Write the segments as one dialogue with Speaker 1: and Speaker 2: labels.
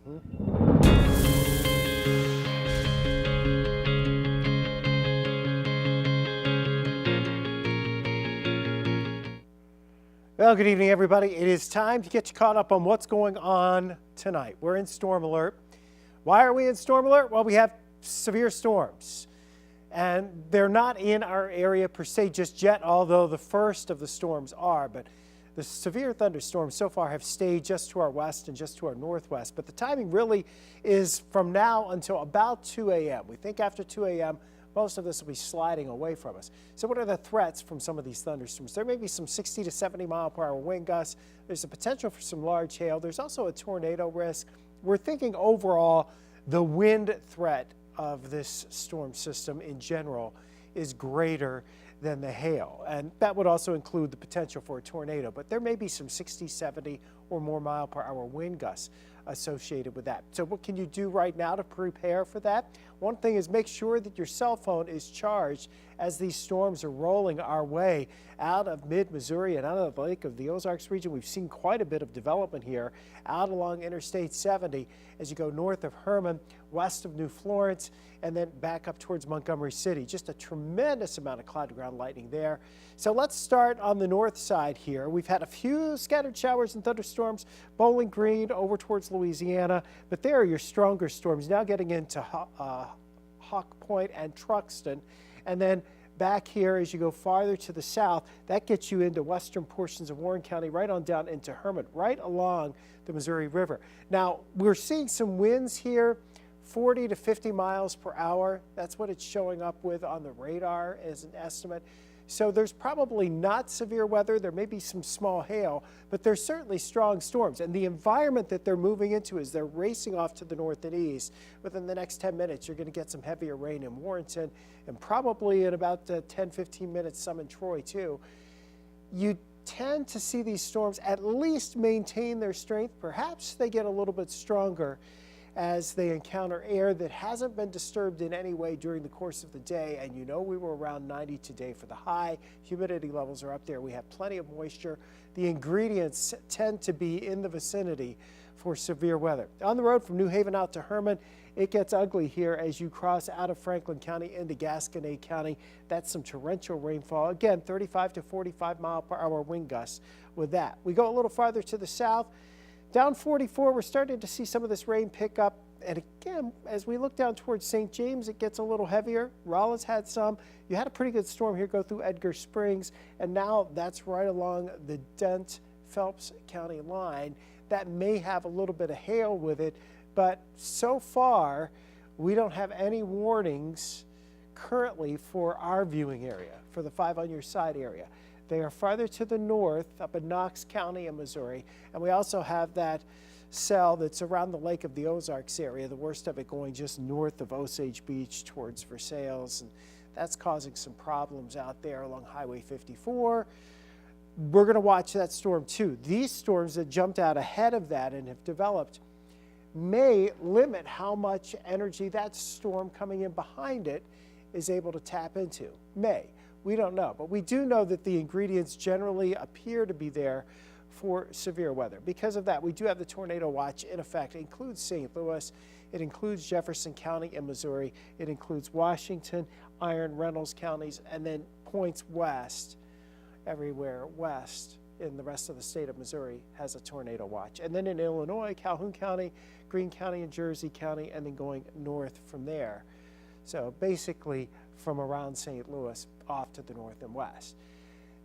Speaker 1: Well, good evening, everybody. It is time to get you caught up on what's going on tonight. We're in storm alert. Why are we in storm alert? Well, we have severe storms, and they're not in our area per se just yet, although the first of the storms are. But the severe thunderstorms so far have stayed just to our west and just to our northwest. But the timing really is from now until about 2 a.m. We think after 2 a.m., most of this will be sliding away from us. So what are the threats from some of these thunderstorms? There may be some 60 to 70 mile per hour wind gusts. There's a potential for some large hail. There's also a tornado risk. We're thinking overall the wind threat of this storm system in general is greater than the hail. And that would also include the potential for a tornado. But there may be some 60, 70 or more mile per hour wind gusts associated with that. So what can you do right now to prepare for that? One thing is make sure that your cell phone is charged as these storms are rolling our way out of mid-Missouri and out of the Lake of the Ozarks region. We've seen quite a bit of development here out along Interstate 70 as you go north of Herman, west of New Florence, and then back up towards Montgomery City. Just a tremendous amount of cloud-to-ground lightning there. So let's start on the north side here. We've had a few scattered showers and thunderstorms, Bowling Green over towards Louisiana, but there are your stronger storms now getting into Hawk Point and Truxton. And then back here as you go farther to the south, that gets you into western portions of Warren County, right on down into Herman, right along the Missouri River. Now, we're seeing some winds here, 40 to 50 miles per hour. That's what it's showing up with on the radar as an estimate. So there's probably not severe weather. There may be some small hail, but there's certainly strong storms. And the environment that they're moving into is they're racing off to the north and east. Within the next 10 minutes, you're going to get some heavier rain in Warrenton, and probably in about 10, 15 minutes, some in Troy too. You tend to see these storms at least maintain their strength. Perhaps they get a little bit stronger as they encounter air that hasn't been disturbed in any way during the course of the day. And you know we were around 90 today for the high. Humidity levels are up there. We have plenty of moisture. The ingredients tend to be in the vicinity for severe weather. On the road from New Haven out to Herman, it gets ugly here as you cross out of Franklin County into Gasconade County. That's some torrential rainfall. Again, 35 to 45 mile per hour wind gusts with that. We go a little farther to the south. Down 44, we're starting to see some of this rain pick up. And again, as we look down towards St. James, it gets a little heavier. Rollins had some. You had a pretty good storm here go through Edgar Springs, and now that's right along the Dent-Phelps County line. That may have a little bit of hail with it, but so far, we don't have any warnings currently for our viewing area, for the 5 on your side area. They are farther to the north, up in Knox County in Missouri, and we also have that cell that's around the Lake of the Ozarks area, the worst of it going just north of Osage Beach towards Versailles, and that's causing some problems out there along Highway 54. We're going to watch that storm too. These storms that jumped out ahead of that and have developed may limit how much energy that storm coming in behind it is able to tap into. May. We don't know, but we do know that the ingredients generally appear to be there for severe weather. Because of that, we do have the tornado watch in effect. It includes St. Louis, it includes Jefferson County in Missouri, it includes Washington, Iron, Reynolds counties, and then points west, everywhere west in the rest of the state of Missouri has a tornado watch. And then in Illinois, Calhoun County, Greene County, and Jersey County, and then going north from there. So basically from around St. Louis off to the north and west.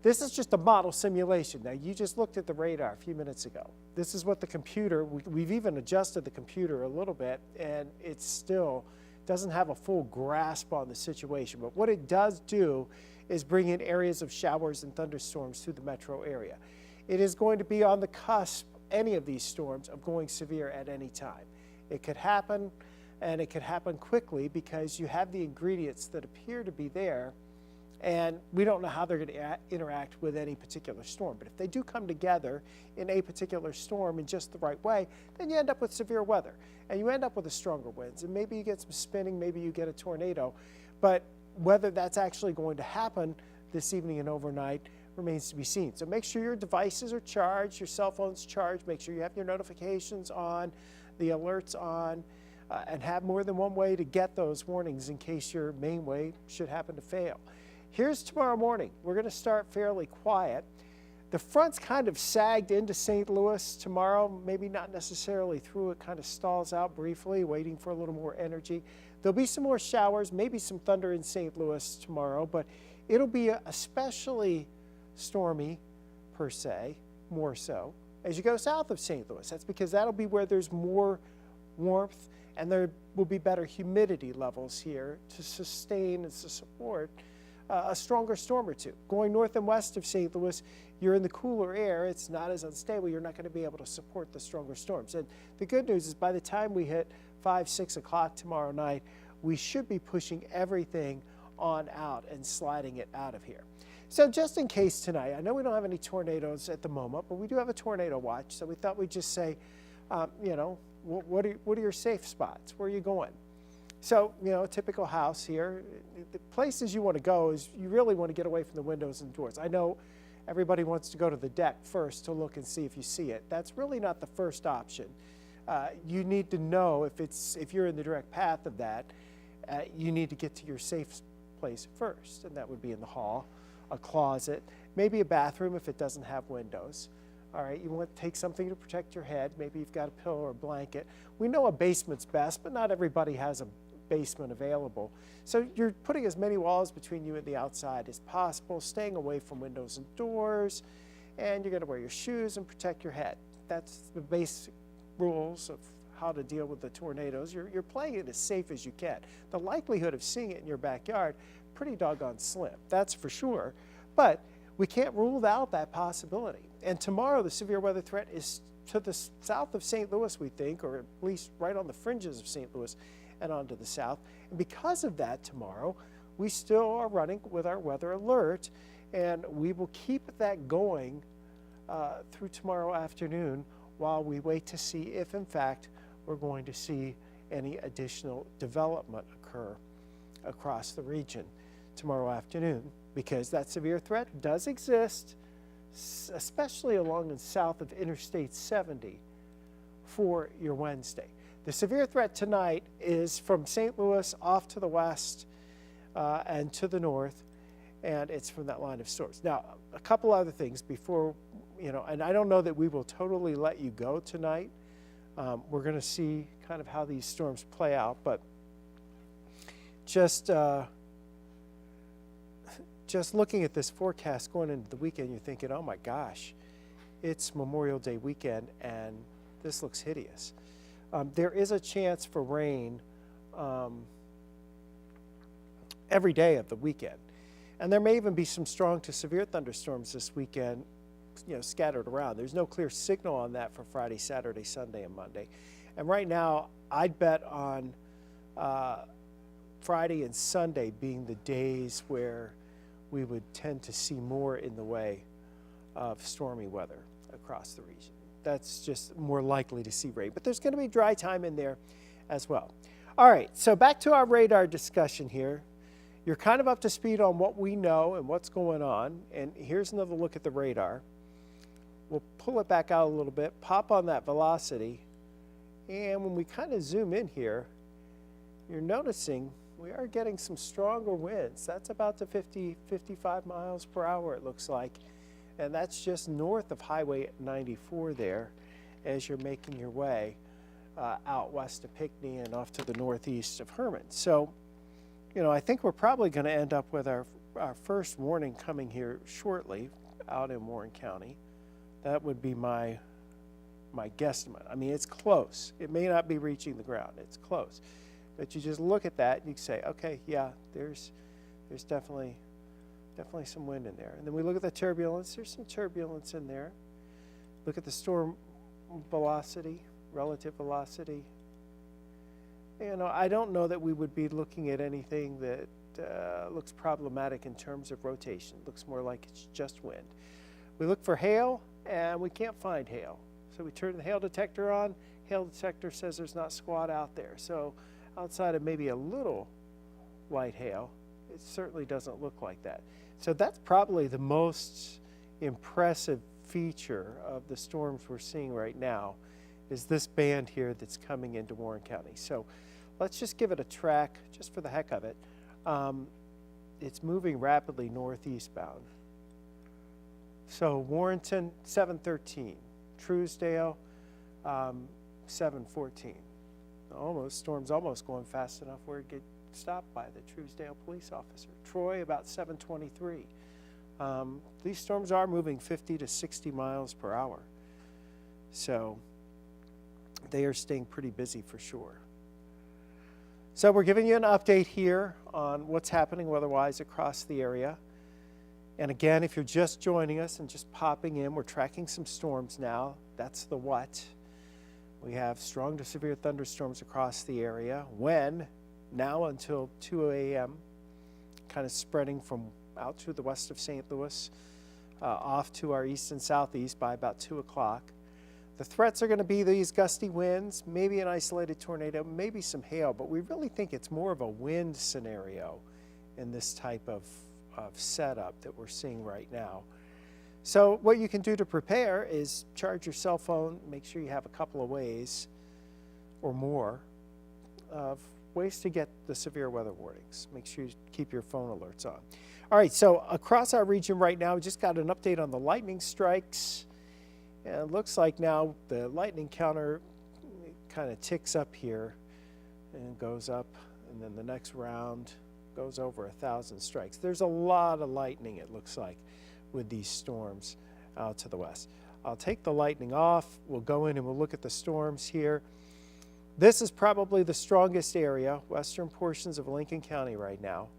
Speaker 1: This is just a model simulation. Now, you just looked at the radar a few minutes ago. This is what the computer, we've even adjusted the computer a little bit, and it still doesn't have a full grasp on the situation. But what it does do is bring in areas of showers and thunderstorms to the metro area. It is going to be on the cusp, any of these storms, of going severe at any time. It could happen, and it could happen quickly because you have the ingredients that appear to be there, and we don't know how they're going to interact with any particular storm. But if they do come together in a particular storm in just the right way, then you end up with severe weather, and you end up with the stronger winds, and maybe you get some spinning, maybe you get a tornado. But whether that's actually going to happen this evening and overnight remains to be seen. So make sure your devices are charged, your cell phone's charged, make sure you have your notifications on, the alerts on and have more than one way to get those warnings in case your main way should happen to fail. Here's tomorrow morning. We're going to start fairly quiet. The front's kind of sagged into St. Louis tomorrow, maybe not necessarily through. It kind of stalls out briefly, waiting for a little more energy. There'll be some more showers, maybe some thunder in St. Louis tomorrow, but it'll be especially stormy per se, more so, as you go south of St. Louis. That's because that'll be where there's more warmth and there will be better humidity levels here to sustain and to support a stronger storm or two. Going north and west of St. Louis, you're in the cooler air. It's not as unstable. You're not going to be able to support the stronger storms. And the good news is by the time we hit 5, 6 o'clock tomorrow night, we should be pushing everything on out and sliding it out of here. So just in case tonight, I know we don't have any tornadoes at the moment, but we do have a tornado watch. So we thought we'd just say, you know, what are your safe spots? Where are you going? So, you know, a typical house here, the places you want to go is you really want to get away from the windows and doors. I know everybody wants to go to the deck first to look and see if you see it. That's really not the first option. You need to know if you're in the direct path of that, you need to get to your safe place first, and that would be in the hall, a closet, maybe a bathroom if it doesn't have windows. All right, you want to take something to protect your head. Maybe you've got a pillow or a blanket. We know a basement's best, but not everybody has a basement available. So you're putting as many walls between you and the outside as possible, staying away from windows and doors, and you're going to wear your shoes and protect your head. That's the basic rules of how to deal with the tornadoes. You're playing it as safe as you can. The likelihood of seeing it in your backyard, pretty doggone slim, that's for sure. But we can't rule out that possibility. And tomorrow, the severe weather threat is to the south of St. Louis, we think, or at least right on the fringes of St. Louis and onto the south. And because of that tomorrow, we still are running with our weather alert, and we will keep that going through tomorrow afternoon while we wait to see if, in fact, we're going to see any additional development occur across the region tomorrow afternoon, because that severe threat does exist, especially along and south of Interstate 70 for your Wednesday. The severe threat tonight is from St. Louis off to the west and to the north, and it's from that line of storms. Now, a couple other things before, you know, and I don't know that we will totally let you go tonight. We're going to see kind of how these storms play out, but just looking at this forecast going into the weekend, you're thinking, oh my gosh, it's Memorial Day weekend and this looks hideous. There is a chance for rain every day of the weekend. And there may even be some strong to severe thunderstorms this weekend, you know, scattered around. There's no clear signal on that for Friday, Saturday, Sunday, and Monday. And right now, I'd bet on Friday and Sunday being the days where we would tend to see more in the way of stormy weather across the region. That's just more likely to see rain. But there's going to be dry time in there as well. All right, so back to our radar discussion here. You're kind of up to speed on what we know and what's going on. And here's another look at the radar. We'll pull it back out a little bit, pop on that velocity. And when we kind of zoom in here, you're noticing we are getting some stronger winds. That's about to 50, 55 miles per hour, it looks like. And that's just north of Highway 94 there as you're making your way out west of Pinckney and off to the northeast of Herman. So, you know, I think we're probably going to end up with our first warning coming here shortly out in Warren County. That would be my guesstimate. I mean, it's close. It may not be reaching the ground. It's close. But you just look at that and you say, okay, yeah, there's definitely some wind in there. And then we look at the turbulence. There's some turbulence in there. Look at the storm velocity, relative velocity. You know, I don't know that we would be looking at anything that looks problematic in terms of rotation. It looks more like it's just wind. We look for hail, and we can't find hail. So we turn the hail detector on. Hail detector says there's not squat out there. So outside of maybe a little light hail, it certainly doesn't look like that. So that's probably the most impressive feature of the storms we're seeing right now, is this band here that's coming into Warren County. So let's just give it a track just for the heck of it. It's moving rapidly northeast bound. So Warrenton, 713. Truesdale, 714. Storm's almost going fast enough where it get stopped by the Truesdale police officer. Troy, about 723. These storms are moving 50 to 60 miles per hour. So they are staying pretty busy for sure. So we're giving you an update here on what's happening weather-wise across the area. And again, if you're just joining us and just popping in, we're tracking some storms now. That's the what. We have strong to severe thunderstorms across the area. When? Now until 2 a.m., kind of spreading from out to the west of St. Louis, off to our east and southeast by about 2 o'clock. The threats are going to be these gusty winds, maybe an isolated tornado, maybe some hail, but we really think it's more of a wind scenario in this type of setup that we're seeing right now. So what you can do to prepare is charge your cell phone, make sure you have a couple of ways or more of ways to get the severe weather warnings. Make sure you keep your phone alerts on. All right, so across our region right now, we just got an update on the lightning strikes. And it looks like now the lightning counter kind of ticks up here and goes up, and then the next round goes over 1,000 strikes. There's a lot of lightning, it looks like, with these storms out to the west. I'll take the lightning off. We'll go in and we'll look at the storms here. This is probably the strongest area, western portions of Lincoln County right now.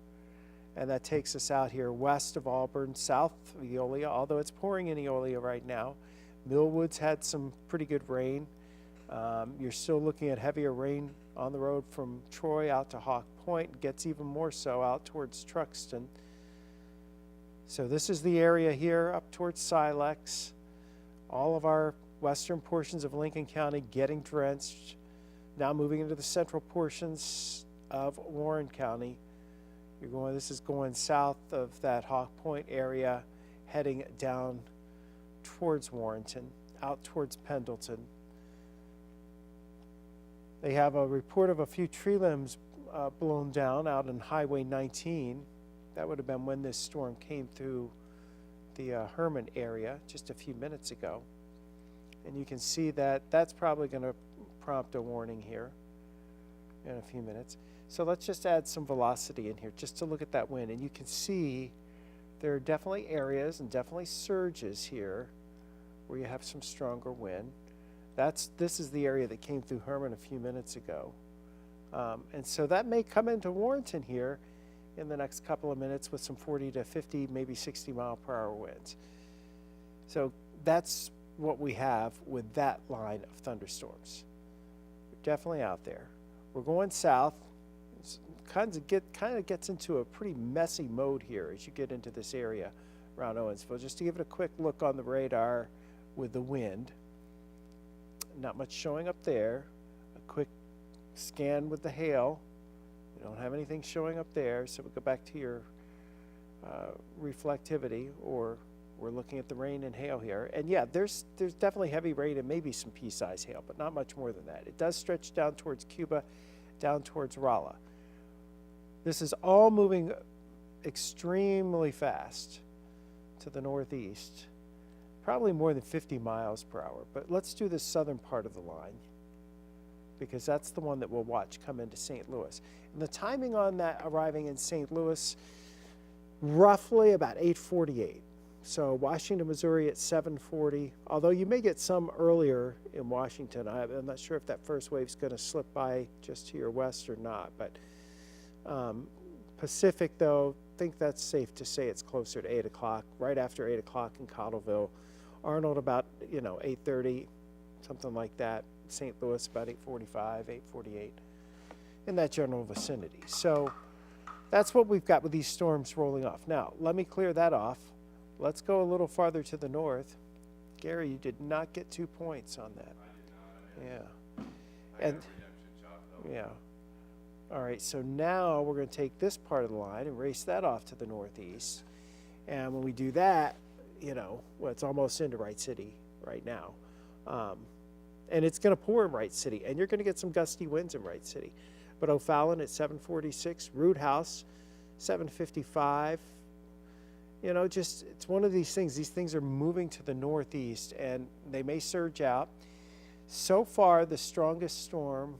Speaker 1: And that takes us out here west of Auburn, south of Eolia, although it's pouring in Eolia right now. Millwood's had some pretty good rain. You're still looking at heavier rain on the road from Troy out to Hawk Point. Gets even more so out towards Truxton. So this is the area here up towards Silex. All of our western portions of Lincoln County getting drenched. Now moving into the central portions of Warren County. This is going south of that Hawk Point area, heading down towards Warrenton, out towards Pendleton. They have a report of a few tree limbs blown down out on Highway 19. That would have been when this storm came through the Herman area just a few minutes ago. And you can see that that's probably going to prompt a warning here in a few minutes. So let's just add some velocity in here just to look at that wind. And you can see there are definitely areas and definitely surges here where you have some stronger wind. This is the area that came through Herman a few minutes ago. And so that may come into Warrenton here in the next couple of minutes with some 40 to 50, maybe 60 mile per hour winds. So that's what we have with that line of thunderstorms. We're definitely out there. We're going south. Kind of gets into a pretty messy mode here as you get into this area around Owensville. Just to give it a quick look on the radar with the wind. Not much showing up there. A quick scan with the hail. We don't have anything showing up there, so we'll go back to your reflectivity, or we're looking at the rain and hail here. And yeah, there's definitely heavy rain and maybe some pea-size hail, but not much more than that. It does stretch down towards Cuba, down towards Rolla. This is all moving extremely fast to the northeast, probably more than 50 miles per hour. But let's do the southern part of the line, because that's the one that we'll watch come into St. Louis. And the timing on that arriving in St. Louis, roughly about 8:48. So Washington, Missouri at 7:40, although you may get some earlier in Washington. I'm not sure if that first wave's going to slip by just to your west or not, but Pacific, though, I think that's safe to say it's closer to 8 o'clock, right after 8 o'clock in Cottleville. Arnold about 8:30, something like that. St. Louis about 8:45, 8:48, in that general vicinity. So that's what we've got with these storms rolling off. Now, let me clear that off. Let's go a little farther to the north. Gary, you did not get 2 points on that. Yeah. And yeah. All right, so now we're going to take this part of the line and race that off to the northeast. And when we do that, well, it's almost into Wright City right now. And it's going to pour in Wright City, and you're going to get some gusty winds in Wright City. But O'Fallon at 746, Root House 755. Just it's one of these things. These things are moving to the northeast, and they may surge out. So far, the strongest storm,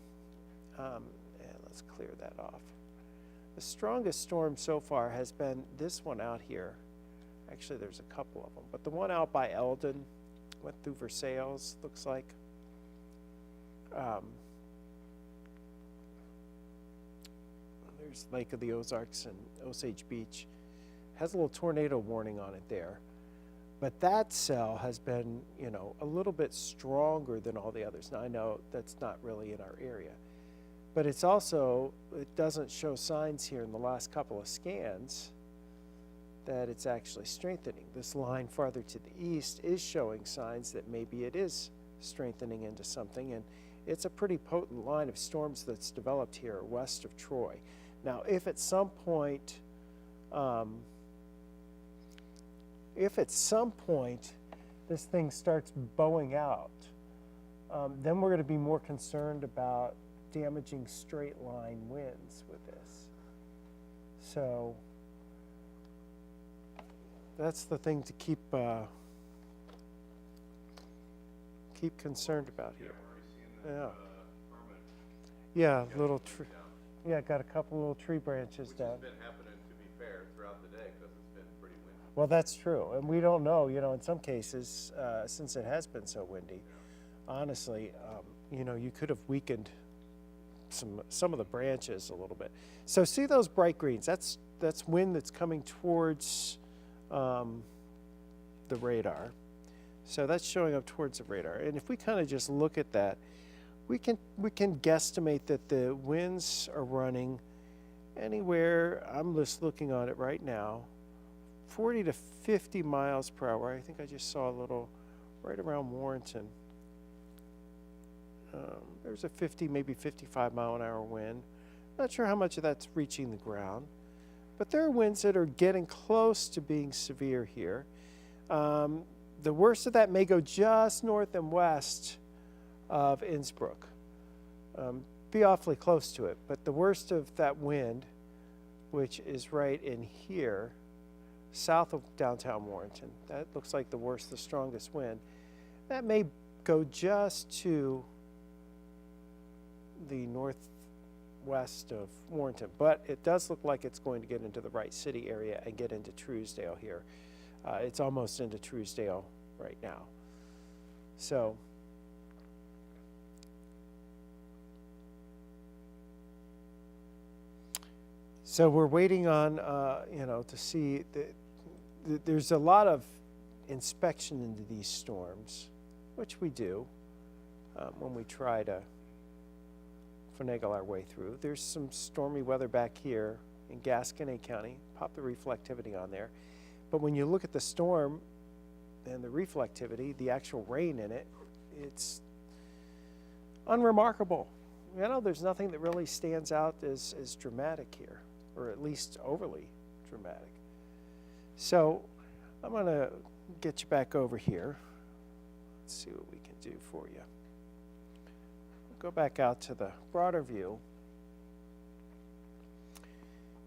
Speaker 1: let's clear that off. The strongest storm so far has been this one out here. Actually, there's a couple of them, but the one out by Eldon went through Versailles, looks like. There's Lake of the Ozarks and Osage Beach. Has a little tornado warning on it there. But that cell has been, a little bit stronger than all the others. Now, I know that's not really in our area. But it doesn't show signs here in the last couple of scans that it's actually strengthening. This line farther to the east is showing signs that maybe it is strengthening into something, and it's a pretty potent line of storms that's developed here west of Troy. Now, if at some point this thing starts bowing out, then we're going to be more concerned about damaging straight line winds with this. So that's the thing to keep concerned about here. Yeah, little tree. Yeah, got a couple little tree branches down.
Speaker 2: Which has been happening, to be fair, throughout the day because it's been pretty windy.
Speaker 1: Well, that's true, and we don't know. In some cases, since it has been so windy, honestly, you could have weakened some of the branches a little bit. So see those bright greens? That's wind that's coming towards the radar. So that's showing up towards the radar. And if we kind of just look at that, we can guesstimate that the winds are running anywhere, I'm just looking on it right now, 40 to 50 miles per hour. I think I just saw a little right around Warrenton. There's a 50, maybe 55 mile an hour wind. Not sure how much of that's reaching the ground, but there are winds that are getting close to being severe here. The worst of that may go just north and west of Innsbruck. Be awfully close to it, but the worst of that wind, which is right in here, south of downtown Warrenton, that looks like the strongest wind, that may go just to the northwest of Warrenton, but it does look like it's going to get into the Wright City area and get into Truesdale here. It's almost into Truesdale right now. So we're waiting on, to see there's a lot of inspection into these storms, which we do when we try to finagle our way through. There's some stormy weather back here in Gasconade County. Pop the reflectivity on there. But when you look at the storm and the reflectivity, the actual rain in it, it's unremarkable. There's nothing that really stands out as dramatic here, or at least overly dramatic. So I'm going to get you back over here. Let's see what we can do for you. Go back out to the broader view.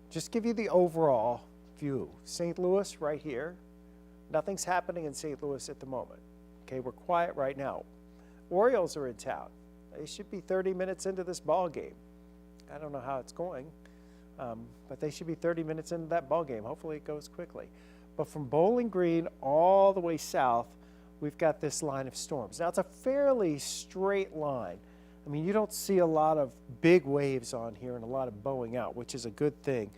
Speaker 1: Just give you the overall view. St. Louis right here. Nothing's happening in St. Louis at the moment. Okay, we're quiet right now. Orioles are in town. They should be 30 minutes into this ball game. I don't know how it's going, but they should be 30 minutes into that ball game. Hopefully it goes quickly. But from Bowling Green all the way south, we've got this line of storms. Now, it's a fairly straight line. I mean, you don't see a lot of big waves on here and a lot of bowing out, which is a good thing.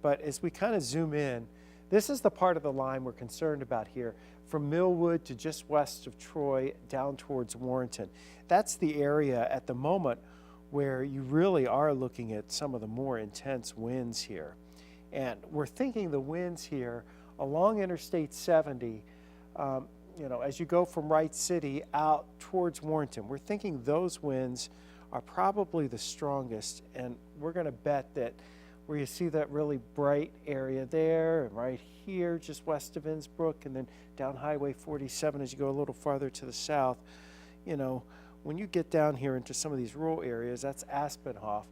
Speaker 1: But as we kind of zoom in, this is the part of the line we're concerned about here, from Millwood to just west of Troy down towards Warrenton. That's the area at the moment where you really are looking at some of the more intense winds here. And we're thinking the winds here along Interstate 70, as you go from Wright City out towards Warrenton, we're thinking those winds are probably the strongest, and we're going to bet that where you see that really bright area there, and right here just west of Innsbruck, and then down Highway 47 as you go a little farther to the south, when you get down here into some of these rural areas, that's Aspenhof,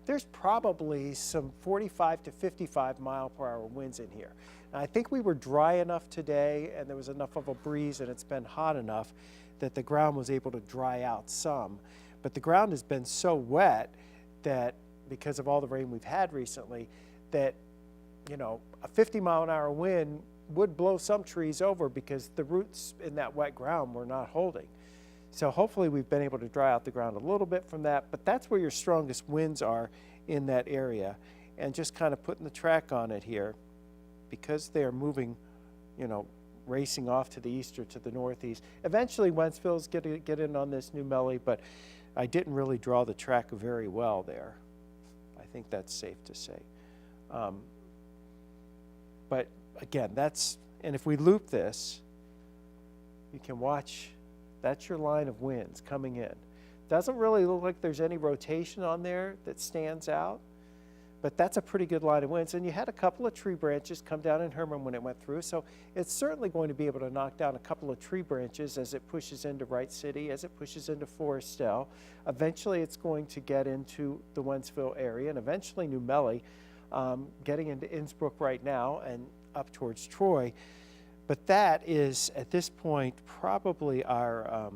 Speaker 1: there's probably some 45 to 55 mile per hour winds in here. Now, I think we were dry enough today and there was enough of a breeze and it's been hot enough that the ground was able to dry out some. But the ground has been so wet that because of all the rain we've had recently, that, you know, a 50 mile an hour wind would blow some trees over because the roots in that wet ground were not holding. So hopefully we've been able to dry out the ground a little bit from that, but that's where your strongest winds are in that area. And just kind of putting the track on it here, because they are moving, you know, racing off to the east or to the northeast. Eventually Wentzville's get in on this New Melly, but I didn't really draw the track very well there. I think that's safe to say. But again, and if we loop this, you can watch, that's your line of winds coming in. Doesn't really look like there's any rotation on there that stands out, but that's a pretty good line of winds. And you had a couple of tree branches come down in Herman when it went through, so it's certainly going to be able to knock down a couple of tree branches as it pushes into Wright City, as it pushes into Forestville. Eventually it's going to get into the Wentzville area, and eventually New Melly, getting into Innsbruck right now and up towards Troy. But that is, at this point, probably our,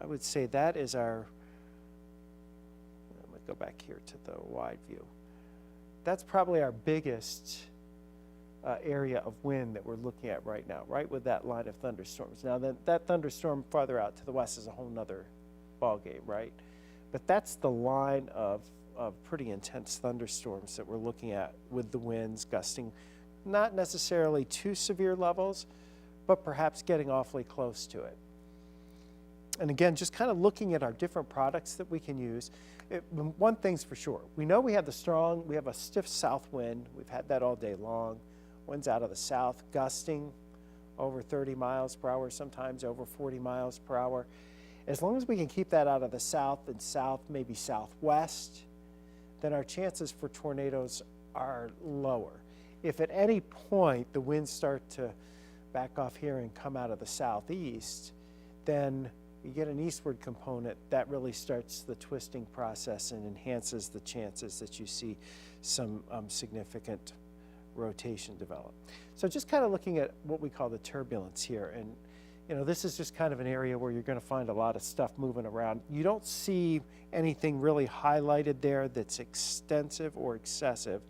Speaker 1: I would say that is our, let me go back here to the wide view. That's probably our biggest area of wind that we're looking at right now, right with that line of thunderstorms. Now that thunderstorm farther out to the west is a whole nother ballgame, right? But that's the line of pretty intense thunderstorms that we're looking at with the winds gusting, not necessarily too severe levels, but perhaps getting awfully close to it. And again, just kind of looking at our different products that we can use. One thing's for sure, we know we have a stiff south wind. We've had that all day long. Winds out of the south, gusting over 30 miles per hour, sometimes over 40 miles per hour. As long as we can keep that out of the south and south, maybe southwest, then our chances for tornadoes are lower. If at any point the winds start to back off here and come out of the southeast, then you get an eastward component that really starts the twisting process and enhances the chances that you see some significant rotation develop. So just kind of looking at what we call the turbulence here, and you know, this is just kind of an area where you're going to find a lot of stuff moving around. You don't see anything really highlighted there that's extensive or excessive.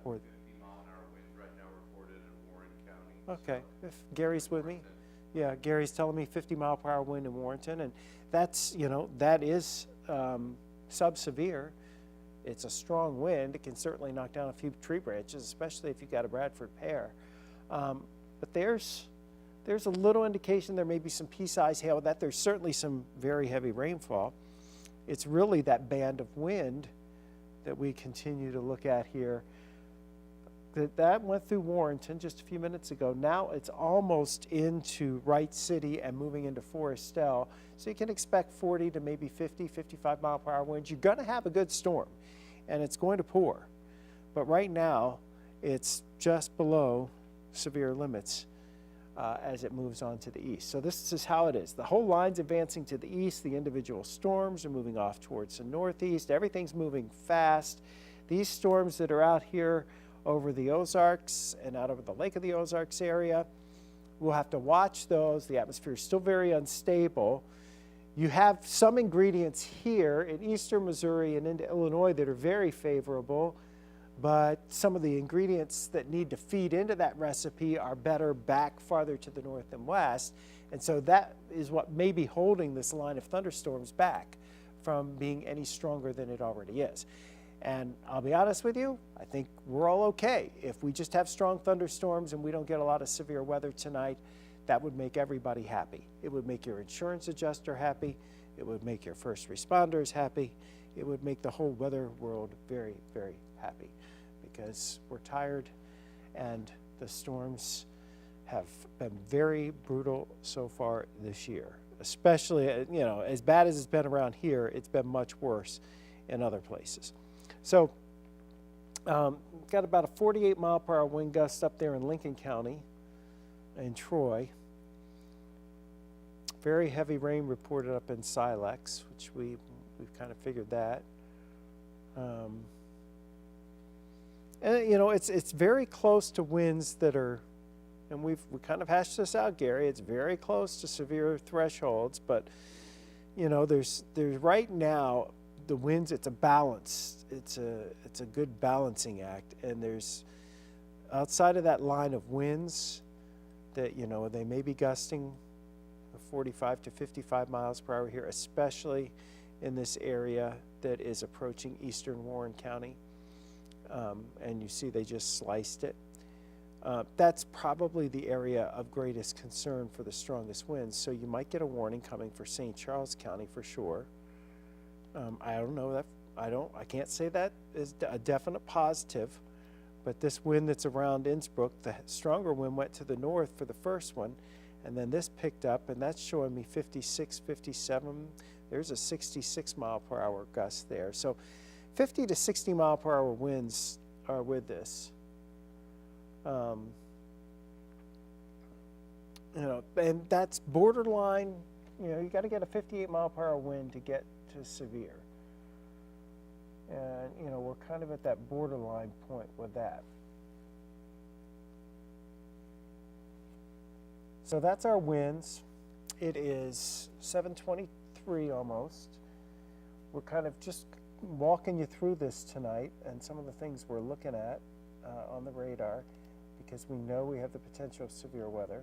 Speaker 2: Or 50 mile an hour winds right now reported in Warren County.
Speaker 1: Okay, if Gary's with me. Yeah, Gary's telling me 50 mile per hour wind in Warrenton, and that's, you know, that is sub-severe. It's a strong wind. It can certainly knock down a few tree branches, especially if you've got a Bradford pear. But there's a little indication there may be some pea-sized hail. That there's certainly some very heavy rainfall. It's really that band of wind that we continue to look at here. That went through Warrenton just a few minutes ago. Now it's almost into Wright City and moving into Forestville. So you can expect 40 to maybe 50, 55 mile per hour winds. You're going to have a good storm, and it's going to pour. But right now, it's just below severe limits as it moves on to the east. So this is how it is. The whole line's advancing to the east. The individual storms are moving off towards the northeast. Everything's moving fast. These storms that are out here over the Ozarks and out over the Lake of the Ozarks area, we'll have to watch those. The atmosphere is still very unstable. You have some ingredients here in eastern Missouri and into Illinois that are very favorable, but some of the ingredients that need to feed into that recipe are better back farther to the north and west. And so that is what may be holding this line of thunderstorms back from being any stronger than it already is. And I'll be honest with you, I think we're all okay. If we just have strong thunderstorms and we don't get a lot of severe weather tonight, that would make everybody happy. It would make your insurance adjuster happy. It would make your first responders happy. It would make the whole weather world very, very happy, because we're tired and the storms have been very brutal so far this year. Especially, you know, as bad as it's been around here, it's been much worse in other places. So, got about a 48 mile per hour wind gust up there in Lincoln County in Troy. Very heavy rain reported up in Silex, which we've kind of figured that. And you know, it's very close to winds that are, and we kind of hashed this out, Gary. It's very close to severe thresholds, but you know, there's right now the winds. It's a balance. It's a good balancing act, and there's outside of that line of winds that, you know, they may be gusting 45 to 55 miles per hour here, especially in this area that is approaching eastern Warren County. And you see they just sliced it. That's probably the area of greatest concern for the strongest winds. So you might get a warning coming for St. Charles County for sure. I don't know that. I can't say that is a definite positive, but this wind that's around Innsbruck, the stronger wind went to the north for the first one, and then this picked up, and that's showing me 56, 57. There's a 66 mile per hour gust there. So 50 to 60 mile per hour winds are with this. You know, and that's borderline. You know, you got to get a 58 mile per hour wind to get to severe. And, you know, we're kind of at that borderline point with that. So that's our winds. It is 7:23 almost. We're kind of just walking you through this tonight and some of the things we're looking at on the radar, because we know we have the potential of severe weather.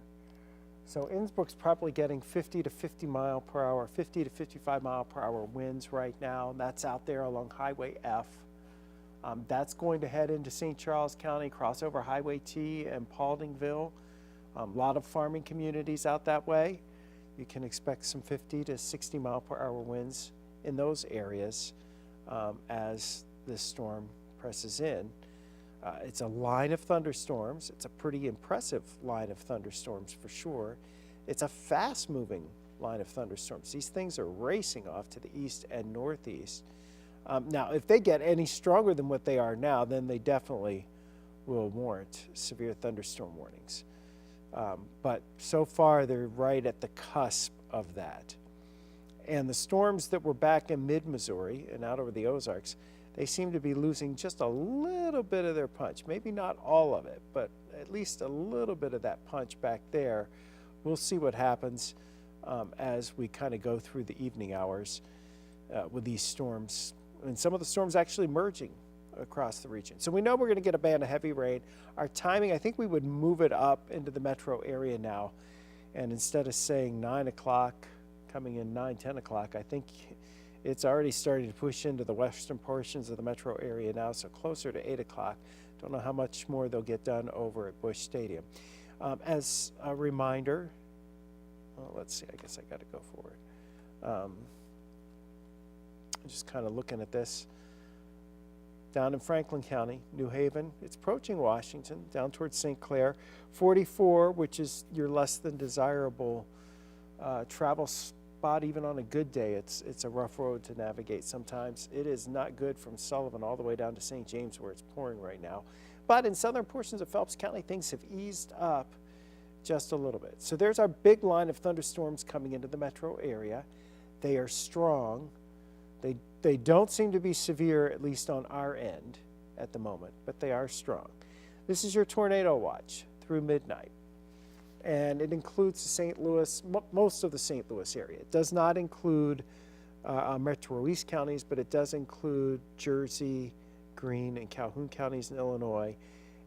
Speaker 1: So Innsbruck's probably getting 50 to 50 mile per hour, 50 to 55 mile per hour winds right now. And that's out there along Highway F. That's going to head into St. Charles County, cross over Highway T and Pauldingville. A lot of farming communities out that way. You can expect some 50 to 60 mile per hour winds in those areas as this storm presses in. It's a line of thunderstorms. It's a pretty impressive line of thunderstorms for sure. It's a fast-moving line of thunderstorms. These things are racing off to the east and northeast. Now, if they get any stronger than what they are now, then they definitely will warrant severe thunderstorm warnings. But so far, they're right at the cusp of that. And the storms that were back in mid-Missouri and out over the Ozarks, they seem to be losing just a little bit of their punch. Maybe not all of it, but at least a little bit of that punch back there. We'll see what happens as we kind of go through the evening hours with these storms. And some of the storms actually merging across the region. So we know we're going to get a band of heavy rain. Our timing, I think we would move it up into the metro area now. And instead of saying 9 o'clock, coming in 9, 10 o'clock, I think it's already starting to push into the western portions of the metro area now, so closer to 8 o'clock. Don't know how much more they'll get done over at Busch Stadium. As a reminder, well, let's see, I guess I got to go forward. Just kind of looking at this. Down in Franklin County, New Haven, it's approaching Washington, down towards St. Clair. 44, which is your less than desirable travel spot, even on a good day. It's a rough road to navigate sometimes. It is not good from Sullivan all the way down to St. James, where it's pouring right now. But in southern portions of Phelps County, things have eased up just a little bit. So there's our big line of thunderstorms coming into the metro area. They are strong. They don't seem to be severe, at least on our end at the moment, but they are strong. This is your tornado watch through midnight. And it includes the St. Louis, most of the St. Louis area. It does not include Metro East counties, but it does include Jersey, Greene, and Calhoun counties in Illinois.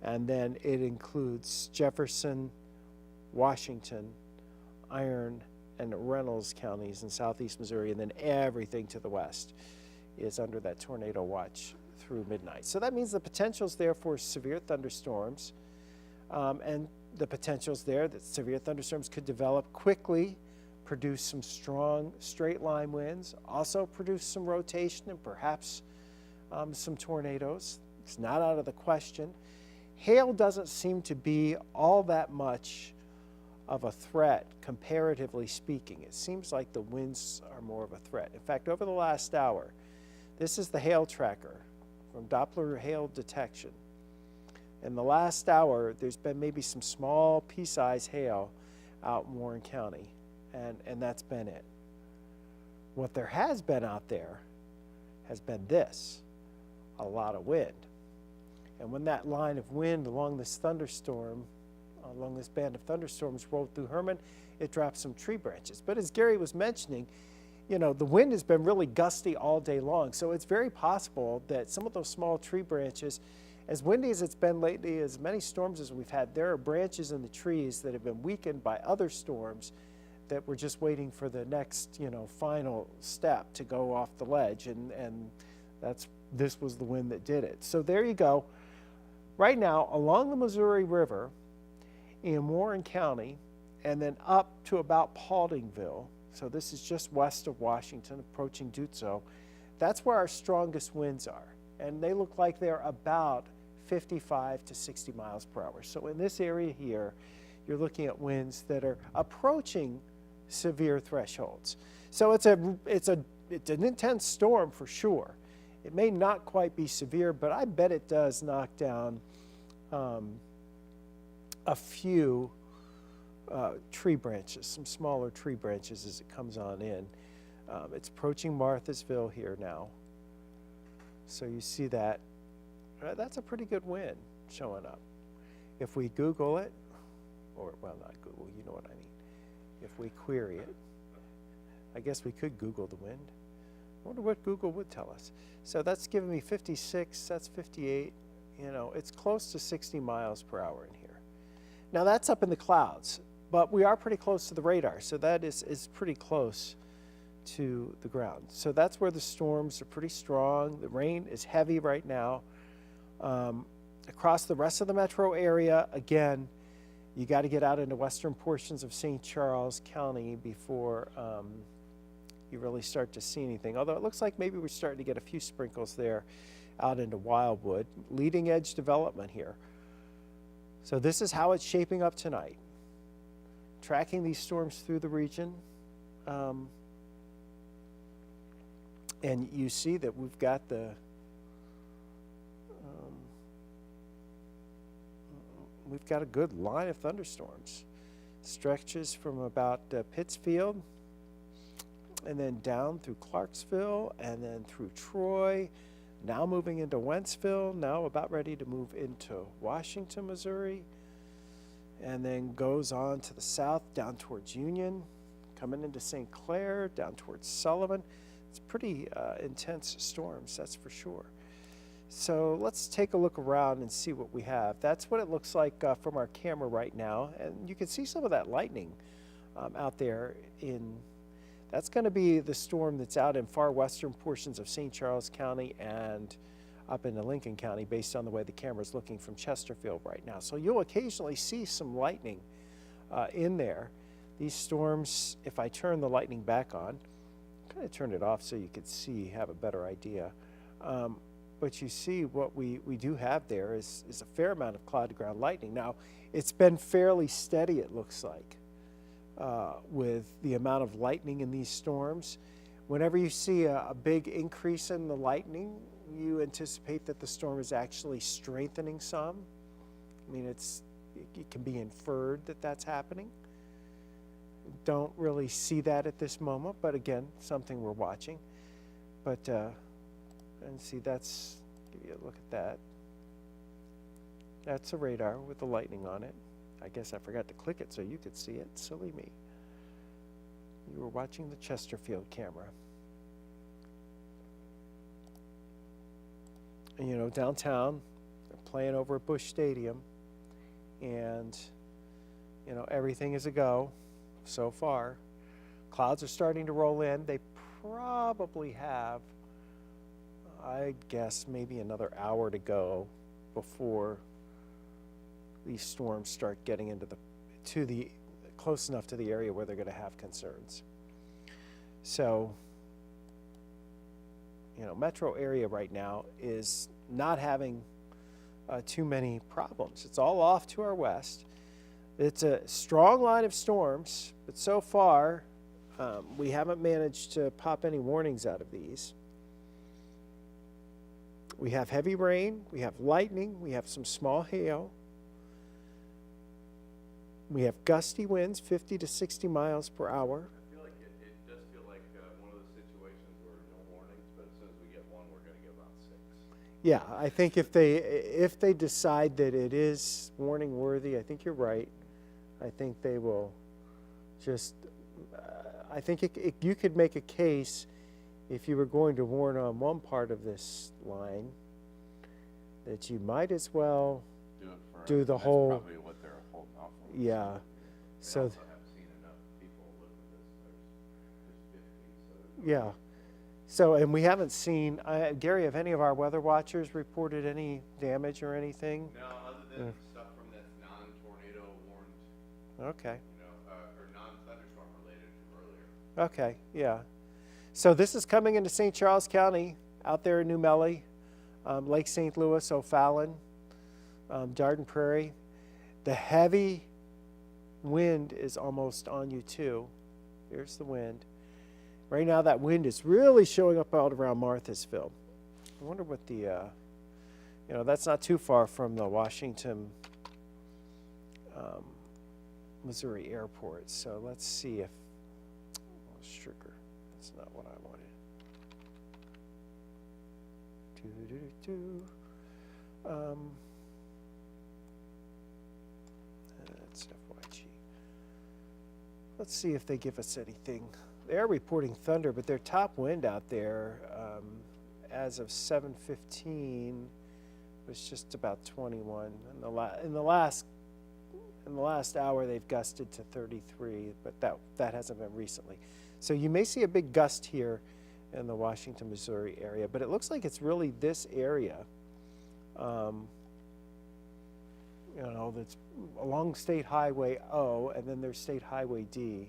Speaker 1: And then it includes Jefferson, Washington, Iron, and Reynolds counties in southeast Missouri, and then everything to the west is under that tornado watch through midnight. So that means the potential's there for severe thunderstorms, and the potential's there that severe thunderstorms could develop quickly, produce some strong straight line winds, also produce some rotation and perhaps some tornadoes. It's not out of the question. Hail doesn't seem to be all that much of a threat, comparatively speaking. It seems like the winds are more of a threat. In fact, over the last hour, this is the hail tracker from Doppler hail detection. In the last hour, there's been maybe some small pea-sized hail out in Warren County. and that's been it. What there has been out there has been this, a lot of wind. And when that line of wind along this thunderstorm, along this band of thunderstorms rolled through Herman, it dropped some tree branches. But as Gary was mentioning, you know, the wind has been really gusty all day long, so it's very possible that some of those small tree branches, as windy as it's been lately, as many storms as we've had, there are branches in the trees that have been weakened by other storms that we're just waiting for the next, you know, final step to go off the ledge, and this was the wind that did it. So there you go. Right now, along the Missouri River in Warren County, and then up to about Pauldingville, so this is just west of Washington, approaching Dutzo, that's where our strongest winds are. And they look like they're about 55 to 60 miles per hour. So in this area here, you're looking at winds that are approaching severe thresholds. So it's an intense storm for sure. It may not quite be severe, but I bet it does knock down a few tree branches, some smaller tree branches as it comes on in. It's approaching Marthasville here now. So you see that. That's a pretty good wind showing up. If we Google it, or well, not Google, you know what I mean. If we query it, I guess we could Google the wind. I wonder what Google would tell us. So that's giving me 56, that's 58. You know, it's close to 60 miles per hour in here. Now that's up in the clouds, but we are pretty close to the radar, so that is pretty close to the ground. So that's where the storms are pretty strong. The rain is heavy right now. Across the rest of the metro area, again, you got to get out into western portions of St. Charles County before you really start to see anything. Although it looks like maybe we're starting to get a few sprinkles there out into Wildwood. Leading edge development here. So this is how it's shaping up tonight. Tracking these storms through the region. And you see that we've got we've got a good line of thunderstorms. Stretches from about Pittsfield, and then down through Clarksville, and then through Troy, now moving into Wentzville, now about ready to move into Washington, Missouri, and then goes on to the south down towards Union, coming into St. Clair, down towards Sullivan. It's pretty intense storms, that's for sure. So let's take a look around and see what we have. That's what it looks like from our camera right now. And you can see some of that lightning out there that's going to be the storm that's out in far western portions of St. Charles County and up into Lincoln County based on the way the camera's looking from Chesterfield right now. So you'll occasionally see some lightning in there. These storms, if I turn the lightning back on, kind of turn it off so you could see, have a better idea. But you see what we do have there is a fair amount of cloud to ground lightning. Now, it's been fairly steady, it looks like, with the amount of lightning in these storms. Whenever you see a big increase in the lightning, you anticipate that the storm is actually strengthening some. I mean, it can be inferred that that's happening. Don't really see that at this moment, but again, something we're watching. But and see, give you a look at that. That's a radar with the lightning on it. I guess I forgot to click it so you could see it. Silly me. You were watching the Chesterfield camera. And you know, downtown, they're playing over at Busch Stadium, and you know, everything is a go so far. Clouds are starting to roll in. They probably have, I guess, maybe another hour to go before these storms start getting into close enough to the area where they're going to have concerns. So, you know, metro area right now is not having too many problems. It's all off to our west. It's a strong line of storms, but so far we haven't managed to pop any warnings out of these. We have heavy rain, we have lightning, we have some small hail. We have gusty winds, 50 to 60 miles per hour.
Speaker 2: I feel like it does feel like one of those situations where no warnings, but as soon as we get one, we're gonna get about 6.
Speaker 1: Yeah, I think if they decide that it is warning worthy, I think you're right. I think they will just. I think you could make a case if you were going to warn on one part of this line that you might as well do the whole.
Speaker 3: That's probably what they're holding off on.
Speaker 1: Yeah.
Speaker 2: We
Speaker 1: So
Speaker 2: also haven't seen enough people live with this. There's 50, so.
Speaker 1: yeah. So, and we haven't seen, Gary, have any of our weather watchers reported any damage or anything?
Speaker 2: No, other than stuff from that's non-tornado warned,
Speaker 1: Okay.
Speaker 2: or non-thunderstorm related from earlier.
Speaker 1: Okay, yeah. So this is coming into St. Charles County, out there in New Melly, Lake St. Louis, O'Fallon, Dardenne Prairie. The heavy wind is almost on you too. Here's the wind. Right now that wind is really showing up out around Marthasville. I wonder what the, that's not too far from the Washington, Missouri airport. So let's see if, sugar, that's not what I wanted. That's FYG. Let's see if they give us anything. They're reporting thunder, but their top wind out there, as of 7:15, was just about 21. In the last hour, they've gusted to 33, but that hasn't been recently. So you may see a big gust here in the Washington, Missouri area, but it looks like it's really this area, that's along State Highway O, and then there's State Highway D.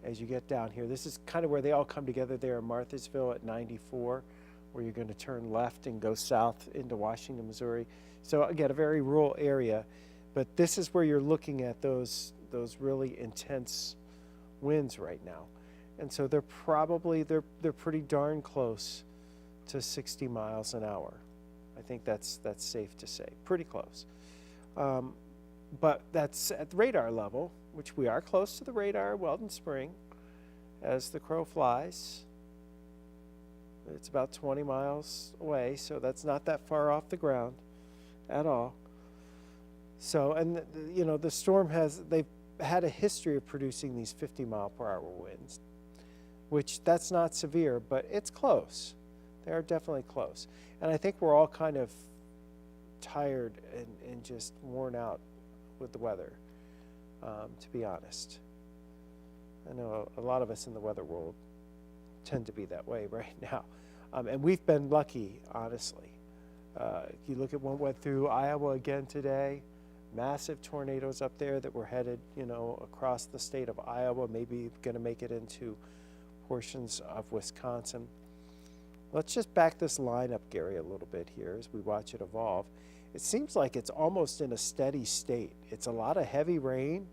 Speaker 1: As you get down here, this is kind of where they all come together there in Marthasville at 94, where you're going to turn left and go south into Washington, Missouri. So again, a very rural area, but this is where you're looking at those really intense winds right now. And so they're pretty darn close to 60 miles an hour. I think that's safe to say, pretty close. But that's at the radar level, which we are close to the radar, Weldon Spring, as the crow flies. It's about 20 miles away, so that's not that far off the ground at all. So, and the storm they've had a history of producing these 50-mile-per-hour winds, which that's not severe, but it's close. They are definitely close. And I think we're all kind of tired and just worn out with the weather, to be honest. I know a lot of us in the weather world tend to be that way right now. And we've been lucky, honestly. You look at what went through Iowa again today, massive tornadoes up there that were headed, across the state of Iowa, maybe going to make it into portions of Wisconsin. Let's just back this line up, Gary, a little bit here as we watch it evolve. It seems like it's almost in a steady state. It's a lot of heavy rain.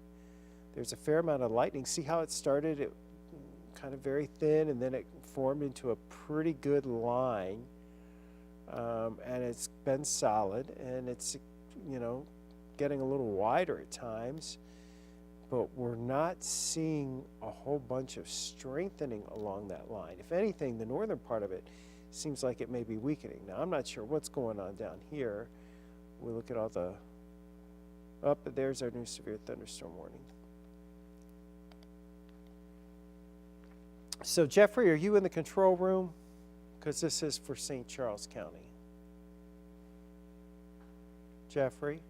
Speaker 1: There's a fair amount of lightning. See how it started? It kind of very thin, and then it formed into a pretty good line. And it's been solid, and it's, getting a little wider at times. But we're not seeing a whole bunch of strengthening along that line. If anything, the northern part of it seems like it may be weakening. Now, I'm not sure what's going on down here. We look at all there's our new severe thunderstorm warning. So, Jeffrey, are you in the control room? Because this is for St. Charles County. Jeffrey?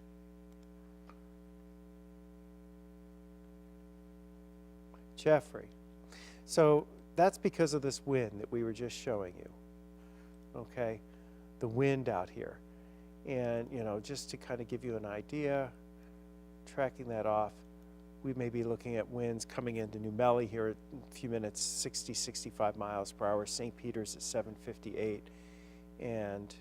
Speaker 1: Jeffrey. So that's because of this wind that we were just showing you. Okay? The wind out here. And, just to kind of give you an idea, tracking that off, we may be looking at winds coming into New Melly here in a few minutes, 60, 65 miles per hour. St. Peter's at 7:58. And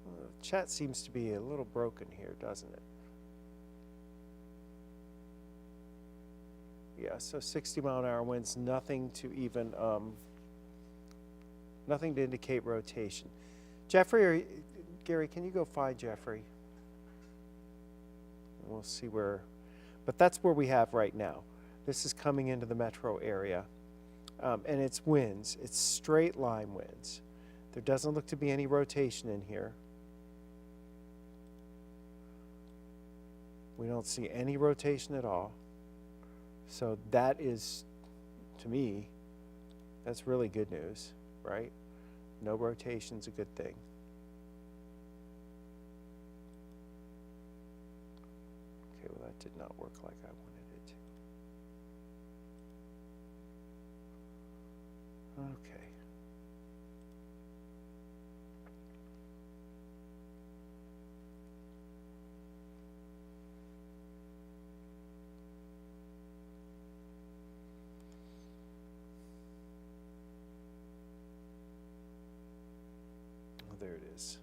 Speaker 1: the chat seems to be a little broken here, doesn't it? Yeah, so 60-mile-an-hour winds, nothing to indicate rotation. Jeffrey or Gary, can you go find Jeffrey? We'll see where, but that's where we have right now. This is coming into the metro area, and it's winds. It's straight line winds. There doesn't look to be any rotation in here. We don't see any rotation at all. So that is, to me, that's really good news, right? No rotation's a good thing. Okay, well that did not work like I wanted it to. Okay. There it is.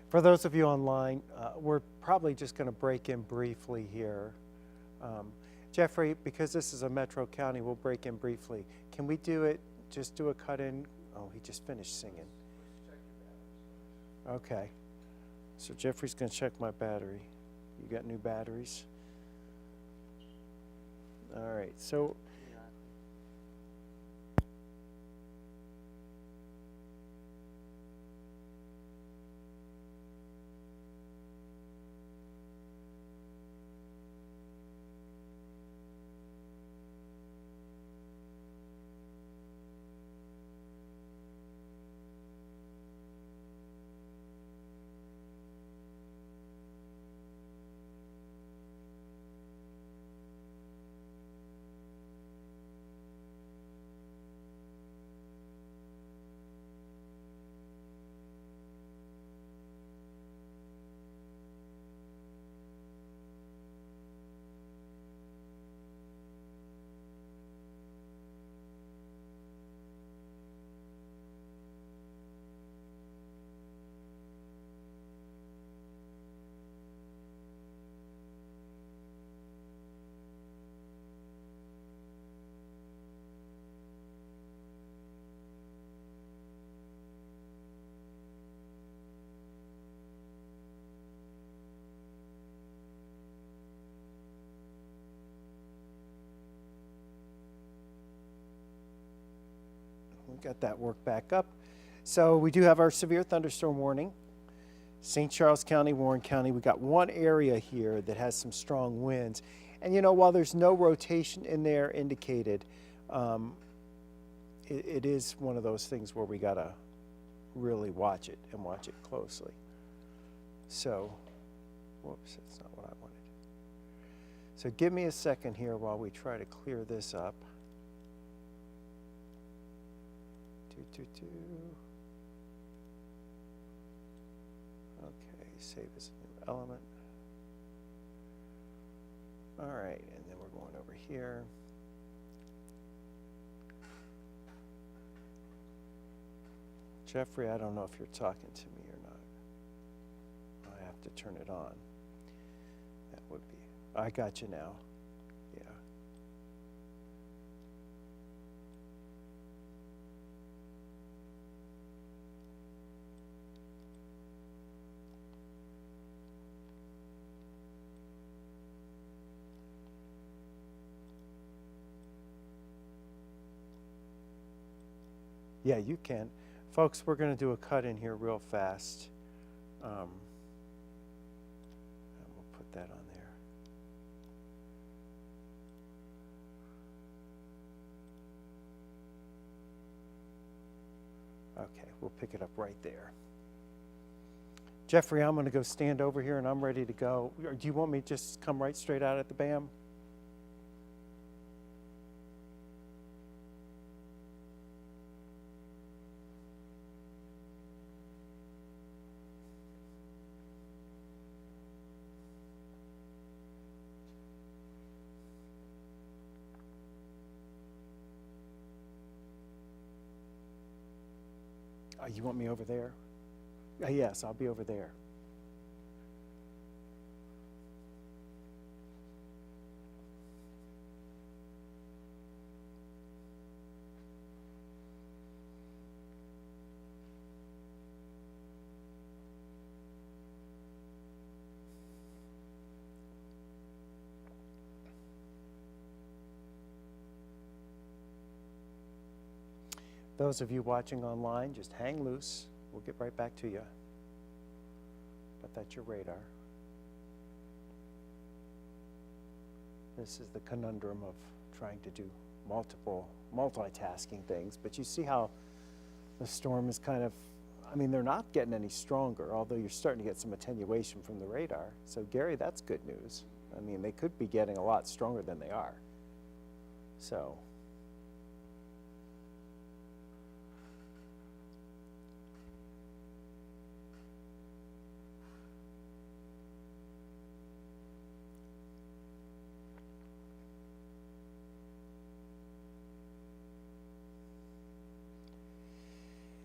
Speaker 1: For those of you online, we're probably just going to break in briefly here. Jeffrey, because this is a metro county, we'll break in briefly. Can we do it, just do a cut in? Oh, he just finished singing. Okay, so Jeffrey's going to check my battery. You got new batteries? All right, so we got that work back up. So we do have our severe thunderstorm warning. St. Charles County, Warren County, we got one area here that has some strong winds. And you know, while there's no rotation in there indicated, it is one of those things where we gotta really watch it and watch it closely. So, whoops, that's not what I wanted. So give me a second here while we try to clear this up. Okay, save as a new element. All right, and then we're going over here. Jeffrey, I don't know if you're talking to me or not. I have to turn it on. That would be, I got you now. Yeah. Yeah, you can. Folks, we're going to do a cut in here real fast. And we'll put that on there. Okay, we'll pick it up right there. Jeffrey, I'm going to go stand over here and I'm ready to go. Or do you want me to just come right straight out at the BAM? You want me over there? Yes, I'll be over there. Those of you watching online, just hang loose. We'll get right back to you. But that's your radar. This is the conundrum of trying to do multitasking things. But you see how the storm is kind of, I mean, they're not getting any stronger, although you're starting to get some attenuation from the radar. So, Gary, that's good news. I mean, they could be getting a lot stronger than they are. So.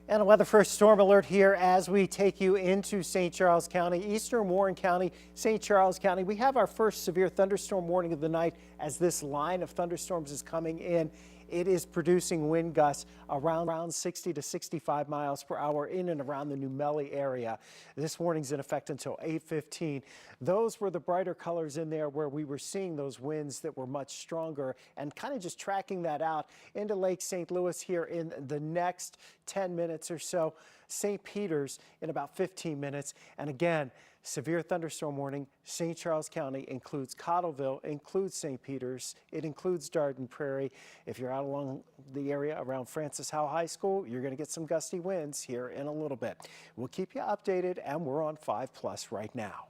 Speaker 1: And a weather first storm alert here as we take you into St. Charles County, eastern Warren County, St. Charles County. We have our first severe thunderstorm warning of the night as this line of thunderstorms is coming in. It is producing wind gusts around 60 to 65 miles per hour in and around the New Melly area. This warning's in effect until 8:15. Those were the brighter colors in there where we were seeing those winds that were much stronger, and kind of just tracking that out into Lake St. Louis here in the next 10 minutes or so. St. Peter's in about 15 minutes. And again, severe thunderstorm warning. St. Charles County includes Cottleville, includes St. Peter's, it includes Darden Prairie. If you're out along the area around Francis Howe High School, you're going to get some gusty winds here in a little bit. We'll keep you updated, and we're on 5+ right now.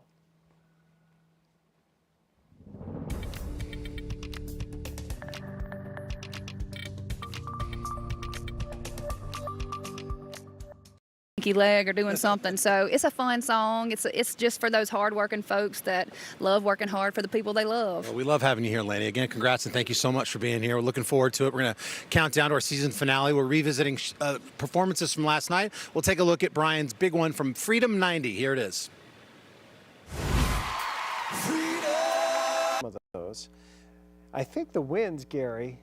Speaker 4: Leg or doing something. So it's a fun song. It's just for those hard-working folks that love working hard for the people they love.
Speaker 5: Well, we love having you here, Laney. Again, congrats and thank you so much for being here. We're looking forward to it. We're going to count down to our season finale. We're revisiting performances from last night. We'll take a look at Brian's big one from Freedom 90. Here it is.
Speaker 1: Of those. I think the winds, Gary,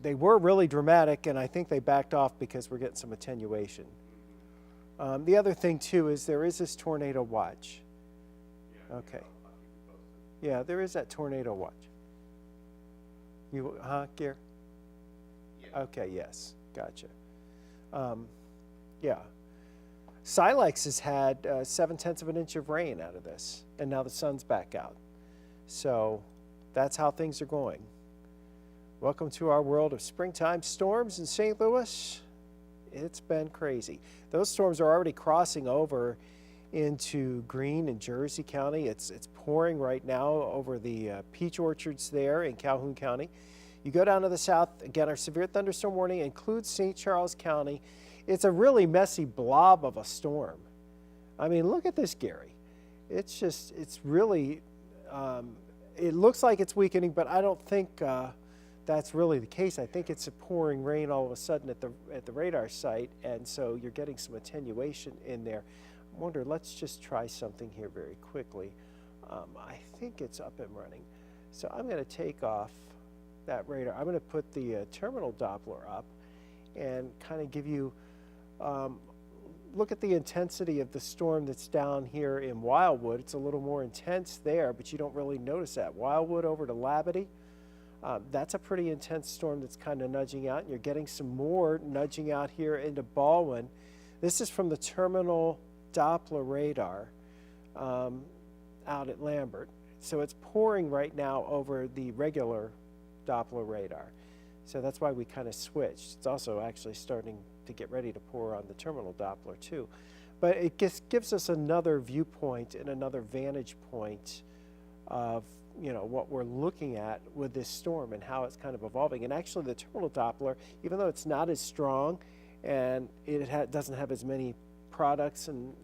Speaker 1: they were really dramatic, and I think they backed off because we're getting some attenuation. The other thing, too, is there is this tornado watch. Okay. Yeah, there is that tornado watch. Gary? Okay, yes. Gotcha. Yeah. Silex has had 0.7 of an inch of rain out of this, and now the sun's back out. So that's how things are going. Welcome to our world of springtime storms in St. Louis. It's been crazy. Those storms are already crossing over into Greene and Jersey County. It's pouring right now over the peach orchards there in Calhoun County. You go down to the south, again, our severe thunderstorm warning includes St. Charles County. It's a really messy blob of a storm. I mean, look at this, Gary. It's just, it's really, it looks like it's weakening, but I don't think that's really the case. I think it's a pouring rain all of a sudden at the radar site, and so you're getting some attenuation in there. I wonder, let's just try something here very quickly. I think it's up and running. So I'm going to take off that radar. I'm going to put the terminal Doppler up and kind of give you, look at the intensity of the storm that's down here in Wildwood. It's a little more intense there, but you don't really notice that. Wildwood over to Labadie. That's a pretty intense storm that's kind of nudging out, and you're getting some more nudging out here into Baldwin. This is from the terminal Doppler radar out at Lambert. So it's pouring right now over the regular Doppler radar. So that's why we kind of switched. It's also actually starting to get ready to pour on the terminal Doppler too. But it just gives us another viewpoint and another vantage point of what we're looking at with this storm and how it's kind of evolving. And actually the terminal Doppler, even though it's not as strong and it doesn't have as many products and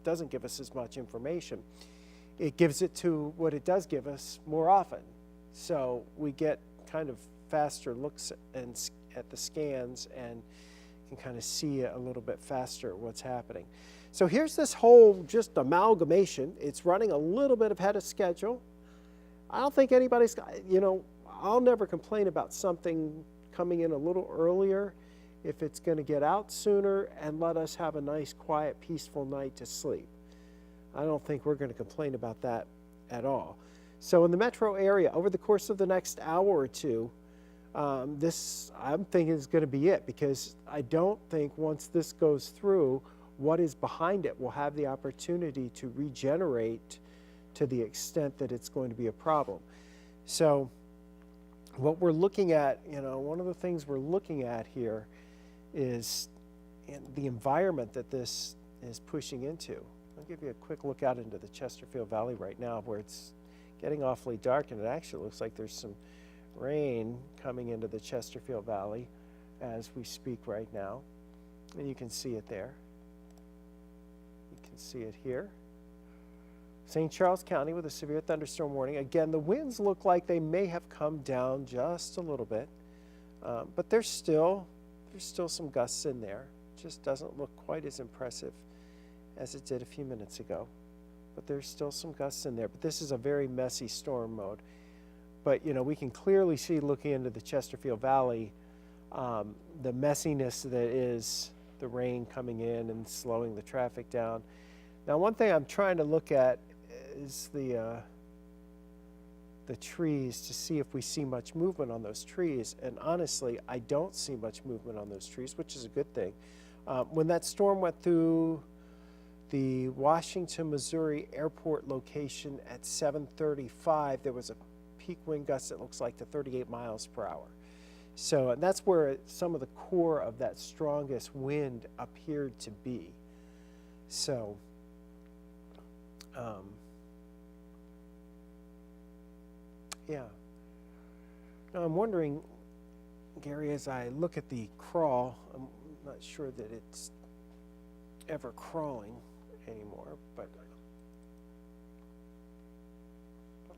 Speaker 1: doesn't give us as much information, it gives it to what it does give us more often. So we get kind of faster looks at the scans and can kind of see a little bit faster what's happening. So here's this whole just amalgamation. It's running a little bit ahead of schedule. I don't think anybody's, I'll never complain about something coming in a little earlier if it's going to get out sooner and let us have a nice, quiet, peaceful night to sleep. I don't think we're going to complain about that at all. So in the metro area, over the course of the next hour or two, this, I'm thinking, is going to be it, because I don't think once this goes through, what is behind it will have the opportunity to regenerate to the extent that it's going to be a problem. So what we're looking at, one of the things we're looking at here is the environment that this is pushing into. I'll give you a quick look out into the Chesterfield Valley right now, where it's getting awfully dark, and it actually looks like there's some rain coming into the Chesterfield Valley as we speak right now. And you can see it there. You can see it here. St. Charles County with a severe thunderstorm warning. Again, the winds look like they may have come down just a little bit, but there's still some gusts in there. It just doesn't look quite as impressive as it did a few minutes ago, but there's still some gusts in there. But this is a very messy storm mode. But we can clearly see, looking into the Chesterfield Valley, the messiness that is the rain coming in and slowing the traffic down. Now, one thing I'm trying to look at is the trees to see if we see much movement on those trees. And honestly, I don't see much movement on those trees, which is a good thing. When that storm went through the Washington, Missouri airport location at 7:35, there was a peak wind gust that looks like to 38 miles per hour. So, and that's where some of the core of that strongest wind appeared to be. So, yeah. Now I'm wondering, Gary, as I look at the crawl, I'm not sure that it's ever crawling anymore, but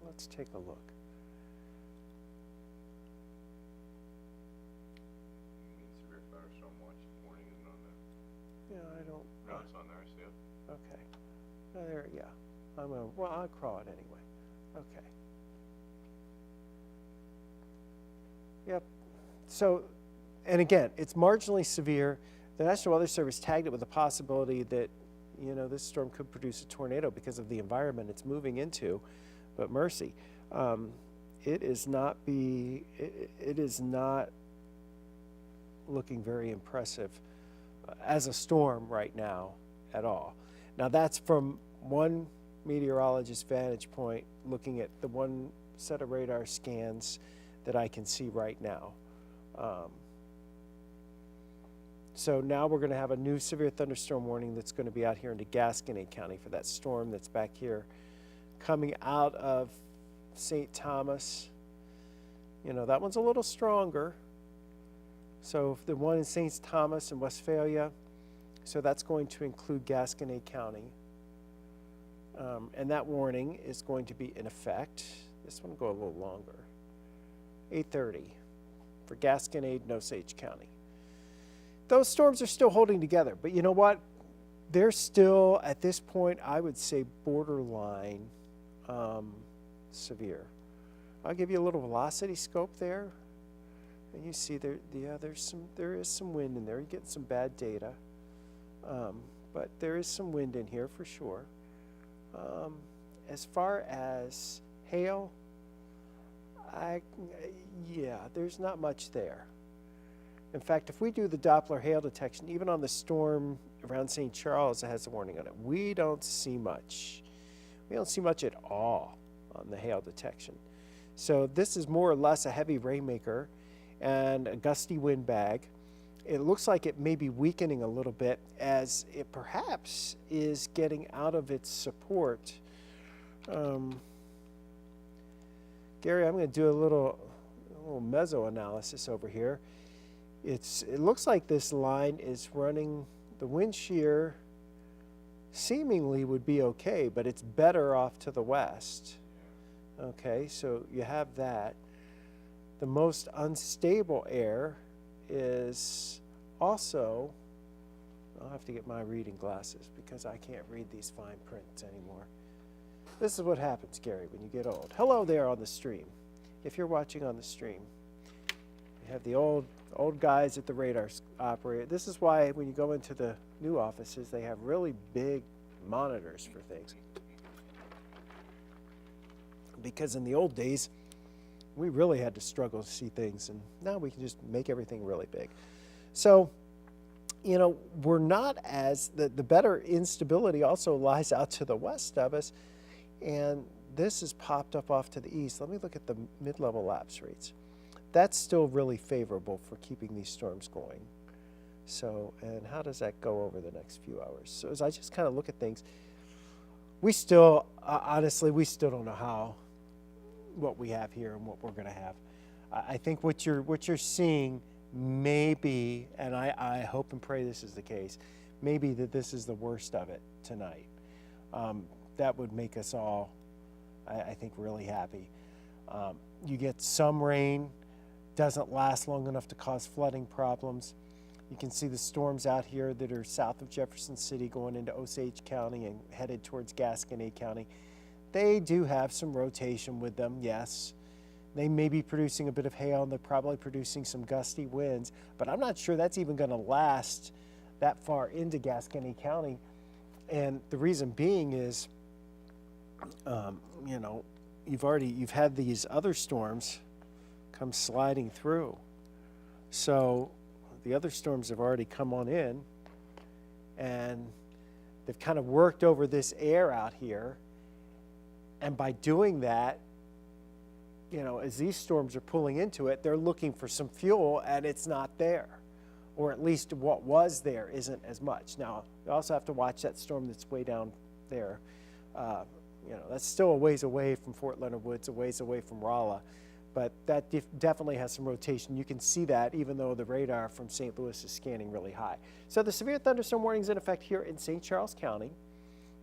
Speaker 1: let's take a look.
Speaker 2: Severe thunderstorm warning isn't on there.
Speaker 1: Yeah, I don't.
Speaker 2: No, it's on there, I see it.
Speaker 1: Okay. There, yeah. I'll crawl it anyway. Okay. Yep. So, and again, it's marginally severe. The National Weather Service tagged it with the possibility that, this storm could produce a tornado because of the environment it's moving into. But mercy, it is not looking very impressive as a storm right now at all. Now that's from one meteorologist's vantage point, looking at the one set of radar scans that I can see right now. So now we're going to have a new severe thunderstorm warning that's going to be out here into Gasconade County for that storm that's back here coming out of St. Thomas. That one's a little stronger. So the one in St. Thomas and Westphalia, so that's going to include Gasconade County. And that warning is going to be in effect. This one will go a little longer. 8:30 for Gasconade and Osage County. Those storms are still holding together, but you know what? They're still, at this point, I would say borderline severe. I'll give you a little velocity scope there, and you see there is some wind in there. You're getting some bad data, but there is some wind in here for sure. As far as hail, there's not much there. In fact, if we do the Doppler hail detection, even on the storm around St. Charles that has a warning on it, we don't see much. We don't see much at all on the hail detection. So this is more or less a heavy rainmaker and a gusty wind bag. It looks like it may be weakening a little bit as it perhaps is getting out of its support. Gary, I'm going to do a little meso analysis over here. It looks like this line is running, the wind shear seemingly would be okay, but it's better off to the west. Okay, so you have that. The most unstable air is Also, I'll have to get my reading glasses because I can't read these fine prints anymore. This is what happens, Gary, when you get old. Hello there on the stream. If you're watching on the stream, you have the old guys at the radar operator. This is why when you go into the new offices, they have really big monitors for things. Because in the old days, we really had to struggle to see things, and now we can just make everything really big. So, you know, we're not as, the better instability also lies out to the west of us, and this has popped up off to the east. Let me look at the mid-level lapse rates. That's still really favorable for keeping these storms going. So, and how does that go over the next few hours? So as I just kind of look at things, we still, honestly, we still don't know what we have here and what we're going to have. I think what you're seeing may be, and I hope and pray this is the case, maybe that this is the worst of it tonight. That would make us all, I think, really happy. You get some rain, doesn't last long enough to cause flooding problems. You can see the storms out here that are south of Jefferson City going into Osage County and headed towards Gasconade County. They do have some rotation with them, yes. They may be producing a bit of hail, and they're probably producing some gusty winds, but I'm not sure that's even going to last that far into Gasconade County. And the reason being is, you know, you've had these other storms come sliding through. So the other storms have already come on in, and they've kind of worked over this air out here. And by doing that, you know, as these storms are pulling into it, they're looking for some fuel, and it's not there. Or at least what was there isn't as much. Now, you also have to watch that storm that's way down there. You know, that's still a ways away from Fort Leonard Woods, a ways away from Rolla. But that definitely has some rotation. You can see that even though the radar from St. Louis is scanning really high. So the severe thunderstorm warning is in effect here in St. Charles County.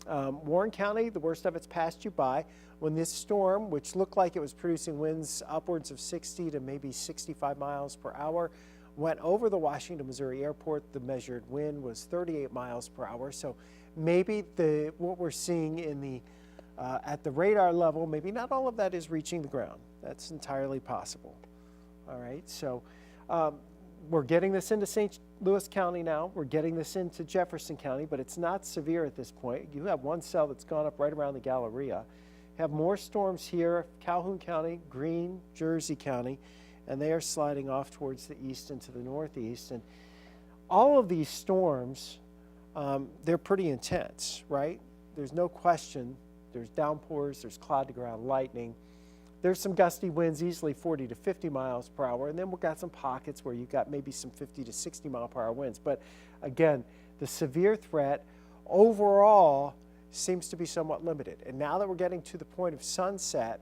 Speaker 1: Warren County, the worst of it's passed you by. When this storm, which looked like it was producing winds upwards of 60 to maybe 65 miles per hour, went over the Washington, Missouri airport, the measured wind was 38 miles per hour. So maybe what we're seeing in the at the radar level, maybe not all of that is reaching the ground. That's entirely possible. All right, so we're getting this into St. Louis County now. We're getting this into Jefferson County, but it's not severe at this point. You have one cell that's gone up right around the Galleria. Have more storms here, Calhoun County, Greene, Jersey County, and they are sliding off towards the east and to the northeast. And all of these storms, they're pretty intense, right? There's no question. There's downpours, there's cloud-to-ground lightning. There's some gusty winds, easily 40 to 50 miles per hour, and then we've got some pockets where you've got maybe some 50 to 60 mile per hour winds. But again, the severe threat overall seems to be somewhat limited. And now that we're getting to the point of sunset,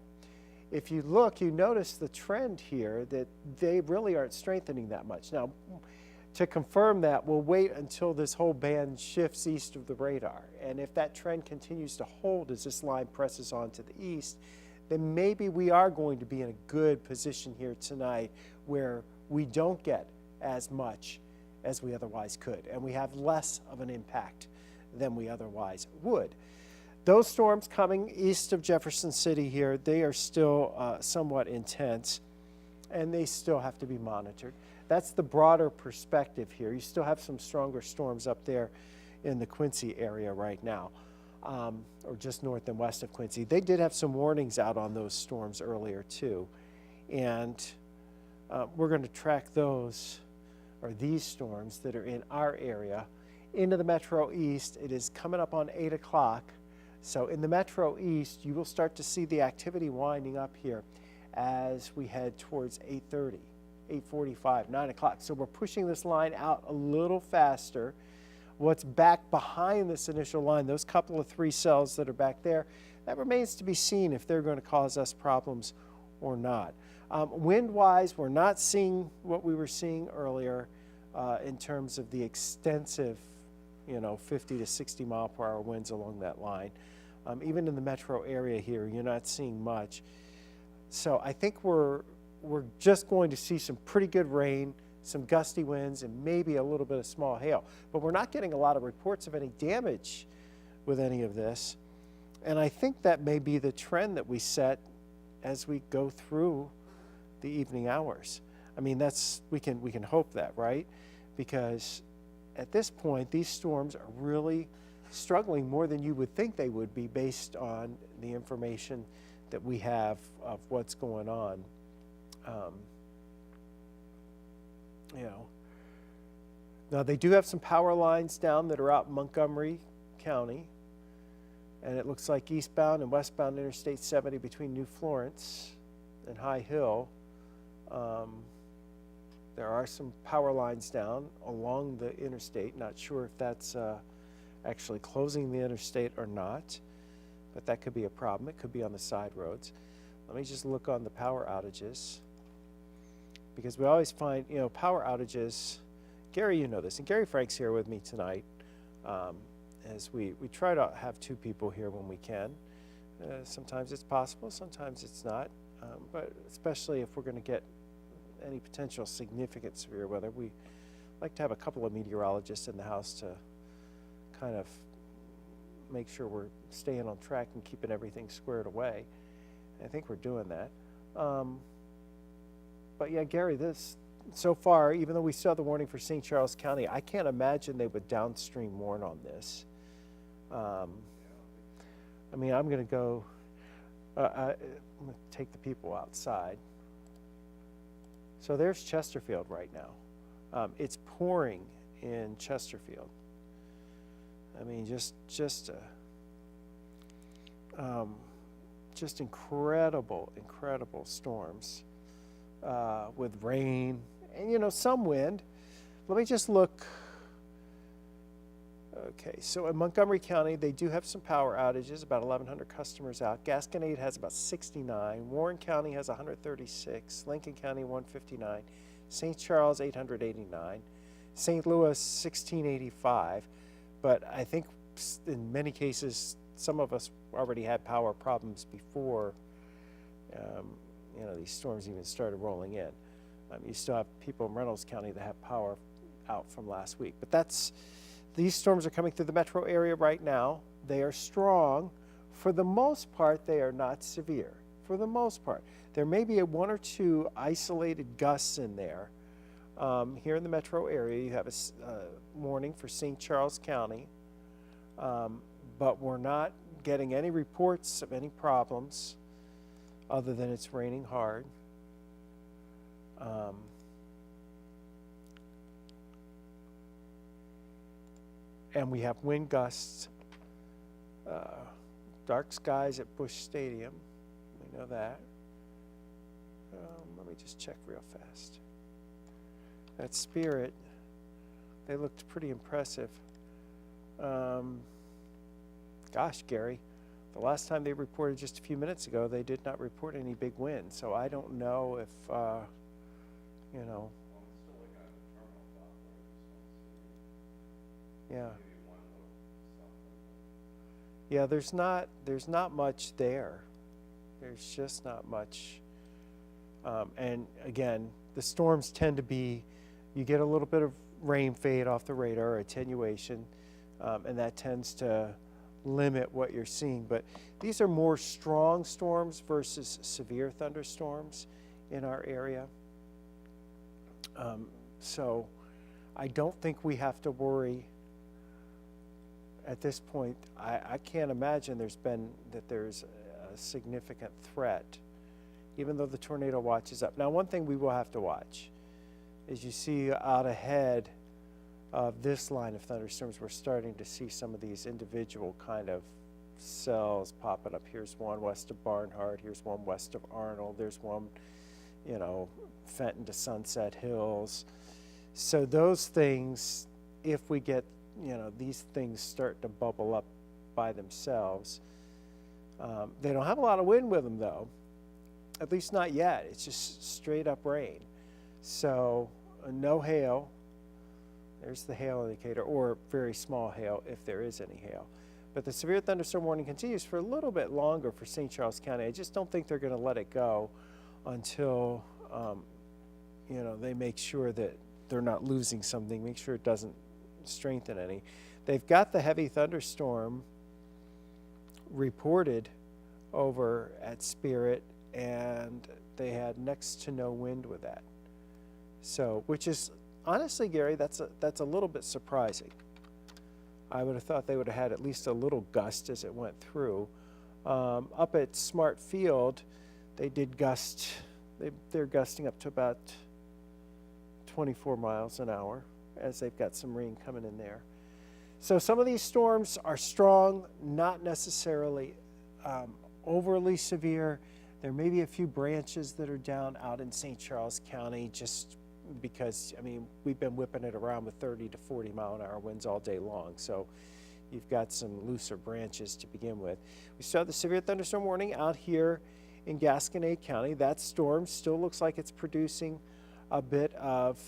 Speaker 1: if you look, you notice the trend here that they really aren't strengthening that much. Now, to confirm that, we'll wait until this whole band shifts east of the radar. And if that trend continues to hold as this line presses on to the east, then maybe we are going to be in a good position here tonight where we don't get as much as we otherwise could, and we have less of an impact than we otherwise would. Those storms coming east of Jefferson City here, they are still somewhat intense, and they still have to be monitored. That's the broader perspective here. You still have some stronger storms up there in the Quincy area right now, or just north and west of Quincy. They did have some warnings out on those storms earlier too, and we're going to track those, or these storms that are in our area, into the Metro East. It is coming up on 8 o'clock. So in the Metro East, you will start to see the activity winding up here as we head towards 8:30, 8:45, 9 o'clock. So we're pushing this line out a little faster. What's back behind this initial line, those couple of 3 cells that are back there, that remains to be seen if they're going to cause us problems or not. Wind-wise, we're not seeing what we were seeing earlier in terms of the extensive, 50 to 60 mile per hour winds along that line. Even in the metro area here, you're not seeing much. So I think we're just going to see some pretty good rain, some gusty winds, and maybe a little bit of small hail. But we're not getting a lot of reports of any damage with any of this. And I think that may be the trend that we set as we go through the evening hours. I mean, we can hope that, right? Because at this point, these storms are really struggling more than you would think they would be based on the information that we have of what's going on. Now they do have some power lines down that are out in Montgomery County, and it looks like eastbound and westbound Interstate 70 between New Florence and High Hill. There are some power lines down along the interstate. Not sure if that's actually closing the interstate or not, but that could be a problem. It could be on the side roads. Let me just look on the power outages, because we always find, power outages. Gary, you know this, and Gary Frank's here with me tonight, as we try to have two people here when we can. Sometimes it's possible, sometimes it's not, but especially if we're going to get any potential significant severe weather, we like to have a couple of meteorologists in the house to kind of make sure we're staying on track and keeping everything squared away. I think we're doing that. But yeah, Gary, so far, even though we saw the warning for St. Charles County, I can't imagine they would downstream warn on this. I mean, I'm going to go, I'm going to take the people outside. So there's Chesterfield right now. It's pouring in Chesterfield. I mean, just incredible storms with rain and, some wind. Let me just look. Okay, so in Montgomery County, they do have some power outages, about 1,100 customers out. Gasconade has about 69. Warren County has 136. Lincoln County, 159. St. Charles, 889. St. Louis, 1685. But I think in many cases, some of us already had power problems before, these storms even started rolling in. You still have people in Reynolds County that have power out from last week. But these storms are coming through the metro area right now. They are strong. For the most part, they are not severe. For the most part. There may be one or two isolated gusts in there. Here in the metro area, you have a warning for St. Charles County, but we're not getting any reports of any problems other than it's raining hard. And we have wind gusts, dark skies at Busch Stadium. We know that. Let me just check real fast. That Spirit, they looked pretty impressive. Gosh, Gary, the last time they reported just a few minutes ago, they did not report any big wind. So I don't know if, yeah. Yeah, there's not much there. There's just not much. And again, the storms tend to be, you get a little bit of rain fade off the radar, attenuation, and that tends to limit what you're seeing. But these are more strong storms versus severe thunderstorms in our area. So I don't think we have to worry at this point. I can't imagine there's a significant threat, even though the tornado watch is up. Now, one thing we will have to watch is, you see out ahead of this line of thunderstorms, we're starting to see some of these individual kind of cells popping up. Here's one west of Barnhart. Here's one west of Arnold. There's one, Fenton to Sunset Hills. So those things, if we get, these things start to bubble up by themselves, they don't have a lot of wind with them, though. At least not yet. It's just straight up rain. So no hail. There's the hail indicator, or very small hail if there is any hail. But the severe thunderstorm warning continues for a little bit longer for St. Charles County. I just don't think they're going to let it go until, they make sure that they're not losing something. Make sure it doesn't strengthen any. They've got the heavy thunderstorm reported over at Spirit, and they had next to no wind with that. So, which is honestly, Gary, that's a little bit surprising. I would have thought they would have had at least a little gust as it went through. Up at Smart Field, they did gust. They're gusting up to about 24 miles an hour as they've got some rain coming in there. So some of these storms are strong, not necessarily overly severe. There may be a few branches that are down out in St. Charles County just because, I mean, we've been whipping it around with 30 to 40 mile an hour winds all day long. So you've got some looser branches to begin with. We still have the severe thunderstorm warning out here in Gasconade County. That storm still looks like it's producing a bit of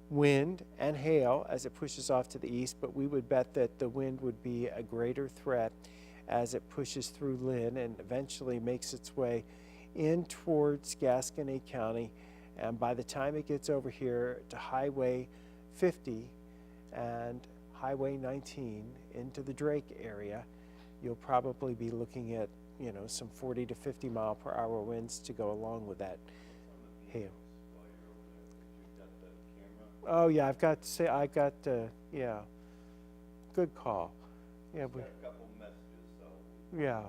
Speaker 1: wind and hail as it pushes off to the east, but we would bet that the wind would be a greater threat as it pushes through Lynn and eventually makes its way in towards Gasconade County. And by the time it gets over here to Highway 50 and Highway 19 into the Drake area, you'll probably be looking at, you know, some 40 to 50 mile per hour winds to go along with that hail. Oh yeah, yeah, good call. Yeah,
Speaker 2: A couple messages, so.
Speaker 1: yeah,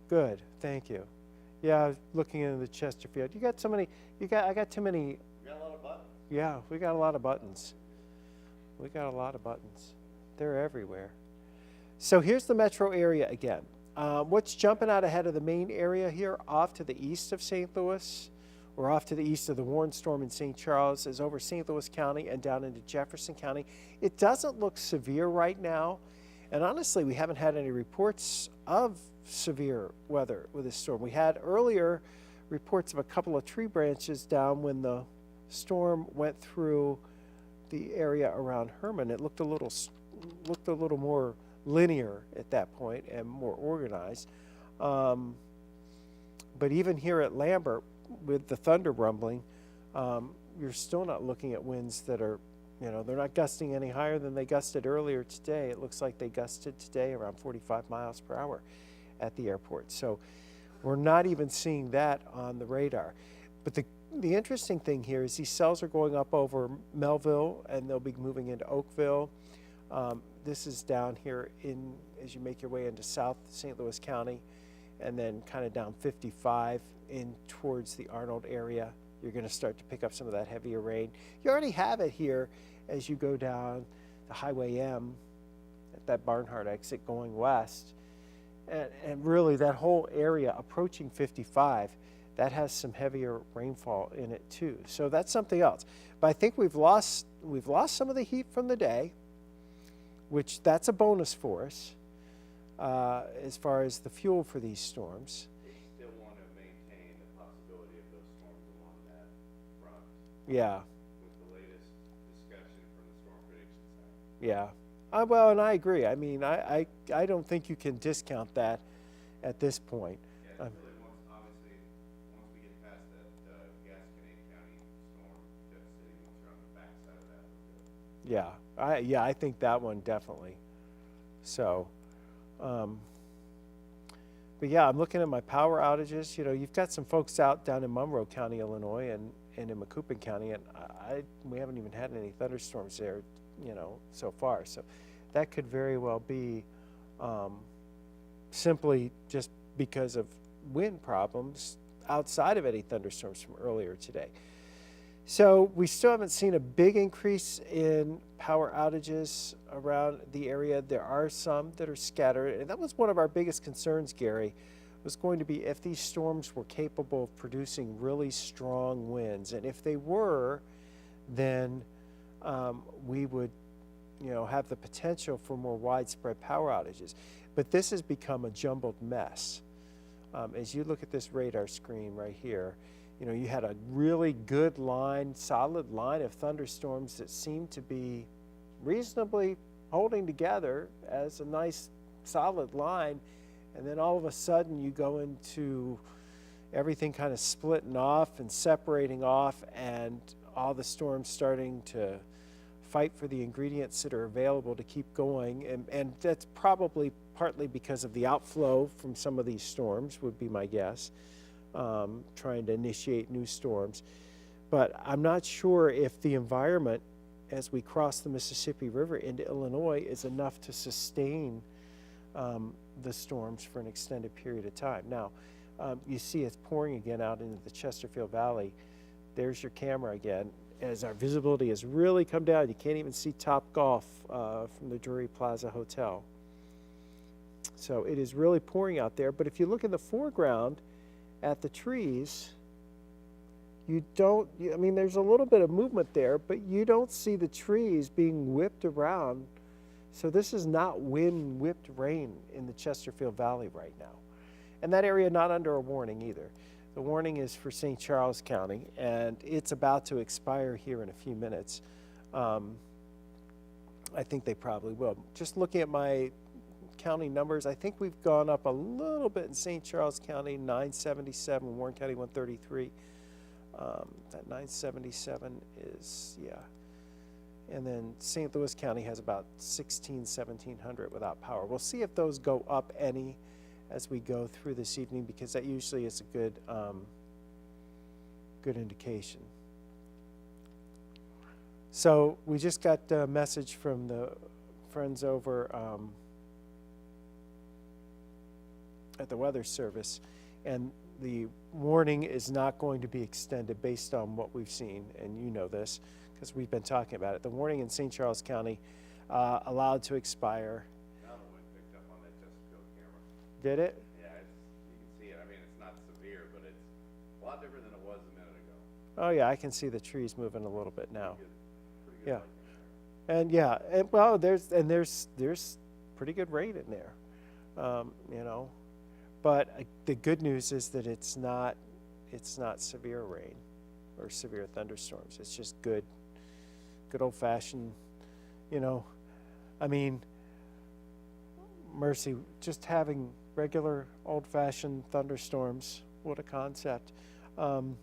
Speaker 1: good, thank you. Yeah, I was looking into the Chesterfield. You got so many, I got too many.
Speaker 2: We got a lot of buttons.
Speaker 1: Yeah, we got a lot of buttons. We got a lot of buttons. They're everywhere. So here's the metro area again. What's jumping out ahead of the main area here off to the east of St. Louis, or off to the east of the Warren storm in St. Charles, is over St. Louis County and down into Jefferson County. It doesn't look severe right now. And honestly, we haven't had any reports of severe weather with this storm. We had earlier reports of a couple of tree branches down when the storm went through the area around Herman. It looked a little more linear at that point and more organized. But even here at Lambert, with the thunder rumbling, you're still not looking at winds that are, you know, they're not gusting any higher than they gusted earlier today. It looks like they gusted today around 45 miles per hour at the airport. So we're not even seeing that on the radar. But the interesting thing here is these cells are going up over Melville and they'll be moving into Oakville. This is down here as you make your way into South St. Louis County and then kind of down 55 in towards the Arnold area. You're going to start to pick up some of that heavier rain. You already have it here as you go down the Highway M at that Barnhart exit going west. And really that whole area approaching 55, that has some heavier rainfall in it too. So that's something else. But I think we've lost some of the heat from the day, which that's a bonus for us as far as the fuel for these storms.
Speaker 2: They still want to maintain the possibility of those storms along that front.
Speaker 1: Yeah.
Speaker 2: With the latest discussion from the Storm Prediction Center.
Speaker 1: Yeah. Well, and I agree. I mean, I don't think you can discount that at this point.
Speaker 2: Yeah, it's really once we get past that Gasconade County storm devastating, once you're on the backside of that, we're good.
Speaker 1: Yeah, I think that one definitely. So, but yeah, I'm looking at my power outages. You know, you've got some folks out down in Monroe County, Illinois, and in Macoupin County, and we haven't even had any thunderstorms there, you know, so far. So that could very well be simply just because of wind problems outside of any thunderstorms from earlier today. So we still haven't seen a big increase in power outages around the area. There are some that are scattered, and that was one of our biggest concerns, Gary, was going to be if these storms were capable of producing really strong winds. And if they were, then we would, you know, have the potential for more widespread power outages. But this has become a jumbled mess. As you look at this radar screen right here, you know, you had a really good line, solid line of thunderstorms that seemed to be reasonably holding together as a nice solid line. And then all of a sudden you go into everything kind of splitting off and separating off, and all the storms starting to fight for the ingredients that are available to keep going, and that's probably partly because of the outflow from some of these storms, would be my guess, trying to initiate new storms. But I'm not sure if the environment as we cross the Mississippi River into Illinois is enough to sustain the storms for an extended period of time. Now, you see it's pouring again out into the Chesterfield Valley. There's your camera again. As our visibility has really come down, you can't even see Top Golf from the Drury Plaza Hotel. So it is really pouring out there. But if you look in the foreground at the trees, you don't, I mean, there's a little bit of movement there, but you don't see the trees being whipped around. So this is not wind-whipped rain in the Chesterfield Valley right now. And that area not under a warning either. The warning is for St. Charles County, and it's about to expire here in a few minutes. I think they probably will. Just looking at my county numbers, I think we've gone up a little bit in St. Charles County, 977, Warren County 133. That 977 is, yeah. And then St. Louis County has about 1700 without power. We'll see if those go up any as we go through this evening, because that usually is a good good indication. So we just got a message from the friends over at the Weather Service, and the warning is not going to be extended based on what we've seen, and you know this because we've been talking about it. The warning in St. Charles County allowed to expire.
Speaker 2: Now the wind picked up on that Chesterfield camera.
Speaker 1: Did it?
Speaker 2: Yeah, you can see it. I mean, it's not severe, but it's a lot different than it was a minute ago.
Speaker 1: Oh yeah, I can see the trees moving a little bit now.
Speaker 2: Pretty good
Speaker 1: Yeah.
Speaker 2: lighting in there.
Speaker 1: And yeah, and well, there's pretty good rain in there, you know. But the good news is that it's not severe rain or severe thunderstorms. It's just good old-fashioned, you know. I mean, mercy, just having regular old-fashioned thunderstorms. What a concept. And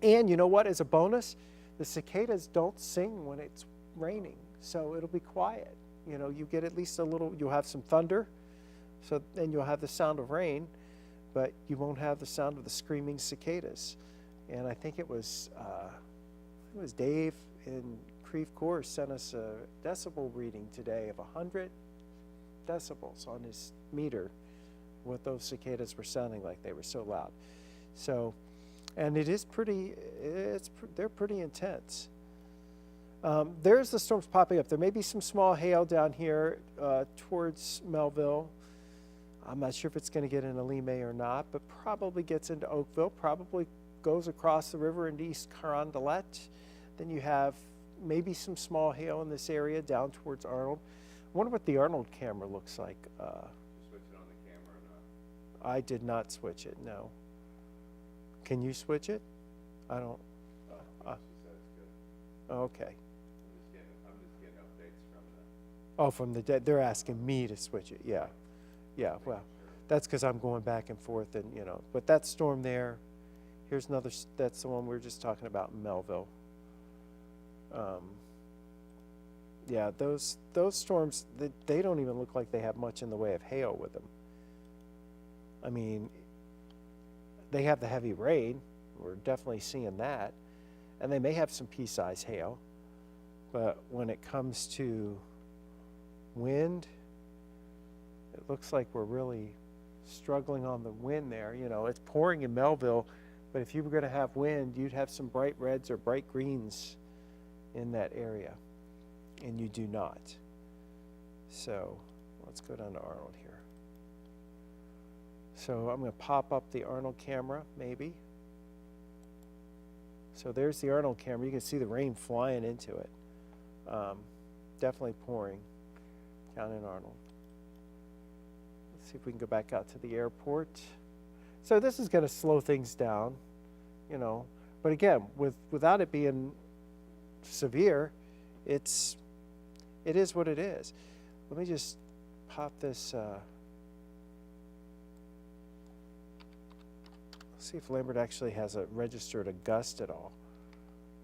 Speaker 1: you know what? As a bonus, the cicadas don't sing when it's raining, so it'll be quiet. You know, you get at least a little. You'll have some thunder. So then you'll have the sound of rain, but you won't have the sound of the screaming cicadas. And I think it was Dave in Creve Coeur sent us a decibel reading today of 100 decibels on his meter, what those cicadas were sounding like. They were so loud. So, and it is pretty, they're pretty intense. There's the storms popping up. There may be some small hail down here towards Melville. I'm not sure if it's going to get into Limay or not, but probably gets into Oakville, probably goes across the river into East Carondelet. Then you have maybe some small hail in this area down towards Arnold. I wonder what the Arnold camera looks like.
Speaker 2: You switch it on the camera or not?
Speaker 1: I did not switch it, no. Can you switch it? I don't.
Speaker 2: She said it's good.
Speaker 1: Okay.
Speaker 2: I'm just getting updates from the.
Speaker 1: Oh, from the dead. They're asking me to switch it. Yeah. Yeah, well, that's because I'm going back and forth, and you know. But that storm there, here's another. That's the one we were just talking about in Melville. Yeah, those storms, they don't even look like they have much in the way of hail with them. I mean, they have the heavy rain. We're definitely seeing that, and they may have some pea-size hail. But when it comes to wind, it looks like we're really struggling on the wind there. You know, it's pouring in Melville, but if you were going to have wind, you'd have some bright reds or bright greens in that area, and you do not. So let's go down to Arnold here. So I'm going to pop up the Arnold camera, maybe. So there's the Arnold camera. You can see the rain flying into it. Definitely pouring down in Arnold. Let's see if we can go back out to the airport. So this is going to slow things down, you know. But again, without it being severe, it is what it is. Let me just pop this. See if Lambert actually has registered a gust at all.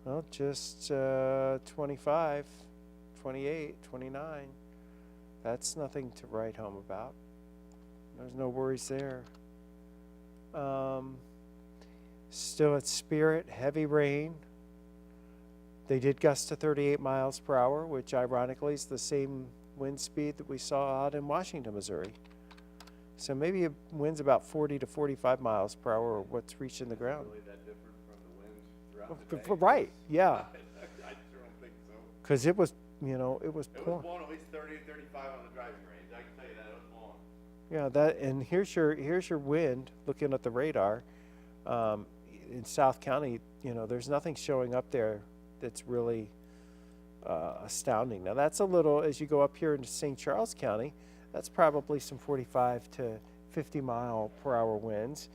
Speaker 1: Well, just 25, 28, 29. That's nothing to write home about. There's no worries there. Still at Spirit, heavy rain. They did gust to 38 miles per hour, which ironically is the same wind speed that we saw out in Washington, Missouri. So maybe it winds about 40 to 45 miles per hour, or what's reaching the ground.
Speaker 2: Really that different from the winds throughout the day?
Speaker 1: Right, yeah.
Speaker 2: I sure don't think so.
Speaker 1: Because it was, it was
Speaker 2: It was
Speaker 1: pouring.
Speaker 2: blowing at least 30 to 35 on the driving range. I can tell you that, it was blowing.
Speaker 1: Yeah, and here's your wind. Looking at the radar, in South County, there's nothing showing up there that's really astounding. Now that's a little, as you go up here into St. Charles County, that's probably some 45 to 50 mile per hour winds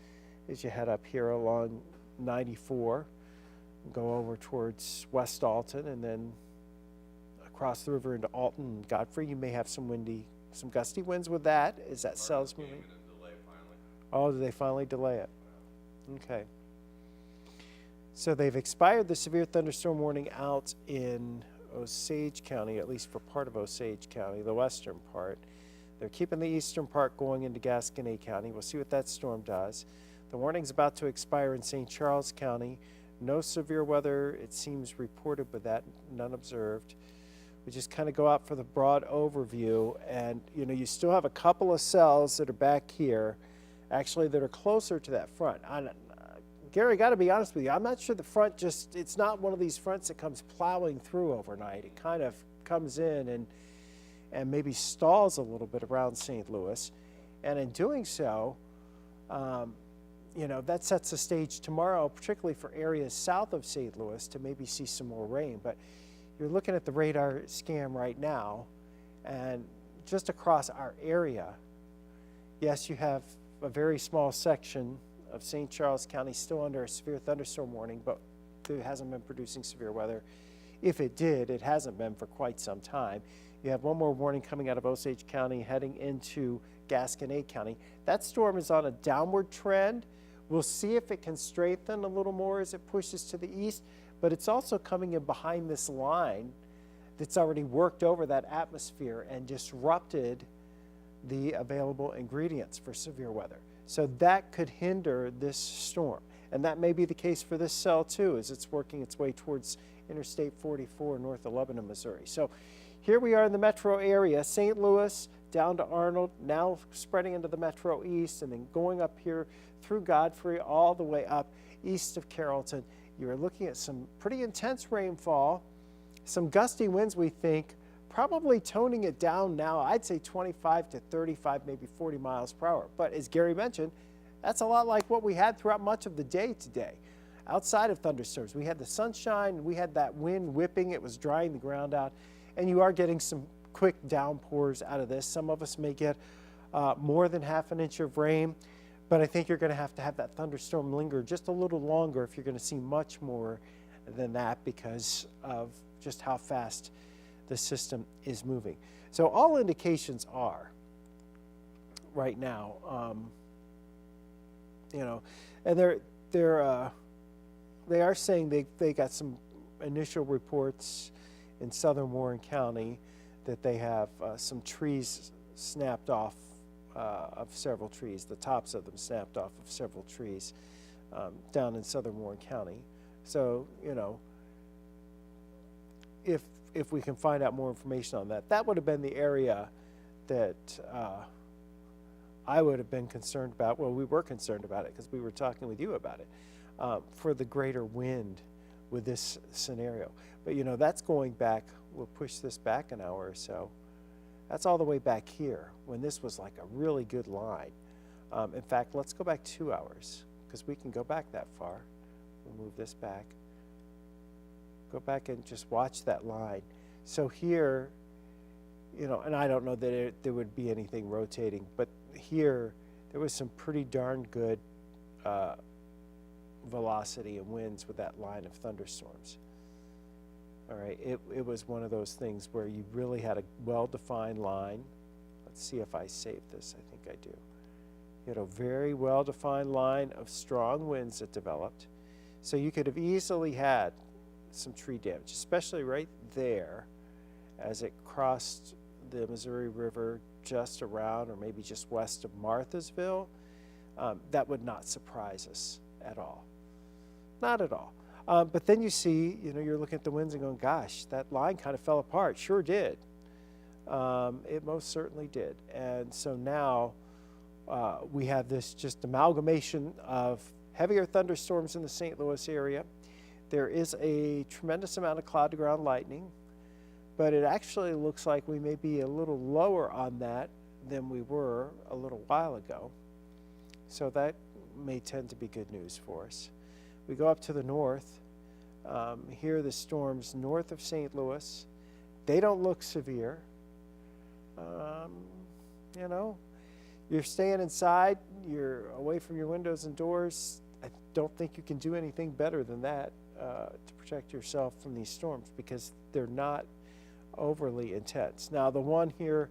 Speaker 1: as you head up here along 94, go over towards West Alton, and then across the river into Alton and Godfrey. You may have some gusty winds with that as that cell's moving. Oh, did they finally delay it? Okay. So they've expired the severe thunderstorm warning out in Osage County, at least for part of Osage County, the western part. They're keeping the eastern part going into Gasconade County. We'll see what that storm does. The warning's about to expire in St. Charles County. No severe weather, it seems, reported, but that none observed. We just kind of go out for the broad overview, and you still have a couple of cells that are back here, actually, that are closer to that front. Gary, got to be honest with you, I'm not sure the front it's not one of these fronts that comes plowing through overnight. It kind of comes in and maybe stalls a little bit around St. Louis. And in doing so, that sets the stage tomorrow, particularly for areas south of St. Louis, to maybe see some more rain. But you're looking at the radar scan right now, and just across our area, yes, you have a very small section of St. Charles County still under a severe thunderstorm warning, but it hasn't been producing severe weather. If it did, it hasn't been for quite some time. You have one more warning coming out of Osage County heading into Gasconade County. That storm is on a downward trend. We'll see if it can strengthen a little more as it pushes to the east, but it's also coming in behind this line that's already worked over that atmosphere and disrupted the available ingredients for severe weather. So that could hinder this storm. And that may be the case for this cell too, as it's working its way towards Interstate 44 north of Lebanon, Missouri. So here we are in the metro area, St. Louis down to Arnold, now spreading into the metro east, and then going up here through Godfrey all the way up east of Carrollton. You're looking at some pretty intense rainfall, some gusty winds, we think, probably toning it down now. I'd say 25 to 35, maybe 40 miles per hour. But as Gary mentioned, that's a lot like what we had throughout much of the day today. Outside of thunderstorms, we had the sunshine, we had that wind whipping, it was drying the ground out, and you are getting some quick downpours out of this. Some of us may get more than half an inch of rain, but I think you're going to have that thunderstorm linger just a little longer if you're going to see much more than that because of just how fast the system is moving. So all indications are right now, and they are saying they got some initial reports in southern Warren County that they have some trees snapped off of several trees, the tops of them snapped off of several trees down in southern Warren County. So, if we can find out more information on that, that would have been the area that I would have been concerned about. Well, we were concerned about it because we were talking with you about it for the greater wind with this scenario. But, that's going back. We'll push this back an hour or so. That's all the way back here when this was like a really good line. In fact, let's go back 2 hours because we can go back that far. We'll move this back. Go back and just watch that line. So here, and I don't know that there would be anything rotating, but here there was some pretty darn good velocity and winds with that line of thunderstorms. All right, it was one of those things where you really had a well-defined line. Let's see if I saved this. I think I do. You had a very well-defined line of strong winds that developed. So you could have easily had some tree damage, especially right there as it crossed the Missouri River just around or maybe just west of Marthasville. That would not surprise us at all. Not at all. But then you see, you're looking at the winds and going, gosh, that line kind of fell apart. Sure did. It most certainly did. And so now we have this just amalgamation of heavier thunderstorms in the St. Louis area. There is a tremendous amount of cloud-to-ground lightning, but it actually looks like we may be a little lower on that than we were a little while ago. So that may tend to be good news for us. We go up to the north. Here are the storms north of St. Louis. They don't look severe. You're staying inside. You're away from your windows and doors. I don't think you can do anything better than that to protect yourself from these storms because they're not overly intense. Now, the one here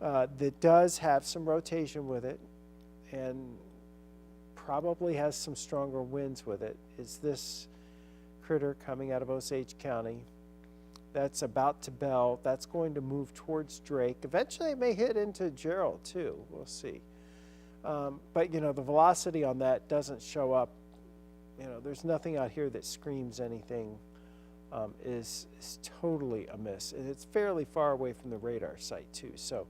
Speaker 1: that does have some rotation with it and probably has some stronger winds with it is this critter coming out of Osage County. That's about to Bell. That's going to move towards Drake. Eventually it may hit into Gerald too. We'll see. But the velocity on that doesn't show up. There's nothing out here that screams anything is totally amiss. And it's fairly far away from the radar site too, so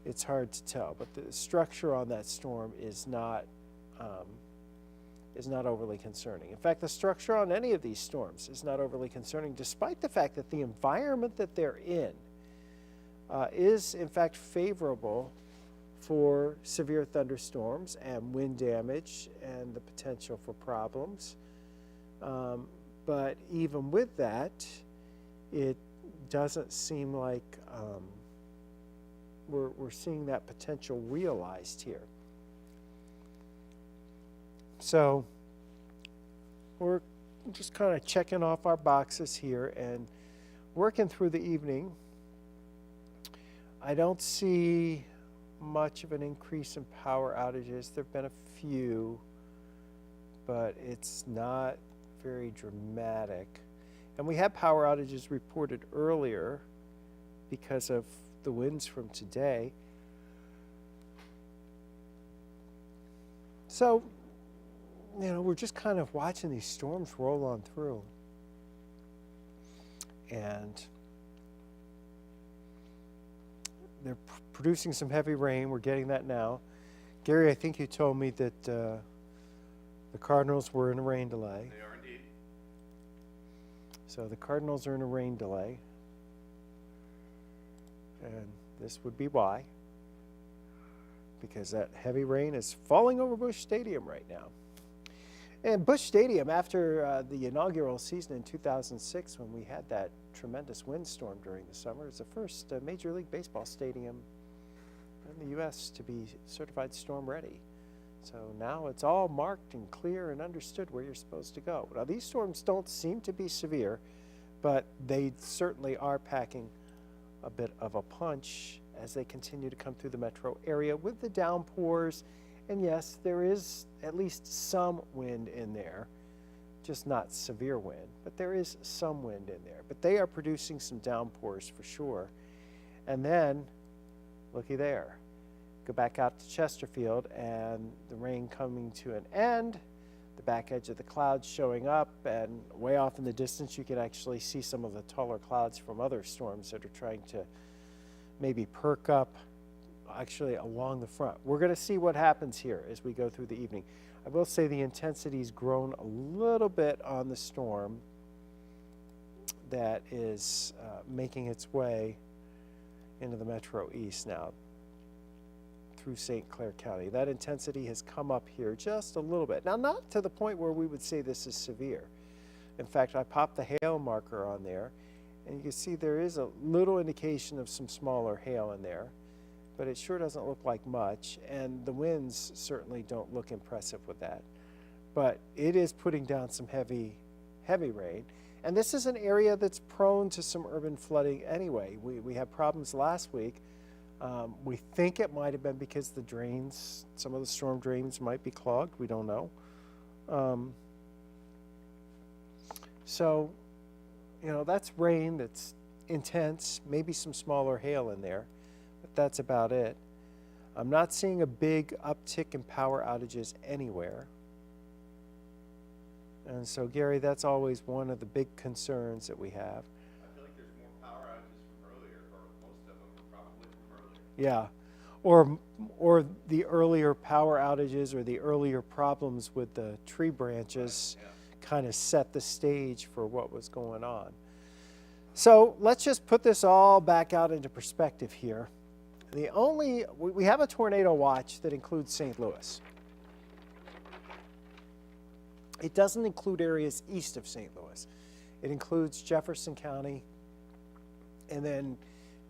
Speaker 1: it's hard to tell. But the structure on that storm is not overly concerning. In fact, the structure on any of these storms is not overly concerning, despite the fact that the environment that they're in is, in fact, favorable for severe thunderstorms and wind damage and the potential for problems. But even with that, it doesn't seem like we're seeing that potential realized here. So we're just kind of checking off our boxes here and working through the evening. I don't see much of an increase in power outages. There have been a few, but it's not very dramatic. And we had power outages reported earlier because of the winds from today. So, we're just kind of watching these storms roll on through. And they're producing some heavy rain. We're getting that now. Gary, I think you told me that the Cardinals were in a rain delay.
Speaker 2: They are indeed.
Speaker 1: So the Cardinals are in a rain delay. And this would be why. Because that heavy rain is falling over Busch Stadium right now. And Busch Stadium, after the inaugural season in 2006, when we had that tremendous windstorm during the summer, is the first Major League Baseball stadium in the U.S. to be certified storm ready. So now it's all marked and clear and understood where you're supposed to go. Now, these storms don't seem to be severe, but they certainly are packing a bit of a punch as they continue to come through the metro area with the downpours. And yes, there is at least some wind in there, just not severe wind, but there is some wind in there. But they are producing some downpours for sure. And then, looky there, go back out to Chesterfield and the rain coming to an end, the back edge of the clouds showing up, and way off in the distance you can actually see some of the taller clouds from other storms that are trying to maybe perk up actually along the front. We're going to see what happens here as we go through the evening. I will say the intensity's grown a little bit on the storm that is making its way into the Metro East now through St. Clair County. That intensity has come up here just a little bit. Now, not to the point where we would say this is severe. In fact, I popped the hail marker on there, and you can see there is a little indication of some smaller hail in there, but it sure doesn't look like much, and the winds certainly don't look impressive with that. But it is putting down some heavy rain, and this is an area that's prone to some urban flooding anyway. We had problems last week. We think it might have been because the drains, some of the storm drains might be clogged. We don't know. So you know, that's rain that's intense, maybe some smaller hail in there, but that's about it. I'm not seeing a big uptick in power outages anywhere. And so, Gary, that's always one of the big concerns that we have.
Speaker 2: I feel like there's more power outages from earlier, or most of them are probably from earlier.
Speaker 1: Yeah, or the earlier power outages or the earlier problems with the tree branches kind of set the stage for what was going on. So let's just put this all back out into perspective here. We have a tornado watch that includes St. Louis. It doesn't include areas east of St. Louis. It includes Jefferson County and then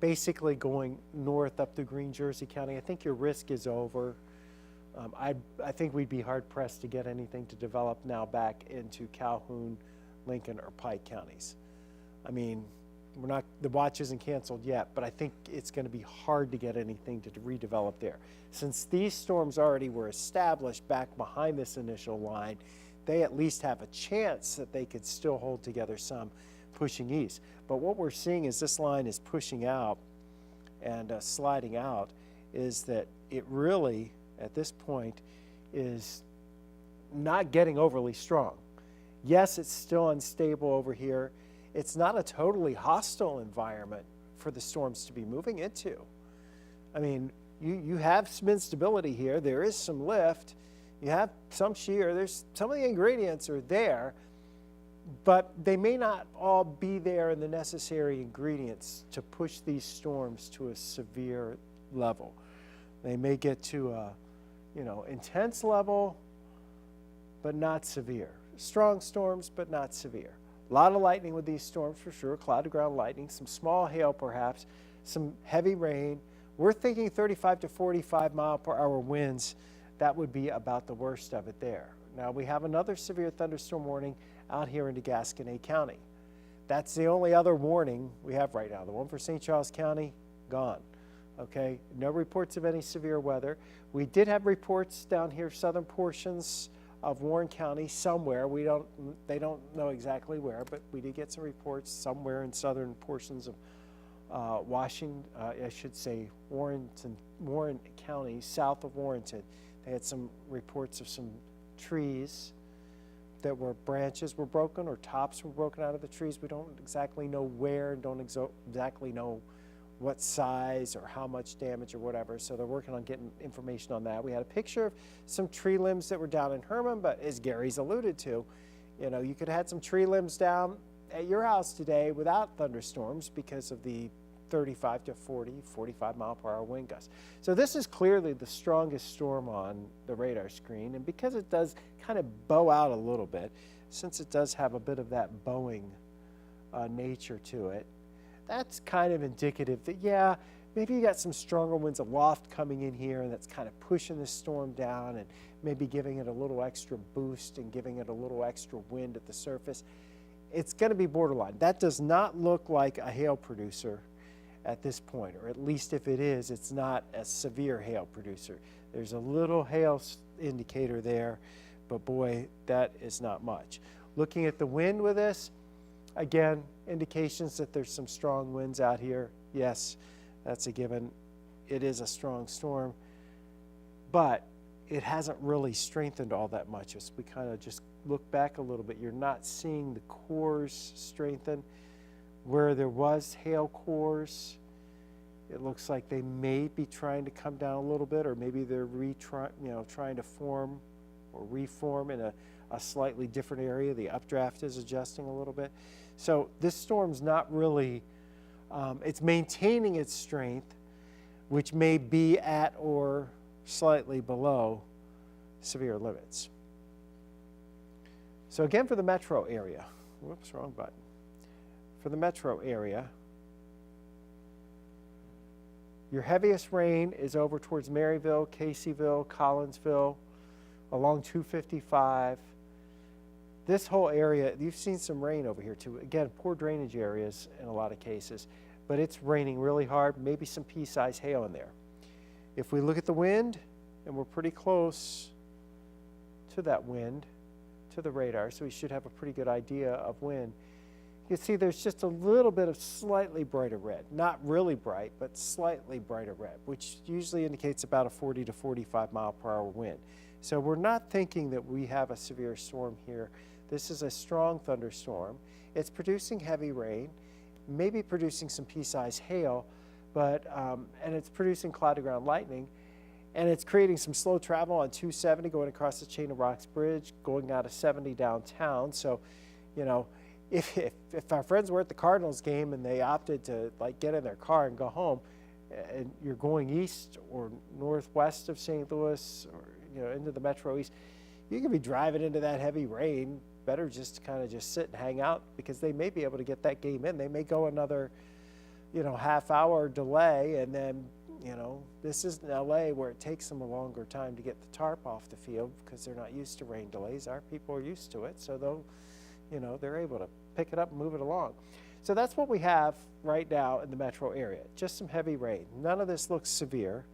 Speaker 1: basically going north up to Green Jersey County. I think your risk is over. I think we'd be hard pressed to get anything to develop now back into Calhoun, Lincoln, or Pike counties. I mean, the watch isn't canceled yet, but I think it's going to be hard to get anything to redevelop there. Since these storms already were established back behind this initial line, they at least have a chance that they could still hold together some pushing east. But what we're seeing is this line is pushing out and sliding out, is that it really, at this point, is not getting overly strong. Yes, it's still unstable over here. It's not a totally hostile environment for the storms to be moving into. I mean, you have some instability here. There is some lift. You have some shear. There's some of the ingredients are there, but they may not all be there in the necessary ingredients to push these storms to a severe level. They may get to a, intense level, but not severe. Strong storms, but not severe. A lot of lightning with these storms for sure, cloud to ground lightning, some small hail perhaps, some heavy rain. We're thinking 35 to 45 mile per hour winds. That would be about the worst of it there. Now we have another severe thunderstorm warning out here into Gasconade County. That's the only other warning we have right now. The one for St. Charles County, gone. Okay, no reports of any severe weather. We did have reports down here, southern portions of Warren County somewhere. They don't know exactly where, but we did get some reports somewhere in southern portions of Warren County, south of Warrenton. They had some reports of some trees that branches were broken or tops were broken out of the trees. We don't exactly know where, don't exactly know what size or how much damage or whatever, so they're working on getting information on that. We had a picture of some tree limbs that were down in Herman, but as Gary's alluded to, you could have had some tree limbs down at your house today without thunderstorms because of the 35 to 40, 45 mile per hour wind gusts. So this is clearly the strongest storm on the radar screen, and because it does kind of bow out a little bit, since it does have a bit of that bowing nature to it, that's kind of indicative that, yeah, maybe you got some stronger winds aloft coming in here, and that's kind of pushing this storm down and maybe giving it a little extra boost and giving it a little extra wind at the surface. It's going to be borderline. That does not look like a hail producer at this point, or at least if it is, it's not a severe hail producer. There's a little hail indicator there, but boy, that is not much. Looking at the wind with this, again, indications that there's some strong winds out here. Yes, that's a given. It is a strong storm, but it hasn't really strengthened all that much. As we kind of just look back a little bit, you're not seeing the cores strengthen. Where there was hail cores, it looks like they may be trying to come down a little bit, or maybe they're trying to form or reform in a slightly different area. The updraft is adjusting a little bit. So this storm's not really, it's maintaining its strength, which may be at or slightly below severe limits. So again, for the metro area, whoops, wrong button. For the metro area, your heaviest rain is over towards Maryville, Caseyville, Collinsville, along 255. This whole area, you've seen some rain over here too. Again, poor drainage areas in a lot of cases, but it's raining really hard, maybe some pea-sized hail in there. If we look at the wind, and we're pretty close to that wind, to the radar, so we should have a pretty good idea of wind. you see there's just a little bit of slightly brighter red. Not really bright, but slightly brighter red, which usually indicates about a 40 to 45 mile per hour wind. So we're not thinking that we have a severe storm here. This is a strong thunderstorm. It's producing heavy rain, maybe producing some pea-sized hail, but and it's producing cloudy ground lightning, and it's creating some slow travel on 270 going across the Chain of Rocks Bridge, going out of 70 downtown. So, you know, if our friends were at the Cardinals game and they opted to like get in their car and go home, and you're going east or northwest of St. Louis or into the Metro East, you could be driving into that heavy rain. Better just to kind of just sit and hang out, because they may be able to get that game in. They may go another half-hour delay, and then this isn't LA where it takes them a longer time to get the tarp off the field because they're not used to rain delays. Our people are used to it, so they're able to pick it up and move it along. So that's what we have right now in the metro area, just some heavy rain. None of this looks severe.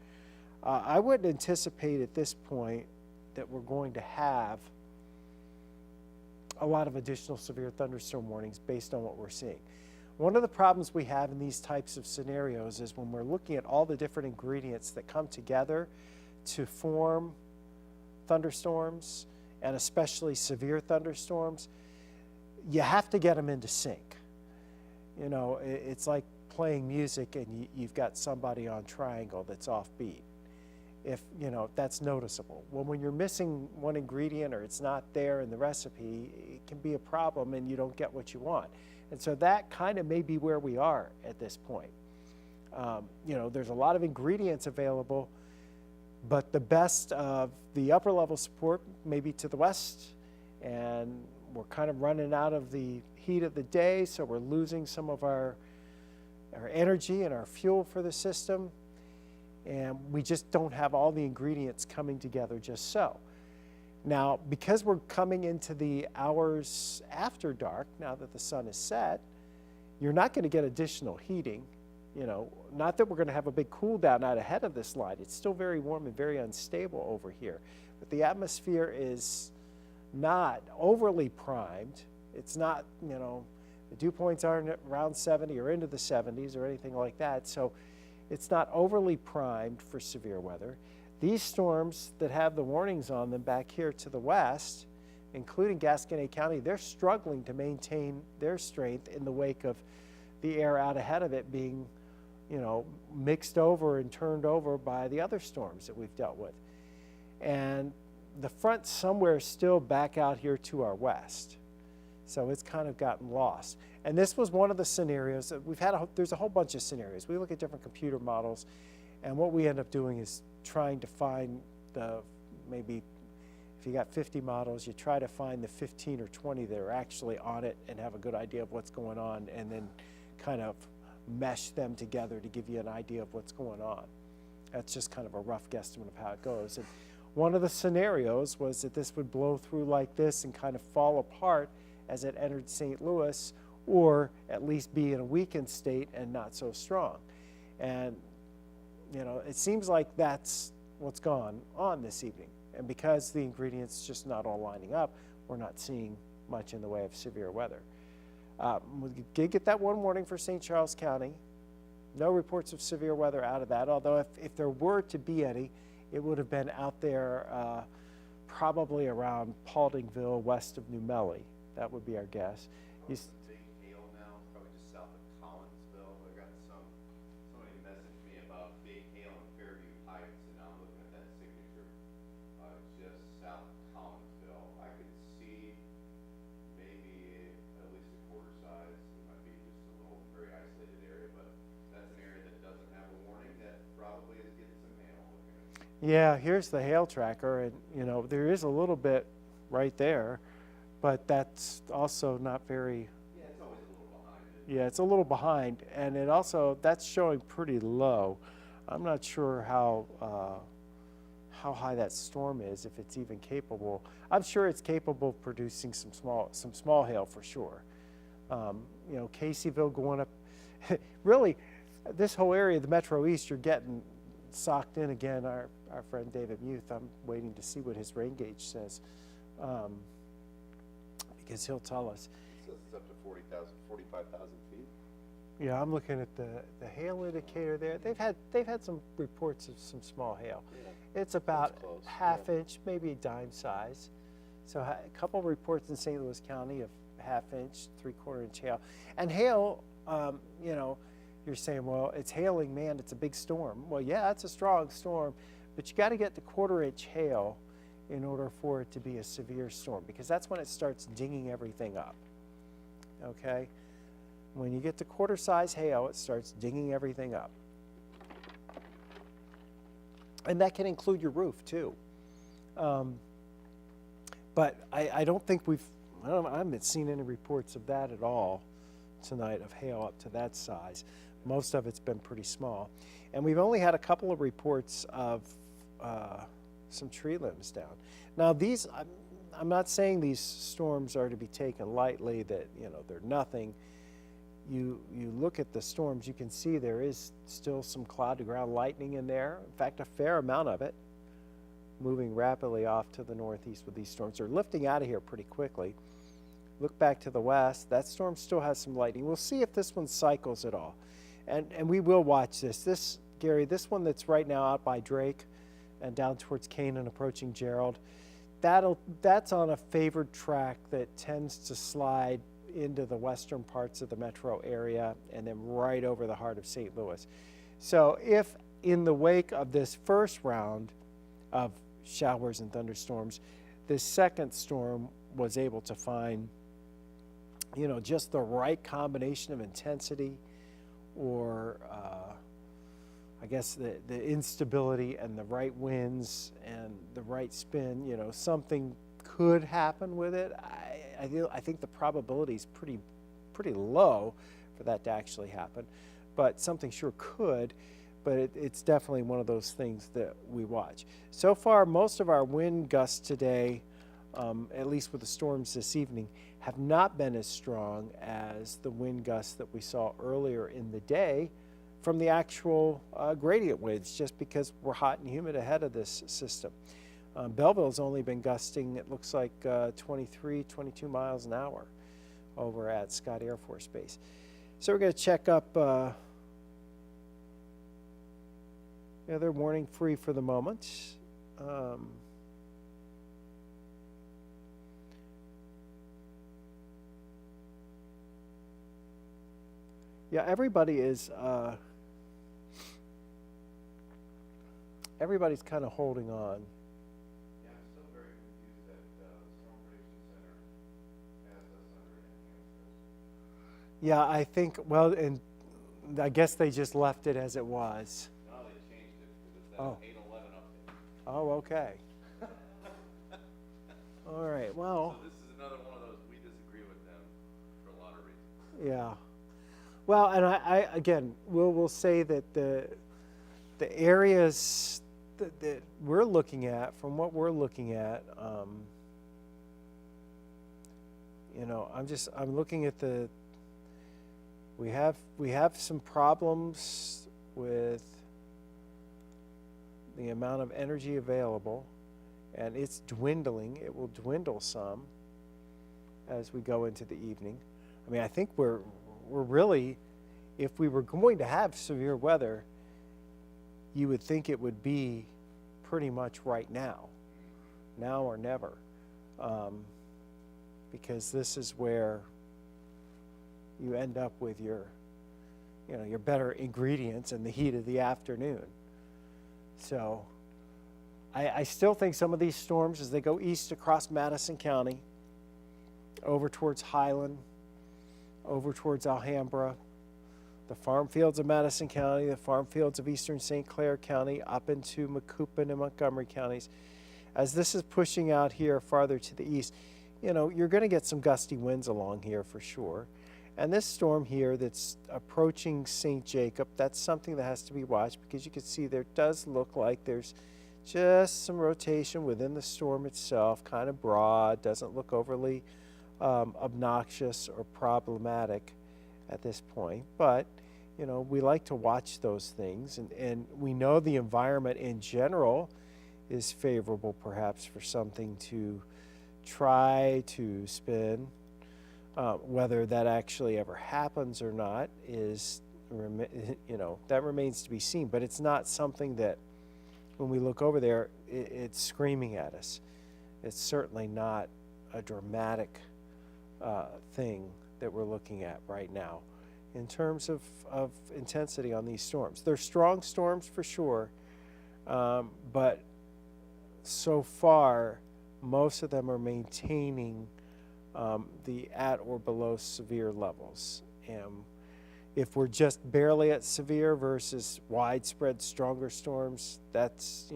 Speaker 1: I wouldn't anticipate at this point that we're going to have a lot of additional severe thunderstorm warnings based on what we're seeing. One of the problems we have in these types of scenarios is when we're looking at all the different ingredients that come together to form thunderstorms, and especially severe thunderstorms, you have to get them into sync. It's like playing music and you've got somebody on triangle that's offbeat. If that's noticeable. When you're missing one ingredient or it's not there in the recipe, it can be a problem and you don't get what you want. And so that kind of may be where we are at this point. There's a lot of ingredients available, but the best of the upper level support may be to the west, and we're kind of running out of the heat of the day, so we're losing some of our energy and our fuel for the system. And we just don't have all the ingredients coming together just so. Now, because we're coming into the hours after dark, now that the sun is set, you're not going to get additional heating. Not that we're going to have a big cool down out ahead of this line. It's still very warm and very unstable over here. But the atmosphere is not overly primed. It's not, the dew points aren't around 70 or into the 70s or anything like that. So it's not overly primed for severe weather. These storms that have the warnings on them back here to the west, including Gasconade County, they're struggling to maintain their strength in the wake of the air out ahead of it being, mixed over and turned over by the other storms that we've dealt with. And the front somewhere is still back out here to our west. So it's kind of gotten lost. And this was one of the scenarios that we've had. There's a whole bunch of scenarios. We look at different computer models, and what we end up doing is trying to find maybe if you got 50 models, you try to find the 15 or 20 that are actually on it and have a good idea of what's going on, and then kind of mesh them together to give you an idea of what's going on. That's just kind of a rough guesstimate of how it goes. And one of the scenarios was that this would blow through like this and kind of fall apart as it entered St. Louis, or at least be in a weakened state and not so strong. And it seems like that's what's gone on this evening. And because the ingredients just not all lining up, we're not seeing much in the way of severe weather. We did get that one warning for St. Charles County. No reports of severe weather out of that, although if there were to be any, it would have been out there probably around Pauldingville, west of New Melly. That would be our guess.
Speaker 2: Big hail now, probably just south of Collinsville. I got somebody messaged me about big hail in Fairview Heights, and now I'm looking at that signature just south of Collinsville. I could see maybe at least a quarter size. It might be just a little very isolated area, but that's an area that doesn't have a warning that probably is getting some hail.
Speaker 1: Yeah, here's the hail tracker, and there is a little bit right there. But that's also not very.
Speaker 2: Yeah, it's always a little behind it.
Speaker 1: Yeah, it's a little behind, and it also that's showing pretty low. I'm not sure how high that storm is, if it's even capable. I'm sure it's capable of producing some small hail for sure. Caseyville going up. Really, this whole area of the Metro East, you're getting socked in again. Our friend David Muth, I'm waiting to see what his rain gauge says. Because he'll tell us.
Speaker 2: Says it's up to 45,000 feet.
Speaker 1: Yeah, I'm looking at the hail indicator there. They've had some reports of some small hail.
Speaker 2: Yeah.
Speaker 1: It's about
Speaker 2: close,
Speaker 1: half
Speaker 2: yeah.
Speaker 1: inch, maybe a dime size. So a couple of reports in St. Louis County of half inch, 3/4 inch hail. And hail, you know, you're saying, well, it's hailing, man, it's a big storm. Well, yeah, it's a strong storm, but you got to get to 1/4 inch hail in order for it to be a severe storm, because that's when it starts dinging everything up. Okay? When you get to 1/4 size hail, it starts dinging everything up. And that can include your roof too. But I don't think I haven't seen any reports of that at all tonight, of hail up to that size. Most of it's been pretty small. And we've only had a couple of reports of some tree limbs down. Now these, I'm not saying these storms are to be taken lightly, that, you know, they're nothing. You look at the storms, you can see there is still some cloud to ground lightning in there. In fact, a fair amount of it, moving rapidly off to the northeast with these storms. They're lifting out of here pretty quickly. Look back to the west, that storm still has some lightning. We'll see if this one cycles at all. And we will watch this. Gary, this one that's right now out by Drake and down towards Canaan, approaching Gerald, that's on a favored track that tends to slide into the western parts of the metro area and then right over the heart of St. Louis. So if in the wake of this first round of showers and thunderstorms, this second storm was able to find, you know, just the right combination of intensity, or I guess the instability and the right winds and the right spin, you know, something could happen with it. I think the probability is pretty low for that to actually happen, but something sure could. But it's definitely one of those things that we watch. So far, most of our wind gusts today, at least with the storms this evening, have not been as strong as the wind gusts that we saw earlier in the day from the actual gradient winds, just because we're hot and humid ahead of this system. Belleville's only been gusting, it looks like 23, 22 miles an hour over at Scott Air Force Base. So we're going to check up. Yeah, they're warning free for the moment. Yeah, everybody's kind of holding on.
Speaker 2: Yeah, I'm still very confused that the Storm Prediction Center has us under enhanced risk.
Speaker 1: Yeah, I think, well, and I guess they just left it as it was.
Speaker 2: No, they changed it because it's
Speaker 1: Oh.
Speaker 2: that 8/11 update.
Speaker 1: Oh, okay. All right, well.
Speaker 2: So this is another one of those, we disagree with them for a lot of reasons.
Speaker 1: Yeah. Well, and I again, we'll say that the areas that we're looking at, from what we're looking at, you know, I'm looking at we have some problems with the amount of energy available, and it's dwindling. It will dwindle some as we go into the evening. I mean, I think we're really, if we were going to have severe weather, you would think it would be pretty much right now or never, because this is where you end up with your better ingredients in the heat of the afternoon. So I still think some of these storms, as they go east across Madison County, over towards Highland, over towards Alhambra, the farm fields of Madison County, the farm fields of eastern St. Clair County, up into Macoupin and Montgomery counties. As this is pushing out here farther to the east, you know, you're going to get some gusty winds along here for sure. And this storm here that's approaching St. Jacob, that's something that has to be watched, because you can see there does look like there's just some rotation within the storm itself, kind of broad, doesn't look overly obnoxious or problematic at this point. But, you know, we like to watch those things, and we know the environment in general is favorable perhaps for something to try to spin Whether that actually ever happens or not is, that remains to be seen. But it's not something that, when we look over there, it's screaming at us. It's certainly not a dramatic thing that we're looking at right now in terms of intensity on these storms. They're strong storms for sure, but so far, most of them are maintaining the at or below severe levels. And if we're just barely at severe versus widespread stronger storms, that's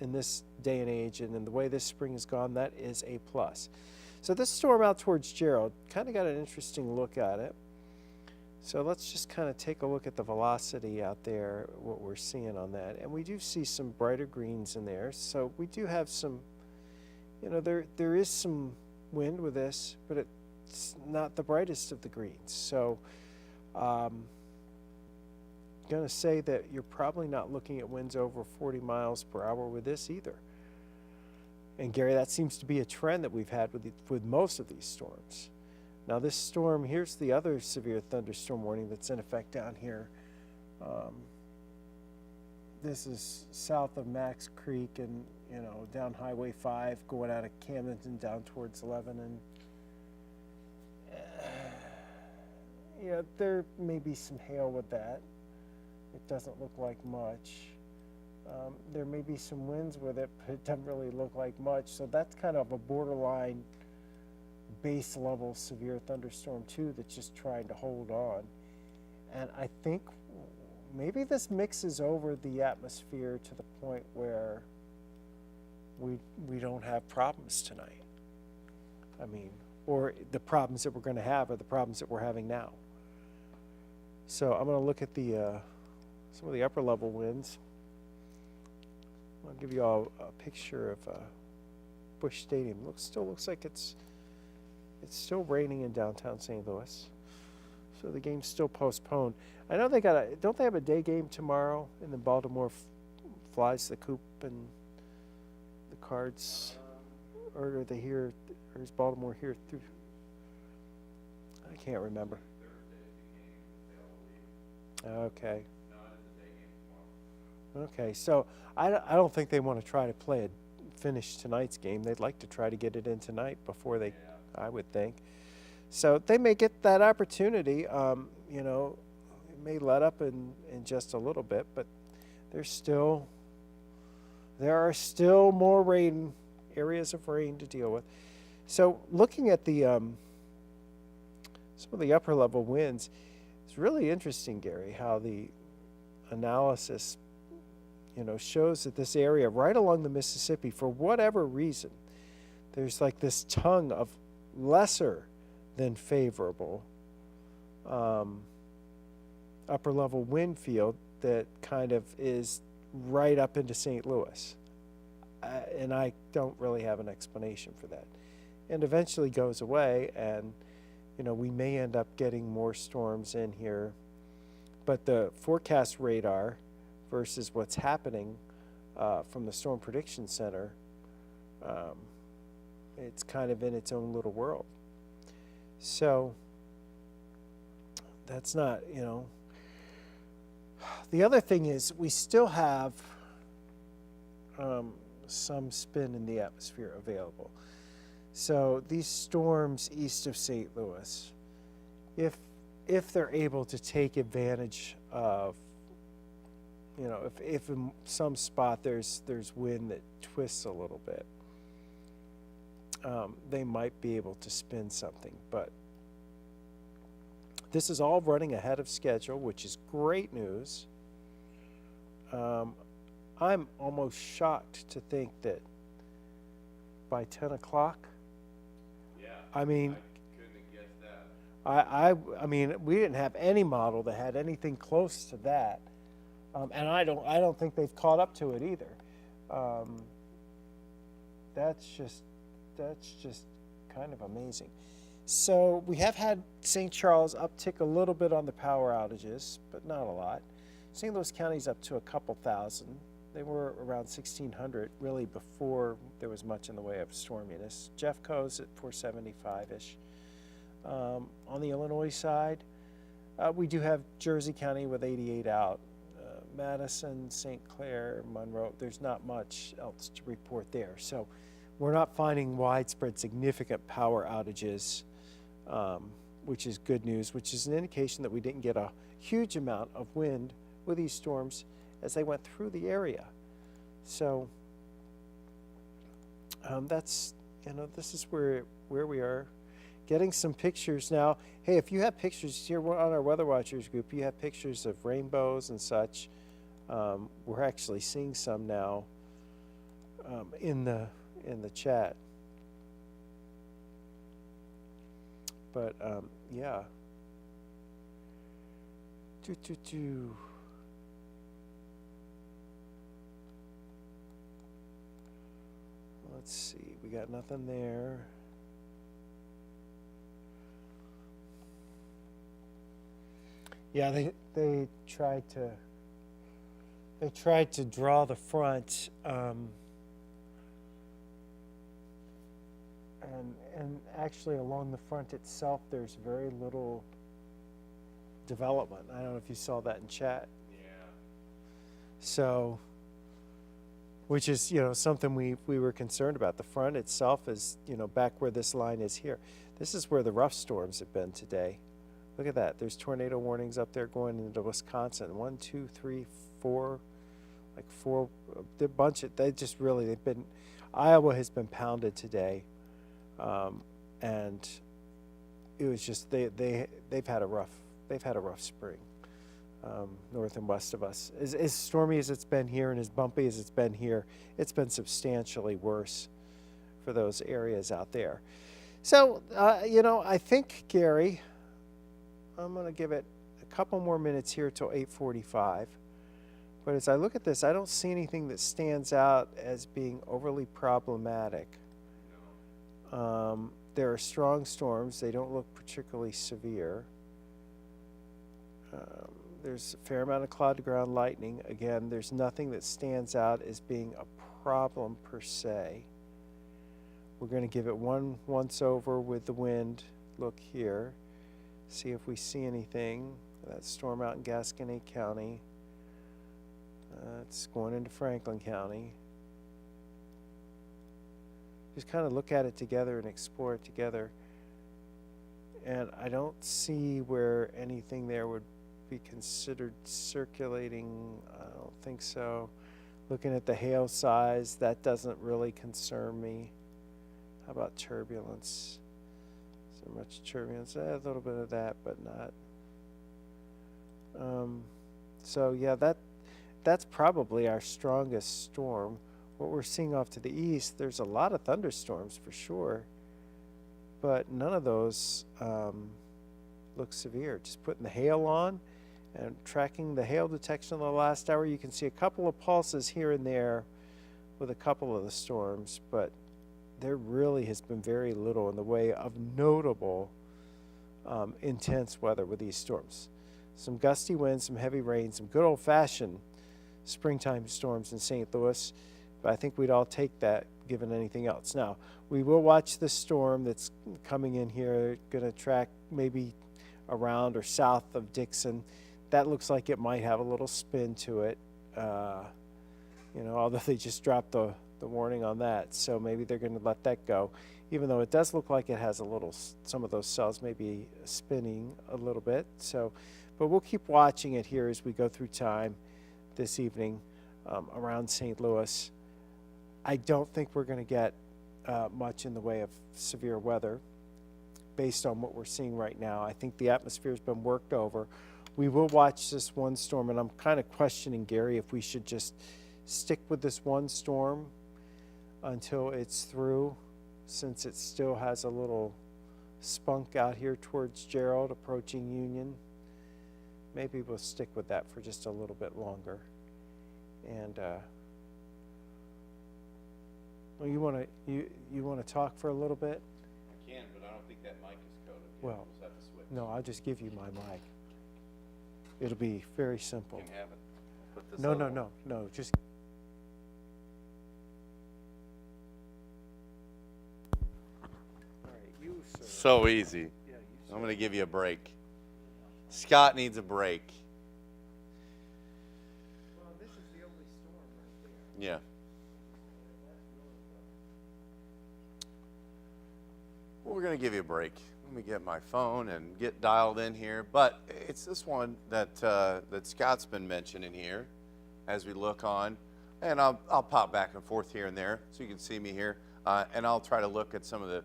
Speaker 1: in this day and age and in the way this spring has gone, that is a plus. So this storm out towards Gerald, kind of got an interesting look at it. So let's just kind of take a look at the velocity out there, what we're seeing on that. And we do see some brighter greens in there. So we do have some, there is some wind with this, but it's not the brightest of the greens. So going to say that you're probably not looking at winds over 40 miles per hour with this either. And Gary, that seems to be a trend that we've had with most of these storms. Now this storm, here's the other severe thunderstorm warning that's in effect down here. This is south of Max Creek and, down Highway 5, going out of Camdenton down towards 11. And, there may be some hail with that. It doesn't look like much. There may be some winds with it, but it doesn't really look like much. So that's kind of a borderline base level severe thunderstorm too that's just trying to hold on. And I think maybe this mixes over the atmosphere to the point where we don't have problems tonight. I mean, or the problems that we're going to have are the problems that we're having now. So I'm going to look at the some of the upper level winds. I'll give you all a picture of Busch Stadium. Still looks like it's still raining in downtown St. Louis, so the game's still postponed. I know don't they have a day game tomorrow, and then Baltimore flies the coop and the Cards, or are they here, or is Baltimore here through? I can't remember. Okay. Okay, so I don't think they want to try to finish tonight's game. They'd like to try to get it in tonight before they, I would think. So they may get that opportunity. It may let up in just a little bit, but there are still more areas of rain to deal with. So looking at the some of the upper level winds, it's really interesting, Gary, how the analysis shows that this area right along the Mississippi, for whatever reason, there's like this tongue of lesser than favorable upper level wind field that kind of is right up into St. Louis. And I don't really have an explanation for that. And eventually goes away, and we may end up getting more storms in here. But the forecast radar versus what's happening from the Storm Prediction Center, it's kind of in its own little world. So that's not, The other thing is we still have some spin in the atmosphere available. So these storms east of St. Louis, if they're able to take advantage of, if in some spot there's wind that twists a little bit, they might be able to spin something. But this is all running ahead of schedule, which is great news. I'm almost shocked to think that by 10 o'clock, I mean,
Speaker 2: couldn't have guessed that.
Speaker 1: I mean, we didn't have any model that had anything close to that, and I don't think they've caught up to it either. That's just kind of amazing. So we have had St. Charles uptick a little bit on the power outages, but not a lot. St. Louis County's up to a couple thousand. They were around 1,600 really before there was much in the way of storminess. Jeffco's at 475-ish. On the Illinois side, we do have Jersey County with 88 out. Madison, St. Clair, Monroe, there's not much else to report there. So we're not finding widespread significant power outages, which is good news, which is an indication that we didn't get a huge amount of wind with these storms as they went through the area. So that's, this is where we are. Getting some pictures now. Hey, if you have pictures here on our Weather Watchers group, you have pictures of rainbows and such. We're actually seeing some now in the chat. But yeah. Let's see. We got nothing there. Yeah, they tried to draw the front, and actually along the front itself, there's very little development. I don't know if you saw that in chat.
Speaker 2: Yeah.
Speaker 1: So, which is something we were concerned about. The front itself is back where this line is here. This is where the rough storms have been today. Look at that. There's tornado warnings up there going into Wisconsin. 1, 2, 3, 4, like 4. A bunch of they've been. Iowa has been pounded today, and it was just they've had a rough spring, north and west of us. As stormy as it's been here and as bumpy as it's been here, it's been substantially worse for those areas out there. So I think, Gary, I'm going to give it a couple more minutes here till 8:45. But as I look at this, I don't see anything that stands out as being overly problematic. There are strong storms. They don't look particularly severe. There's a fair amount of cloud-to-ground lightning. Again, there's nothing that stands out as being a problem per se. We're going to give it one once over with the wind. Look here. See if we see anything. That storm out in Gasconade County. It's going into Franklin County. Just kind of look at it together and explore it together. And I don't see where anything there would be considered circulating. I don't think so. Looking at the hail size, that doesn't really concern me. How about turbulence? Is there much turbulence? A little bit of that, but not. So yeah, that's probably our strongest storm. What we're seeing off to the east, there's a lot of thunderstorms for sure, but none of those look severe. Just putting the hail on and tracking the hail detection in the last hour, you can see a couple of pulses here and there with a couple of the storms, but there really has been very little in the way of notable intense weather with these storms. Some gusty winds, some heavy rain, some good old-fashioned springtime storms in St. Louis, but I think we'd all take that given anything else. Now, we will watch the storm that's coming in here, going to track maybe around or south of Dixon. That looks like it might have a little spin to it, although they just dropped the warning on that, so maybe they're going to let that go, even though it does look like it has some of those cells maybe spinning a little bit. So, but we'll keep watching it here as we go through time this evening around St. Louis. I don't think we're going to get much in the way of severe weather based on what we're seeing right now. I think the atmosphere's been worked over. We will watch this one storm, and I'm kind of questioning, Gary, if we should just stick with this one storm until it's through, since it still has a little spunk out here towards Gerald approaching Union. Maybe we'll stick with that for just a little bit longer. And well, you want to talk for a little bit?
Speaker 2: I can, but I don't think that mic is coded.
Speaker 1: Well,
Speaker 2: we'll have to switch.
Speaker 1: no, I'll just give you my mic. It'll be very simple.
Speaker 2: You can have it. Put this
Speaker 1: No,
Speaker 2: other
Speaker 1: no,
Speaker 2: one.
Speaker 1: no, just. All right, you, sir.
Speaker 2: So easy.
Speaker 1: Yeah, you
Speaker 2: I'm going to give you a break. Scott needs a break.
Speaker 1: Well, this is the only storm right there.
Speaker 2: Yeah. Well, we're going to give you a break. Let me get my phone and get dialed in here. But it's this one that that Scott's been mentioning here as we look on. And I'll pop back and forth here and there so you can see me here. And I'll try to look at some of the,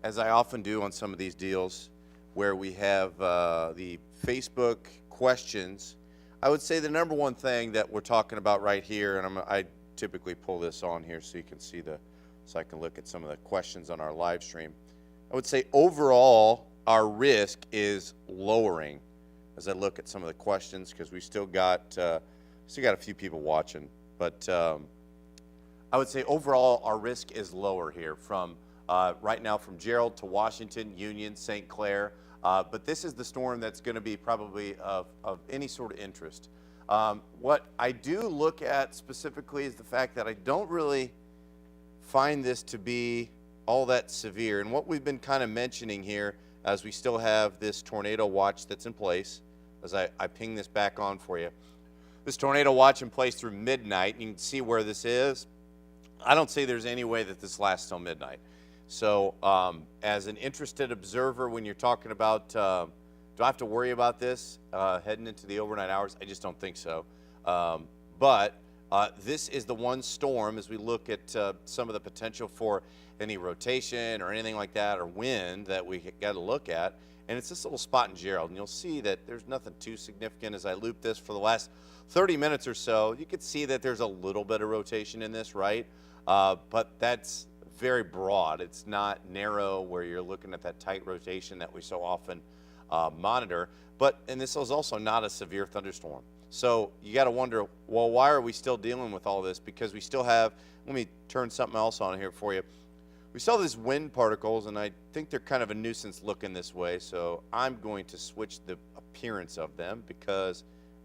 Speaker 2: as I often do on some of these deals, where we have the Facebook questions. I would say the number one thing that we're talking about right here, and I typically pull this on here so you can see so I can look at some of the questions on our live stream. I would say overall, our risk is lowering as I look at some of the questions, because we still got a few people watching. But I would say overall, our risk is lower here from right now from Gerald to Washington, Union, St. Clair. But this is the storm that's going to be probably of any sort of interest. What I do look at specifically is the fact that I don't really find this to be all that severe. And what we've been kind of mentioning here, as we still have this tornado watch that's in place, as I ping this back on for you. This tornado watch in place through midnight. You can see where this is. I don't see there's any way that this lasts till midnight. So as an interested observer, when you're talking about, do I have to worry about this heading into the overnight hours? I just don't think so. But this is the one storm, as we look at some of the potential for any rotation or anything like that, or wind, that we got to look at. And it's this little spot in Gerald. And you'll see that there's nothing too significant. As I loop this for the last 30 minutes or so, you can see that there's a little bit of rotation in this, right? But that's very broad. It's not narrow where you're looking at that tight rotation that we so often monitor. And this is also not a severe thunderstorm. So you got to wonder, well, why are we still dealing with all this? Because we still have, let me turn something else on here for you. We saw these wind particles, and I think they're kind of a nuisance looking this way. So I'm going to switch the appearance of them because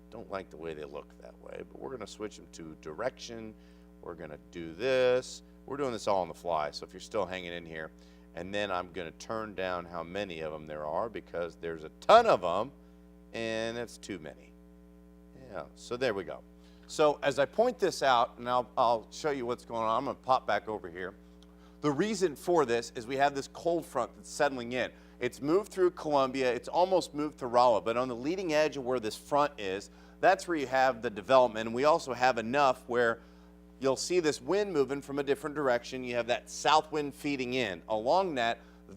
Speaker 2: I don't like the way they look that way. But we're going to switch them to direction. We're going to do this. We're doing this all on the fly, so if you're still hanging in here. And then I'm going to turn down how many of them there are, because there's a ton of them, and it's too many. Yeah, so there we go. So as I point this out, and I'll show you what's going on. I'm going to pop back over here. The reason for this is we have this cold front that's settling in. It's moved through Columbia. It's almost moved to Rolla, but on the leading edge of where this front is, that's where you have the development. And we also have enough where you'll see this wind moving from a different direction. You have that south wind feeding in. Along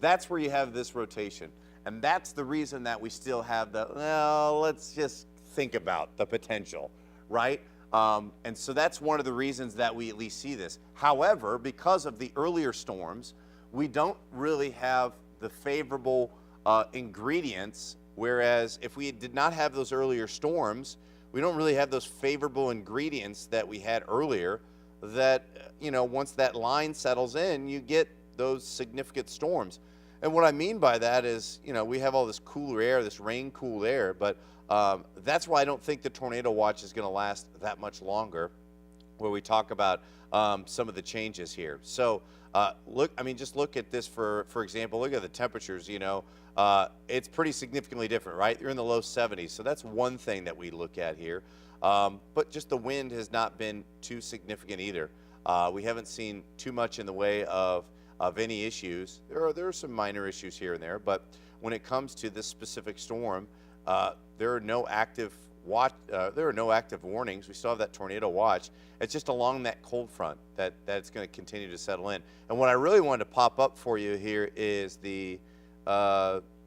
Speaker 2: that's where you have this rotation. And that's the reason that we still have well, let's just think about the potential, right? And so that's one of the reasons that we at least see this. However, because of the earlier storms, we don't really have the favorable ingredients, whereas if we did not have those earlier storms, we don't really have those favorable ingredients that we had earlier that, once that line settles in, you get those significant storms. And what I mean by that is, we have all this cooler air, this rain-cooled air, but that's why I don't think the tornado watch is going to last that much longer, where we talk about some of the changes here. So just look at this for example. Look at the temperatures. It's pretty significantly different, right? You're in the low 70s, so that's one thing that we look at here. But just the wind has not been too significant either. We haven't seen too much in the way of any issues. There are some minor issues here and there, but when it comes to this specific storm, there are no active warnings. We still have that tornado watch. It's just along that cold front that it's going to continue to settle in. And what I really wanted to pop up for you here is the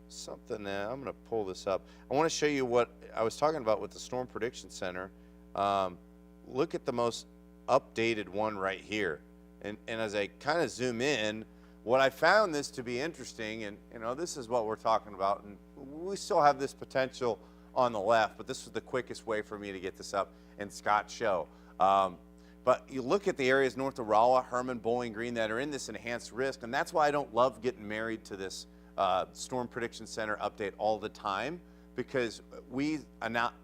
Speaker 2: something. I'm going to pull this up. I want to show you what I was talking about with the Storm Prediction Center. Look at the most updated one right here. And as I kind of zoom in, what I found this to be interesting, and this is what we're talking about, and we still have this potential on the left, but this was the quickest way for me to get this up in Scott's show. But you look at the areas north of Rolla, Herman, Bowling Green that are in this enhanced risk, and that's why I don't love getting married to this Storm Prediction Center update all the time, because we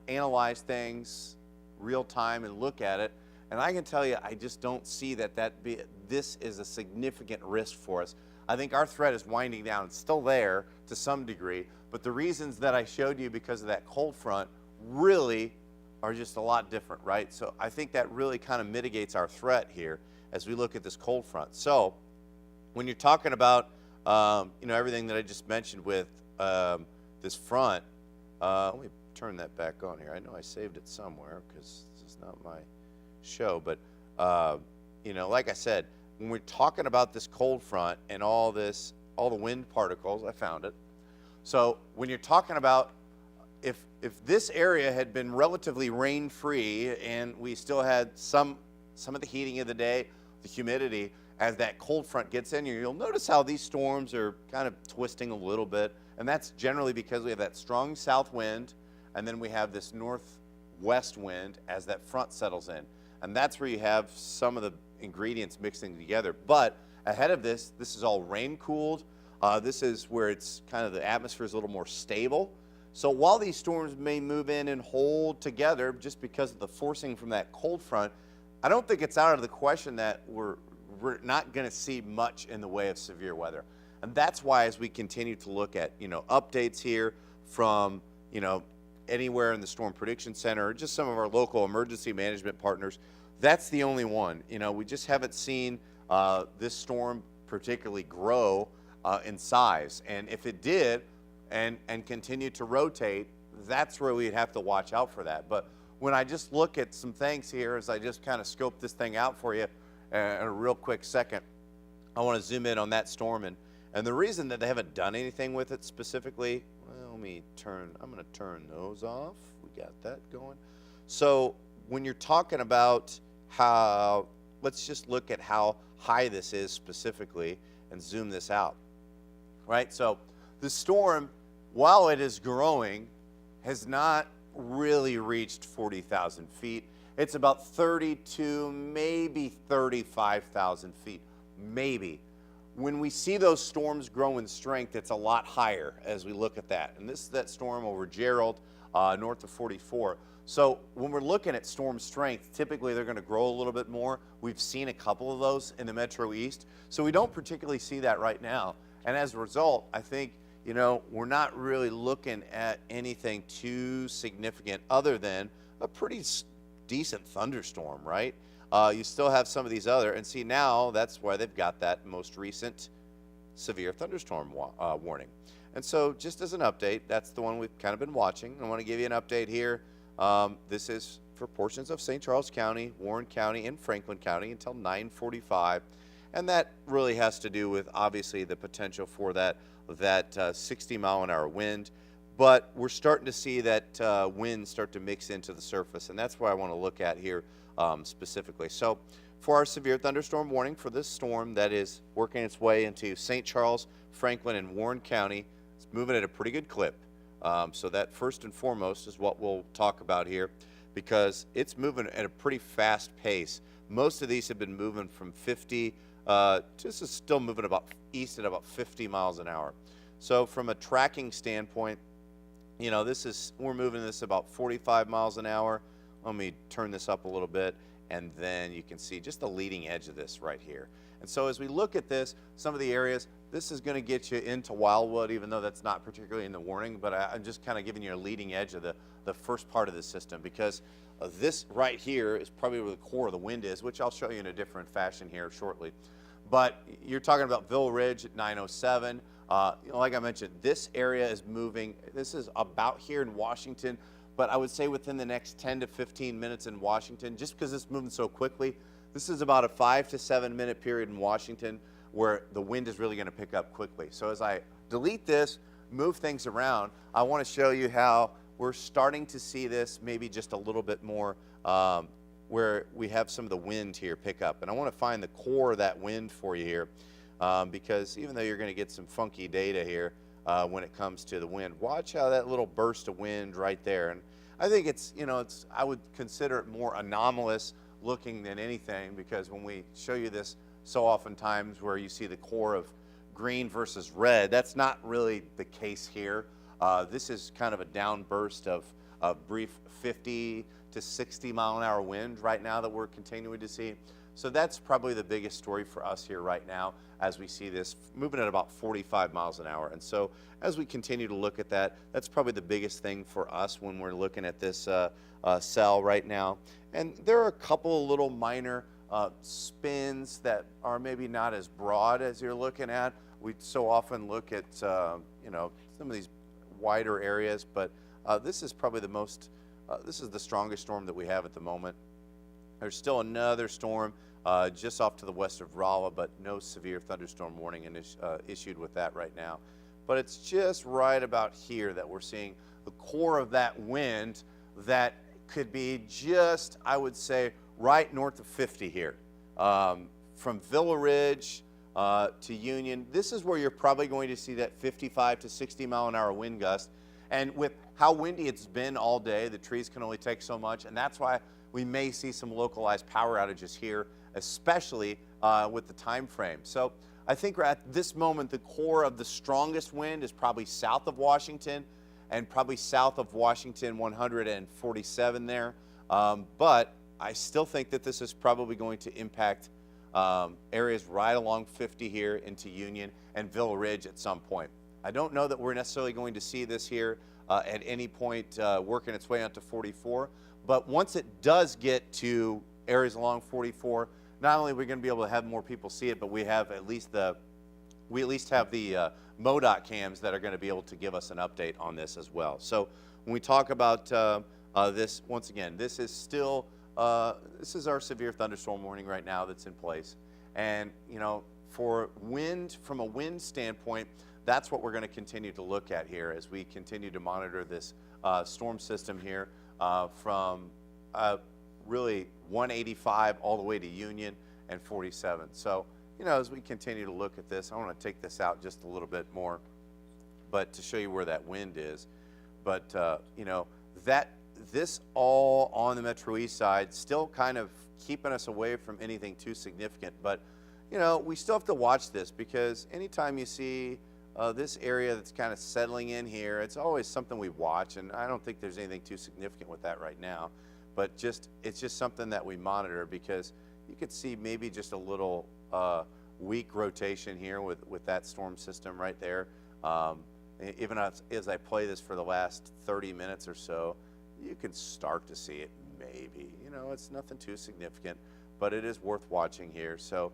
Speaker 2: analyze things real time and look at it, and I can tell you I just don't see this is a significant risk for us. I think our threat is winding down. It's still there to some degree, but the reasons that I showed you because of that cold front really are just a lot different, right? So I think that really kind of mitigates our threat here as we look at this cold front. So when you're talking about everything that I just mentioned with this front, let me turn that back on here. I know I saved it somewhere because this is not my show, but like I said, when we're talking about this cold front and all the wind particles, I found it. So when you're talking about if this area had been relatively rain-free and we still had some of the heating of the day, the humidity, as that cold front gets in here, you'll notice how these storms are kind of twisting a little bit, and that's generally because we have that strong south wind, and then we have this northwest wind as that front settles in, and that's where you have some of the ingredients mixing together. But ahead of this is all rain-cooled. This is where it's kind of the atmosphere is a little more stable. So while these storms may move in and hold together just because of the forcing from that cold front, I don't think it's out of the question that we're not going to see much in the way of severe weather. And that's why as we continue to look at, updates here from, anywhere in the Storm Prediction Center or just some of our local emergency management partners, that's the only one. We just haven't seen this storm particularly grow in size. And if it did, and continue to rotate, that's where we'd have to watch out for that. But when I just look at some things here, as I just kind of scope this thing out for you in a real quick second, I want to zoom in on that storm. And the reason that they haven't done anything with it specifically, well, I'm going to turn those off. We got that going. So when you're talking about let's just look at how high this is specifically and zoom this out, right? So the storm, while it is growing, has not really reached 40,000 feet. It's about 32, maybe 35,000 feet, maybe. When we see those storms grow in strength, it's a lot higher as we look at that. And this is that storm over Gerald, north of 44. So when we're looking at storm strength, typically they're going to grow a little bit more. We've seen a couple of those in the Metro East. So we don't particularly see that right now. And as a result, I think we're not really looking at anything too significant other than a pretty decent thunderstorm, right? You still have some of these and see now that's why they've got that most recent severe thunderstorm warning. And so just as an update, that's the one we've kind of been watching. I want to give you an update here. This is for portions of St. Charles County, Warren County, and Franklin County until 9:45. And that really has to do with obviously the potential for that 60-mile-an-hour wind, but we're starting to see that wind start to mix into the surface, and that's what I want to look at here specifically. So for our severe thunderstorm warning for this storm that is working its way into St. Charles, Franklin, and Warren County, it's moving at a pretty good clip. So that first and foremost is what we'll talk about here because it's moving at a pretty fast pace. Most of these have been moving from 50 this is still moving about east at about 50 miles an hour. So from a tracking standpoint, we're moving this about 45 miles an hour. Let me turn this up a little bit, and then you can see just the leading edge of this right here. And so as we look at this, some of the areas, this is going to get you into Wildwood, even though that's not particularly in the warning, but I'm just kind of giving you a leading edge of the first part of the system because this right here is probably where the core of the wind is, which I'll show you in a different fashion here shortly. But you're talking about Ville Ridge at 907. Like I mentioned, this area is moving. This is about here in Washington, but I would say within the next 10 to 15 minutes in Washington, just because it's moving so quickly, this is about a 5 to 7 minute period in Washington where the wind is really going to pick up quickly. So as I delete this, move things around, I want to show you how we're starting to see this maybe just a little bit more where we have some of the wind here pick up. And I want to find the core of that wind for you here because even though you're going to get some funky data here when it comes to the wind, watch how that little burst of wind right there. And I think I would consider it more anomalous looking than anything because when we show you this so oftentimes where you see the core of green versus red, that's not really the case here. This is kind of a downburst of a brief 50 to 60 mile an hour wind right now that we're continuing to see. So that's probably the biggest story for us here right now as we see this moving at about 45 miles an hour. And so as we continue to look at that, that's probably the biggest thing for us when we're looking at this cell right now. And there are a couple of little minor spins that are maybe not as broad as you're looking at. We so often look at, you know, some of these wider areas, but this is probably the most, this is the strongest storm that we have at the moment. There's still another storm just off to the west of Rolla, but no severe thunderstorm warning issued with that right now. But it's just right about here that we're seeing the core of that wind that could be just, I would say, right north of 50 here. From Villa Ridge to Union, this is where you're probably going to see that 55 to 60 mile an hour wind gust. And with how windy it's been all day, the trees can only take so much, and that's why we may see some localized power outages here, especially with the time frame. So I think at this moment, the core of the strongest wind is probably south of Washington and probably south of Washington 147 there. But I still think that this is probably going to impact areas right along 50 here into Union and Villa Ridge at some point. I don't know that we're necessarily going to see this here at any point working its way onto 44. But once it does get to areas along 44, not only are we going to be able to have more people see it, but we have at least the MoDOT cams that are going to be able to give us an update on this as well. So when we talk about this, once again, this is still this is our severe thunderstorm warning right now that's in place. And you know, for wind, from a wind standpoint, that's what we're going to continue to look at here as we continue to monitor this storm system here. From really 185 all the way to Union and 47. So, you know, as we continue to look at this, I want to take this out just a little bit more, but to show you where that wind is. But, you know, this all on the Metro East side, still kind of keeping us away from anything too significant. But, you know, we still have to watch this because anytime you see this area that's kind of settling in here, it's always something we watch, and I don't think there's anything too significant with that right now, but it's just something that we monitor because you could see maybe just a little weak rotation here with that storm system right there. Even as I play this for the last 30 minutes or so, you can start to see it maybe. You know, it's nothing too significant, but it is worth watching here. So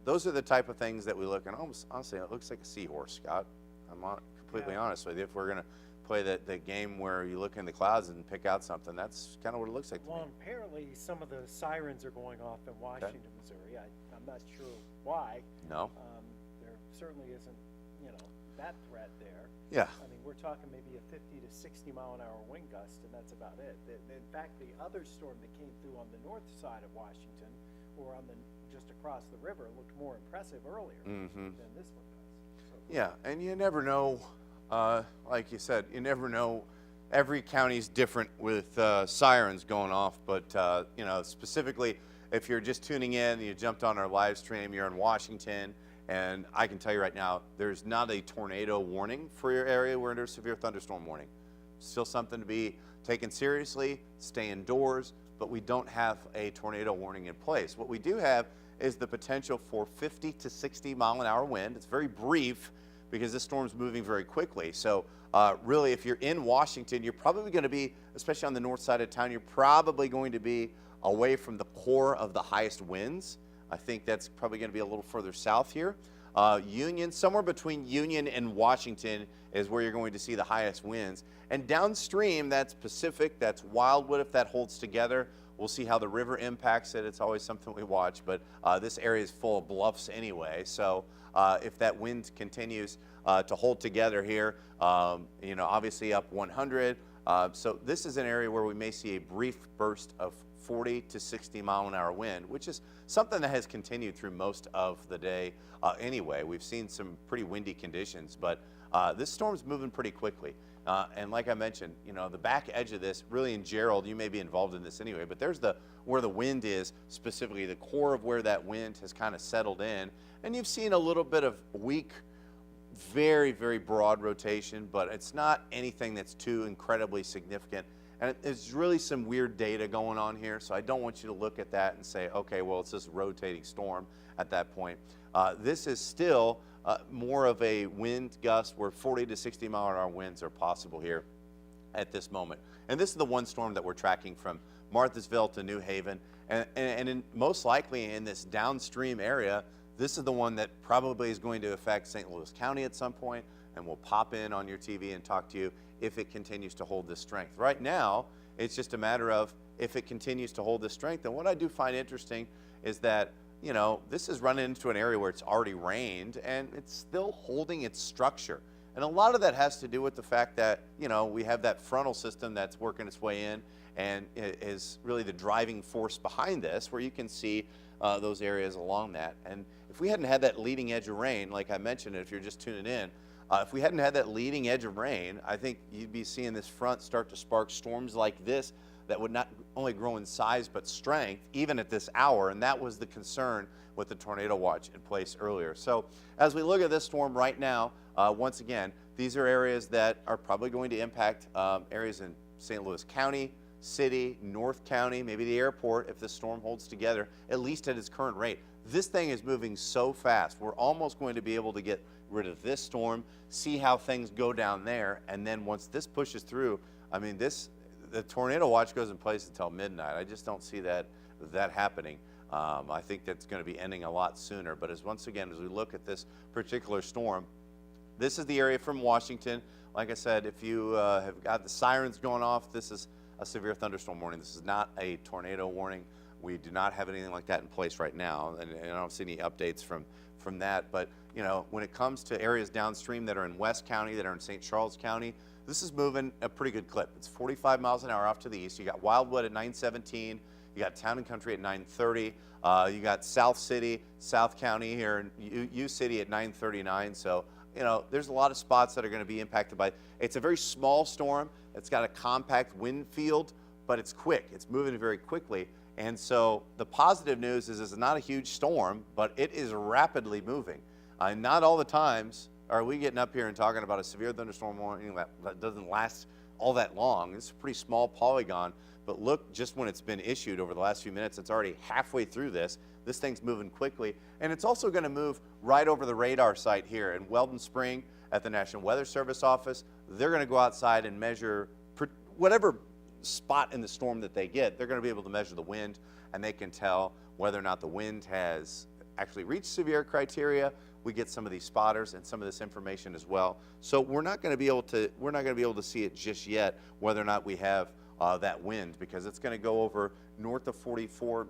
Speaker 2: those are the type of things that we look at. Almost, honestly, it looks like a seahorse, Scott. I'm completely honest with you. If we're going to play the game where you look in the clouds and pick out something, that's kind of what it looks like to
Speaker 1: Well,
Speaker 2: me.
Speaker 1: apparently some of the sirens are going off in Washington, Missouri. I'm not sure why.
Speaker 2: No?
Speaker 1: There certainly isn't, you know, that threat there.
Speaker 2: Yeah.
Speaker 1: I mean, we're talking maybe a 50 to 60 mile an hour wind gust, and that's about it. In fact, the other storm that came through on the north side of Washington, or on the just across the river, looked more impressive earlier than this one does. So,
Speaker 2: Yeah, and you never know, like you said, you never know. Every county's different with sirens going off, but you know, specifically, if you're just tuning in, you jumped on our live stream, you're in Washington, and I can tell you right now, there's not a tornado warning for your area. We're under severe thunderstorm warning. Still something to be taken seriously, stay indoors, but we don't have a tornado warning in place. What we do have is the potential for 50 to 60 mile an hour wind. It's very brief because this storm's moving very quickly. So really, if you're in Washington, you're probably going to be, especially on the north side of town, you're probably going to be away from the core of the highest winds. I think that's probably going to be a little further south here. Union, somewhere between Union and Washington is where you're going to see the highest winds. And downstream, that's Pacific, that's Wildwood, if that holds together. We'll see how the river impacts it. It's always something we watch, but this area is full of bluffs anyway. So if that wind continues to hold together here, you know, obviously up 100. So this is an area where we may see a brief burst of 40 to 60 mile an hour wind, which is something that has continued through most of the day anyway. We've seen some pretty windy conditions, but this storm's moving pretty quickly. And like I mentioned, you know, the back edge of this, really in Gerald, you may be involved in this anyway, but there's where the wind is, specifically the core of where that wind has kind of settled in. And you've seen a little bit of weak very, very broad rotation, but it's not anything that's too incredibly significant. And there's really some weird data going on here, so I don't want you to look at that and say, okay, well, it's this rotating storm at that point. This is still more of a wind gust where 40 to 60 mile an hour winds are possible here at this moment. And this is the one storm that we're tracking from Marthasville to New Haven. And most likely in this downstream area, this is the one that probably is going to affect St. Louis County at some point, and we'll pop in on your TV and talk to you if it continues to hold this strength. Right now, it's just a matter of if it continues to hold this strength. And what I do find interesting is that, you know, this is running into an area where it's already rained and it's still holding its structure. And a lot of that has to do with the fact that, you know, we have that frontal system that's working its way in and is really the driving force behind this, where you can see those areas along that. And if we hadn't had that leading edge of rain, like I mentioned, if you're just tuning in, if we hadn't had that leading edge of rain, I think you'd be seeing this front start to spark storms like this that would not only grow in size but strength even at this hour, and that was the concern with the tornado watch in place earlier. So as we look at this storm right now, once again, these are areas that are probably going to impact areas in St. Louis County, City, North County, maybe the airport if this storm holds together, at least at its current rate. This thing is moving so fast, we're almost going to be able to get rid of this storm, see how things go down there, and then once this pushes through, I mean, the tornado watch goes in place until midnight. I just don't see that happening. I think that's going to be ending a lot sooner. But once again, as we look at this particular storm, this is the area from Washington. Like I said, if you have got the sirens going off, this is a severe thunderstorm warning. This is not a tornado warning. We do not have anything like that in place right now, and I don't see any updates from that. But you know, when it comes to areas downstream that are in West County, that are in St. Charles County, this is moving a pretty good clip. It's 45 miles an hour off to the east. You got Wildwood at 917. You got Town and Country at 930. You got South City, South County here, and U City at 939. So, you know, there's a lot of spots that are going to be impacted by it. It's a very small storm. It's got a compact wind field, but it's quick. It's moving very quickly. And so the positive news is it's not a huge storm, but it is rapidly moving. Not all the times are we getting up here and talking about a severe thunderstorm warning that doesn't last all that long. It's a pretty small polygon, but look, just when it's been issued over the last few minutes, it's already halfway through this. This thing's moving quickly, and it's also going to move right over the radar site here in Weldon Spring at the National Weather Service office. They're going to go outside and measure whatever spot in the storm that they get. They're going to be able to measure the wind, and they can tell whether or not the wind has actually reached severe criteria. We get some of these spotters and some of this information as well. So we're not going to be able to see it just yet, whether or not we have that wind, because it's going to go over north of 44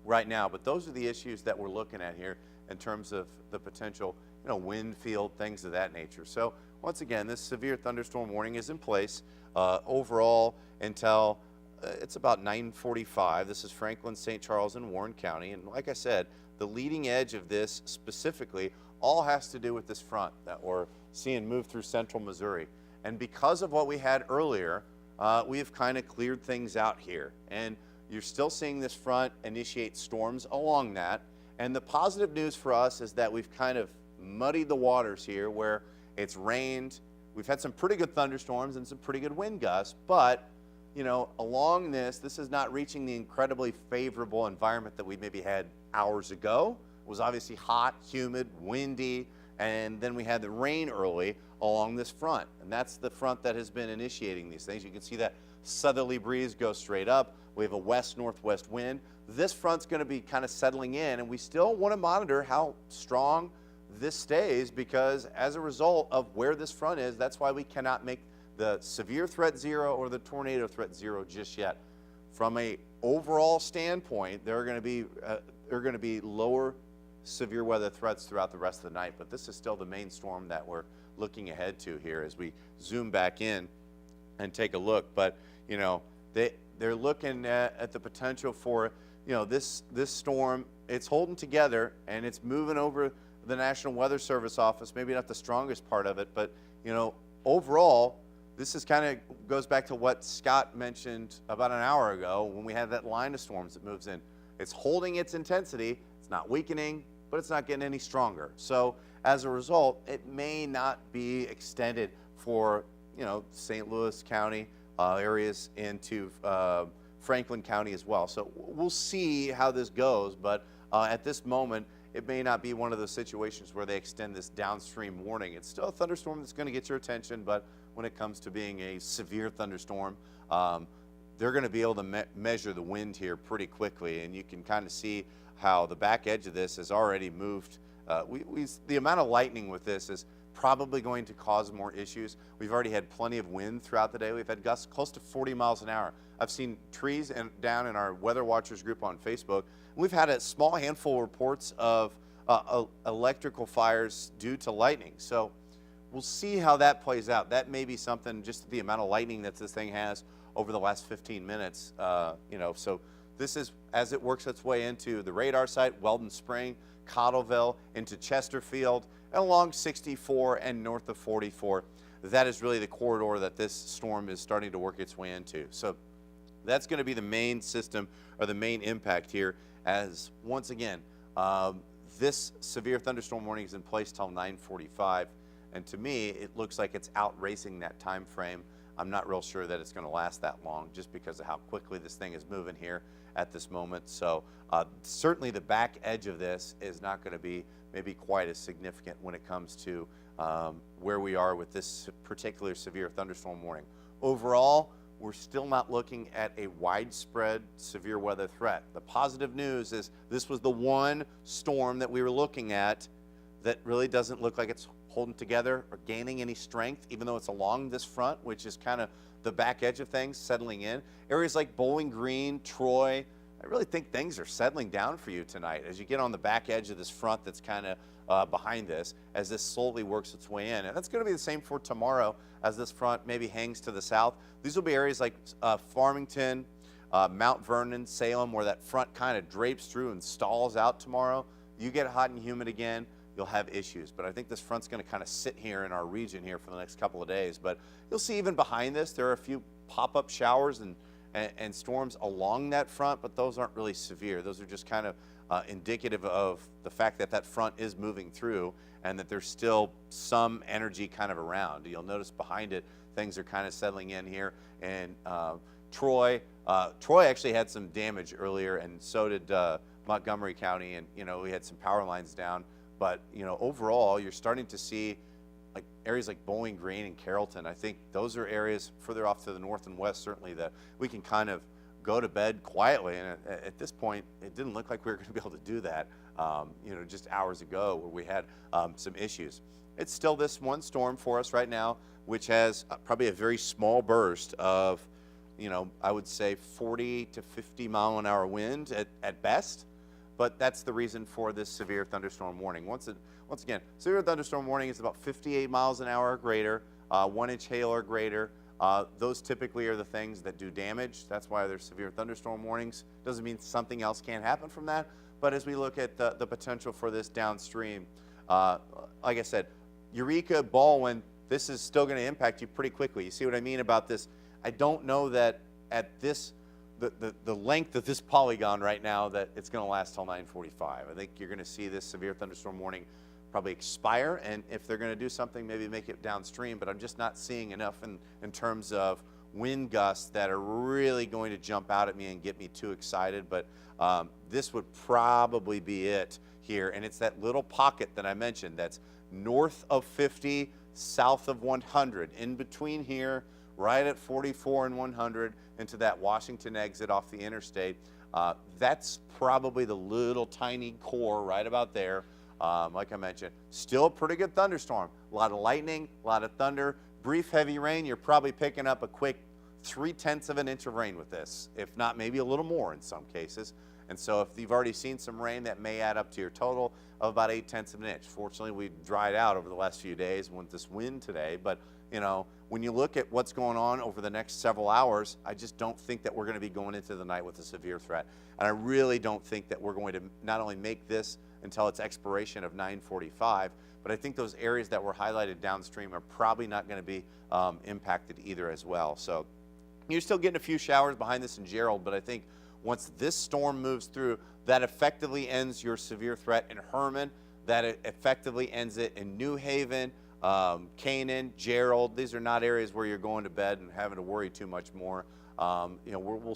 Speaker 2: right now. But those are the issues that we're looking at here in terms of the potential, you know, wind field, things of that nature. So once again, this severe thunderstorm warning is in place overall until it's about 9:45. This is Franklin, St. Charles, and Warren County. And like I said, the leading edge of this specifically all has to do with this front that we're seeing move through central Missouri. And because of what we had earlier, we have kind of cleared things out here. And you're still seeing this front initiate storms along that. And the positive news for us is that we've kind of muddied the waters here where it's rained. We've had some pretty good thunderstorms and some pretty good wind gusts, but you know, along this is not reaching the incredibly favorable environment that we maybe had hours ago. It was obviously hot, humid, windy, and then we had the rain early along this front. And that's the front that has been initiating these things. You can see that southerly breeze go straight up. We have a west-northwest wind. This front's going to be kind of settling in, and we still want to monitor how strong this stays, because as a result of where this front is, that's why we cannot make the severe threat zero or the tornado threat zero just yet. From a overall standpoint, there are going to be lower severe weather threats throughout the rest of the night, but this is still the main storm that we're looking ahead to here as we zoom back in and take a look. But you know, they're looking at the potential for, you know, this storm. It's holding together and it's moving over the National Weather Service office. Maybe not the strongest part of it, but you know, overall, this is kind of goes back to what Scott mentioned about an hour ago when we had that line of storms that moves in. It's holding its intensity. It's not weakening. but it's not getting any stronger. So as a result, it may not be extended for, St. Louis County areas into Franklin County as well. So we'll see how this goes, but at this moment, it may not be one of those situations where they extend this downstream warning. It's still a thunderstorm that's going to get your attention, but when it comes to being a severe thunderstorm, they're going to be able to measure the wind here pretty quickly, and you can kind of see how the back edge of this has already moved. The amount of lightning with this is probably going to cause more issues. We've already had plenty of wind throughout the day. We've had gusts close to 40 miles an hour. I've seen trees down in our Weather Watchers group on Facebook. We've had a small handful of reports of electrical fires due to lightning. So we'll see how that plays out. That may be something, just the amount of lightning that this thing has over the last 15 minutes. So this is, as it works its way into the radar site, Weldon Spring, Cottleville, into Chesterfield, and along 64 and north of 44. That is really the corridor that this storm is starting to work its way into. So that's going to be the main system, or the main impact here, as once again, this severe thunderstorm warning is in place till 9:45, and to me, it looks like it's outracing that time frame. I'm not real sure that it's going to last that long, just because of how quickly this thing is moving here at this moment. So certainly the back edge of this is not going to be maybe quite as significant when it comes to where we are with this particular severe thunderstorm warning. Overall, we're still not looking at a widespread severe weather threat. The positive news is this was the one storm that we were looking at that really doesn't look like it's holding together or gaining any strength, even though it's along this front, which is kind of the back edge of things settling in. Areas like Bowling Green, Troy, I really think things are settling down for you tonight as you get on the back edge of this front that's kind of behind this, as this slowly works its way in. And that's going to be the same for tomorrow as this front maybe hangs to the south. These will be areas like Farmington, Mount Vernon, Salem, where that front kind of drapes through and stalls out tomorrow. You get hot and humid again, you'll have issues. But I think this front's going to kind of sit here in our region here for the next couple of days. But you'll see even behind this, there are a few pop-up showers and storms along that front, but those aren't really severe. Those are just kind of indicative of the fact that that front is moving through and that there's still some energy kind of around. You'll notice behind it, things are kind of settling in here. And Troy actually had some damage earlier, and so did Montgomery County, and we had some power lines down. But overall, you're starting to see like areas like Bowling Green and Carrollton. I think those are areas further off to the north and west, certainly, that we can kind of go to bed quietly. And at this point, it didn't look like we were going to be able to do that, just hours ago, where we had some issues. It's still this one storm for us right now, which has probably a very small burst of, I would say 40 to 50 mile an hour wind at best. But that's the reason for this severe thunderstorm warning. Once again, severe thunderstorm warning is about 58 miles an hour or greater, 1 inch hail or greater. Those typically are the things that do damage. That's why there's severe thunderstorm warnings. Doesn't mean something else can't happen from that. But as we look at the potential for this downstream, like I said, Eureka, Baldwin, this is still going to impact you pretty quickly. You see what I mean about this? I don't know that at this the length of this polygon right now that it's going to last till 9:45. I think you're going to see this severe thunderstorm warning probably expire, and if they're going to do something, maybe make it downstream. But I'm just not seeing enough in terms of wind gusts that are really going to jump out at me and get me too excited. But this would probably be it here, and it's that little pocket that I mentioned that's north of 50, south of 100, in between here, right at 44 and 100, into that Washington exit off the interstate. That's probably the little tiny core right about there. Like I mentioned, still a pretty good thunderstorm. A lot of lightning, a lot of thunder, brief heavy rain. You're probably picking up a quick 3/10 of an inch of rain with this, if not maybe a little more in some cases. And so if you've already seen some rain, that may add up to your total of about 8/10 of an inch. Fortunately, we dried out over the last few days with this wind today. But when you look at what's going on over the next several hours, I just don't think that we're going to be going into the night with a severe threat. And I really don't think that we're going to not only make this until its expiration of 9:45, but I think those areas that were highlighted downstream are probably not going to be impacted either as well. So you're still getting a few showers behind this in Gerald, but I think Once this storm moves through, that effectively ends your severe threat in Herman. That it effectively ends it in New Haven, Canaan, Gerald. These are not areas where you're going to bed and having to worry too much more. We'll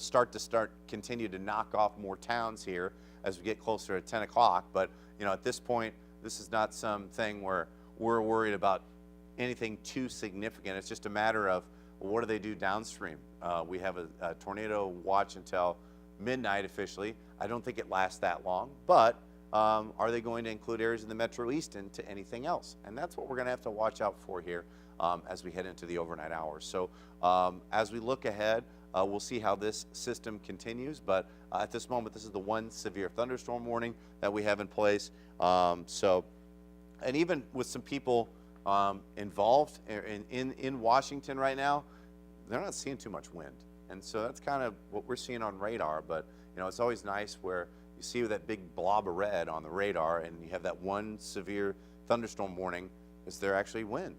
Speaker 2: continue to knock off more towns here as we get closer to 10 o'clock. But at this point, this is not something where we're worried about anything too significant. It's just a matter of, well, what do they do downstream? We have a tornado watch until midnight officially. I don't think it lasts that long, but are they going to include areas in the Metro East into anything else? And that's what we're going to have to watch out for here as we head into the overnight hours. So as we look ahead, we'll see how this system continues. But at this moment, this is the one severe thunderstorm warning that we have in place. And even with some people involved in Washington right now, they're not seeing too much wind. And so that's kind of what we're seeing on radar. But it's always nice where you see that big blob of red on the radar and you have that one severe thunderstorm warning. Is there actually wind?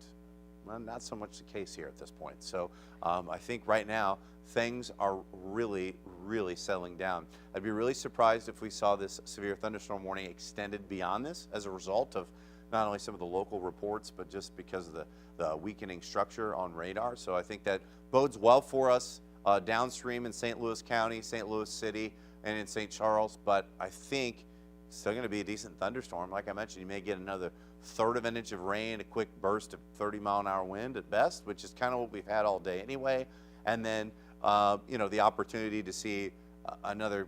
Speaker 2: Well, not so much the case here at this point. So I think right now things are really, really settling down. I'd be really surprised if we saw this severe thunderstorm warning extended beyond this as a result of not only some of the local reports, but just because of the weakening structure on radar. So I think that bodes well for us downstream in St. Louis County, St. Louis City, and in St. Charles. But I think it's still going to be a decent thunderstorm. Like I mentioned, you may get another third of an inch of rain, a quick burst of 30-mile-an-hour wind at best, which is kind of what we've had all day anyway. And then, the opportunity to see another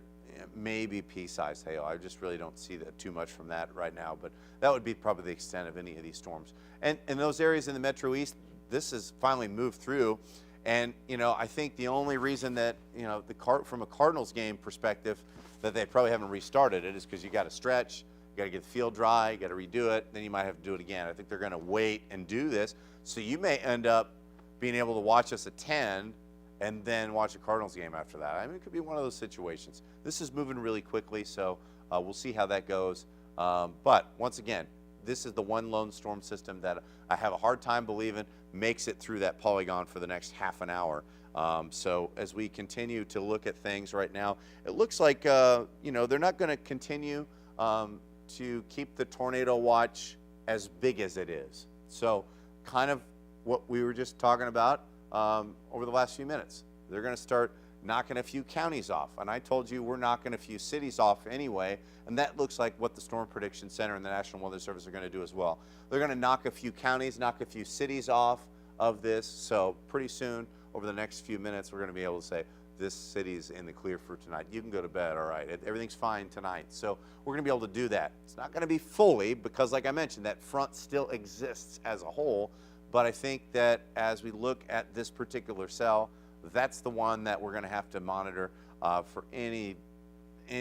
Speaker 2: maybe pea-sized hail. I just really don't see that too much from that right now, but that would be probably the extent of any of these storms. And in those areas in the Metro East, this has finally moved through. And, I think the only reason that, from a Cardinals game perspective, that they probably haven't restarted it is because you got to stretch, you got to get the field dry, you got to redo it, then you might have to do it again. I think they're going to wait and do this. So you may end up being able to watch us at 10 and then watch a Cardinals game after that. I mean, it could be one of those situations. This is moving really quickly, so we'll see how that goes. But once again, this is the one lone storm system that I have a hard time believing makes it through that polygon for the next half an hour. So as we continue to look at things right now, it looks like, they're not going to continue to keep the tornado watch as big as it is. So kind of what we were just talking about over the last few minutes. They're going to start knocking a few counties off. And I told you we're knocking a few cities off anyway, and that looks like what the Storm Prediction Center and the National Weather Service are going to do as well. They're going to knock a few counties, knock a few cities off of this. So pretty soon, over the next few minutes, we're going to be able to say, this city's in the clear for tonight. You can go to bed, all right. Everything's fine tonight. So we're going to be able to do that. It's not going to be fully because, like I mentioned, that front still exists as a whole. But I think that as we look at this particular cell, that's the one that we're going to have to monitor for any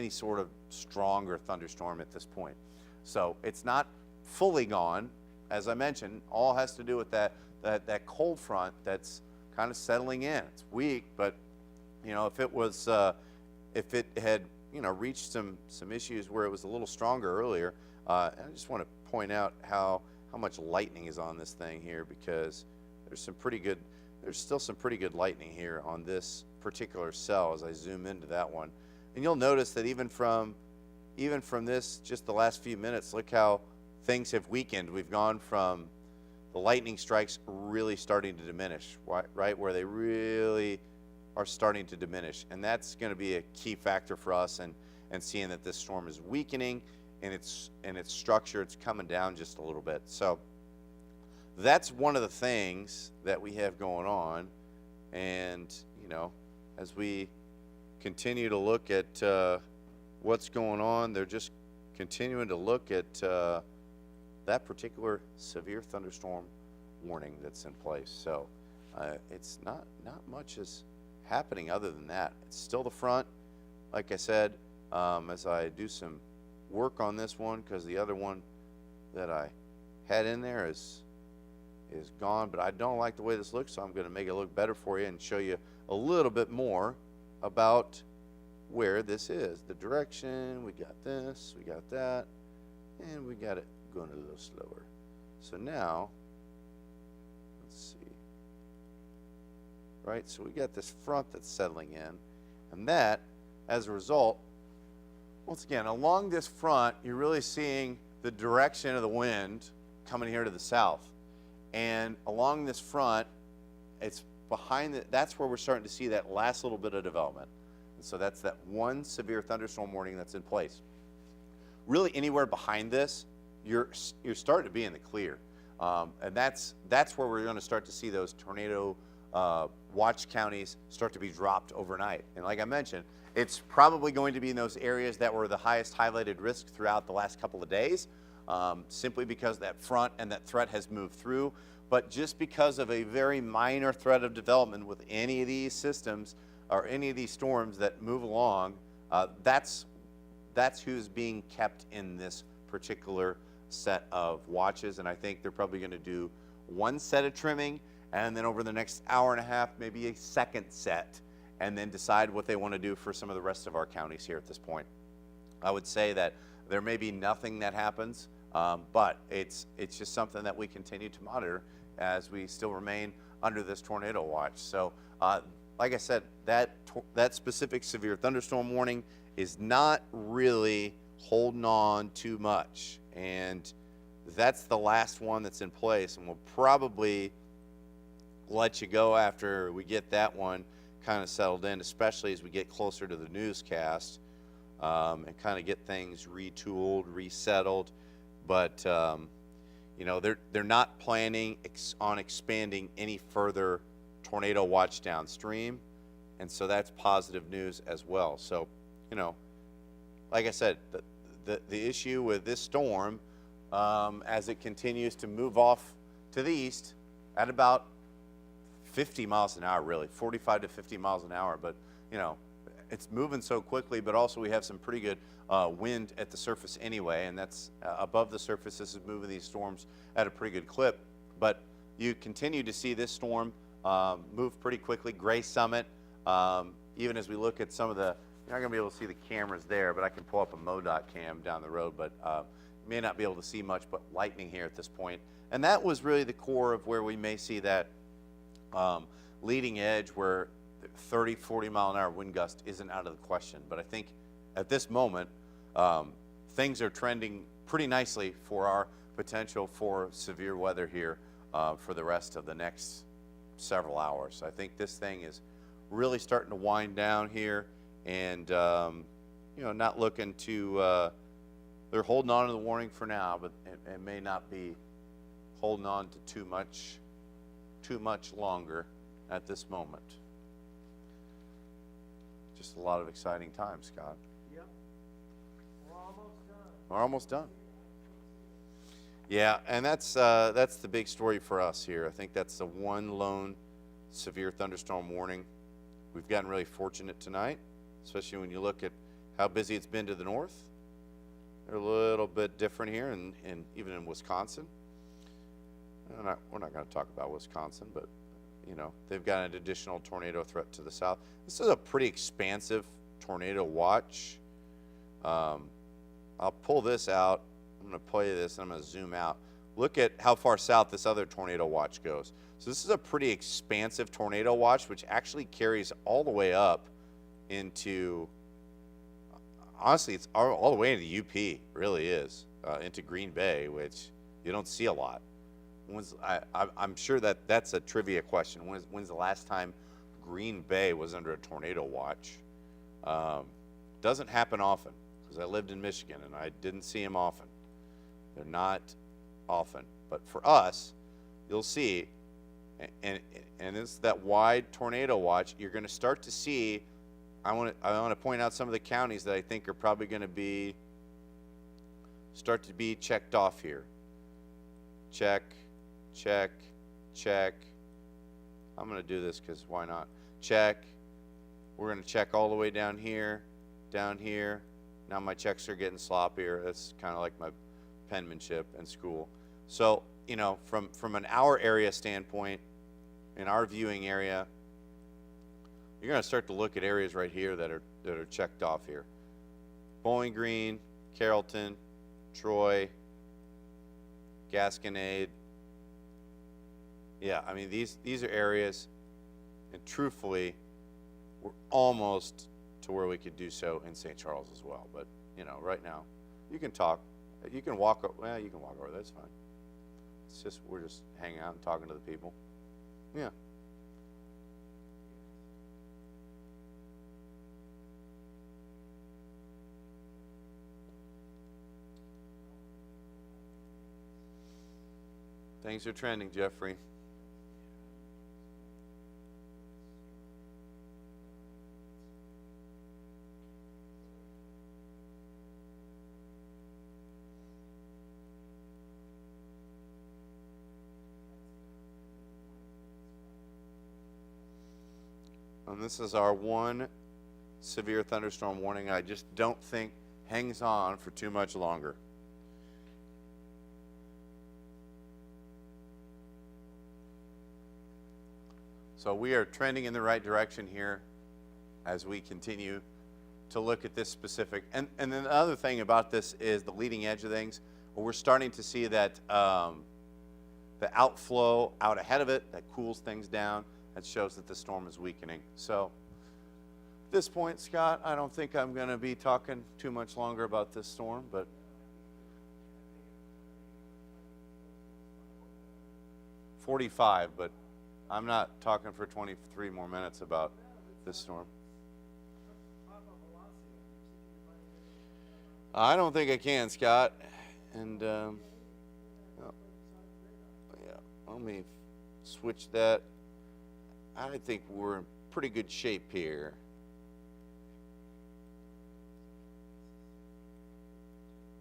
Speaker 2: sort of stronger thunderstorm at this point. So it's not fully gone. As I mentioned, all has to do with that cold front that's kind of settling in. It's weak, but if it had reached some issues where it was a little stronger earlier, I just want to point out how much lightning is on this thing here, because there's still some pretty good lightning here on this particular cell as I zoom into that one. And you'll notice that even from this, just the last few minutes, look how things have weakened. We've gone from the lightning strikes really starting to diminish, right? Where they really are starting to diminish. And that's going to be a key factor for us and seeing that this storm is weakening in its structure. It's coming down just a little bit. So that's one of the things that we have going on. And, as we continue to look at what's going on, they're just continuing to look at that particular severe thunderstorm warning that's in place. So it's not much is happening other than that. It's still the front, like I said, as I do some work on this one, because the other one that I had in there is gone, but I don't like the way this looks, so I'm going to make it look better for you and show you a little bit more about where this is. The direction, we got this, we got that, and we got it going a little slower. So now, let's see. Right, so we got this front that's settling in, and that as a result, once again, along this front, you're really seeing the direction of the wind coming here to the south. And along this front, it's that's where we're starting to see that last little bit of development. And so that's that one severe thunderstorm warning that's in place. Really anywhere behind this, you're starting to be in the clear. And that's where we're going to start to see those tornado watch counties start to be dropped overnight. And like I mentioned, it's probably going to be in those areas that were the highest highlighted risk throughout the last couple of days, simply because that front and that threat has moved through. But just because of a very minor threat of development with any of these systems or any of these storms that move along, that's who's being kept in this particular set of watches. And I think they're probably going to do one set of trimming, and then over the next hour and a half, maybe a second set, and then decide what they want to do for some of the rest of our counties here at this point. I would say that there may be nothing that happens, but it's just something that we continue to monitor as we still remain under this tornado watch. So like I said, that specific severe thunderstorm warning is not really holding on too much, and that's the last one that's in place, and we'll probably let you go after we get that one kind of settled in, especially as we get closer to the newscast, and kind of get things retooled, resettled. But you know, they're not planning on expanding any further tornado watch downstream, and so that's positive news as well. So, you know, like I said, the issue with this storm, as it continues to move off to the east at about 50 miles an hour, really 45 to 50 miles an hour, but you know, it's moving so quickly. But also we have some pretty good wind at the surface anyway, and that's above the surface. This is moving these storms at a pretty good clip. But you continue to see this storm move pretty quickly. Gray Summit, even as we look at some of the, you're not going to be able to see the cameras there, but I can pull up a MoDOT cam down the road, but you may not be able to see much but lightning here at this point. And that was really the core of where we may see that leading edge where 30, 40 mile an hour wind gust isn't out of the question. But I think at this moment, things are trending pretty nicely for our potential for severe weather here for the rest of the next several hours. I think this thing is really starting to wind down here, and you know, not looking to, they're holding on to the warning for now, but it may not be holding on to too much longer at this moment. Just a lot of exciting times, Scott.
Speaker 1: Yep. We're almost done.
Speaker 2: We're almost done. Yeah, and that's the big story for us here. I think that's the one lone severe thunderstorm warning. We've gotten really fortunate tonight, especially when you look at how busy it's been to the north. They're a little bit different here, and even in Wisconsin. We're not going to talk about Wisconsin, but you know, they've got an additional tornado threat to the south. This is a pretty expansive tornado watch. I'll pull this out. I'm going to play this, and I'm going to zoom out. Look at how far south this other tornado watch goes. So this is a pretty expansive tornado watch, which actually carries all the way up into, honestly, it's all the way into UP, it really is, into Green Bay, which you don't see a lot. I'm sure that's a trivia question. When's the last time Green Bay was under a tornado watch? Doesn't happen often, because I lived in Michigan and I didn't see them often. They're not often. But for us, you'll see, and it's that wide tornado watch, you're going to start to see, I want to point out some of the counties that I think are probably going to start to be checked off here. Check, check, check. I'm going to do this because why not? Check. We're going to check all the way down here, down here. Now my checks are getting sloppier. That's kind of like my penmanship in school. So, you know, from an our area standpoint, in our viewing area, you're going to start to look at areas right here that are checked off here. Bowling Green, Carrollton, Troy, Gasconade. Yeah, I mean, these are areas, and truthfully, we're almost
Speaker 3: to where we could do so in St. Charles as well. But, you know, right now, you can talk. You can walk, well, you can walk over, that's fine. It's just, we're just hanging out and talking to the people. Yeah. Things are trending, Jeffrey. And this is our one severe thunderstorm warning. I just don't think hangs on for too much longer. So we are trending in the right direction here as we continue to look at this specific. And then the other thing about this is the leading edge of things. We're starting to see that the outflow out ahead of it, that cools things down. That shows that the storm is weakening. So at this point, Scott, I don't think I'm going to be talking too much longer about this storm, but .45, but I'm not talking for 23 more minutes about this storm. I don't think I can, Scott. And yeah, let me switch that. I think we're in pretty good shape here.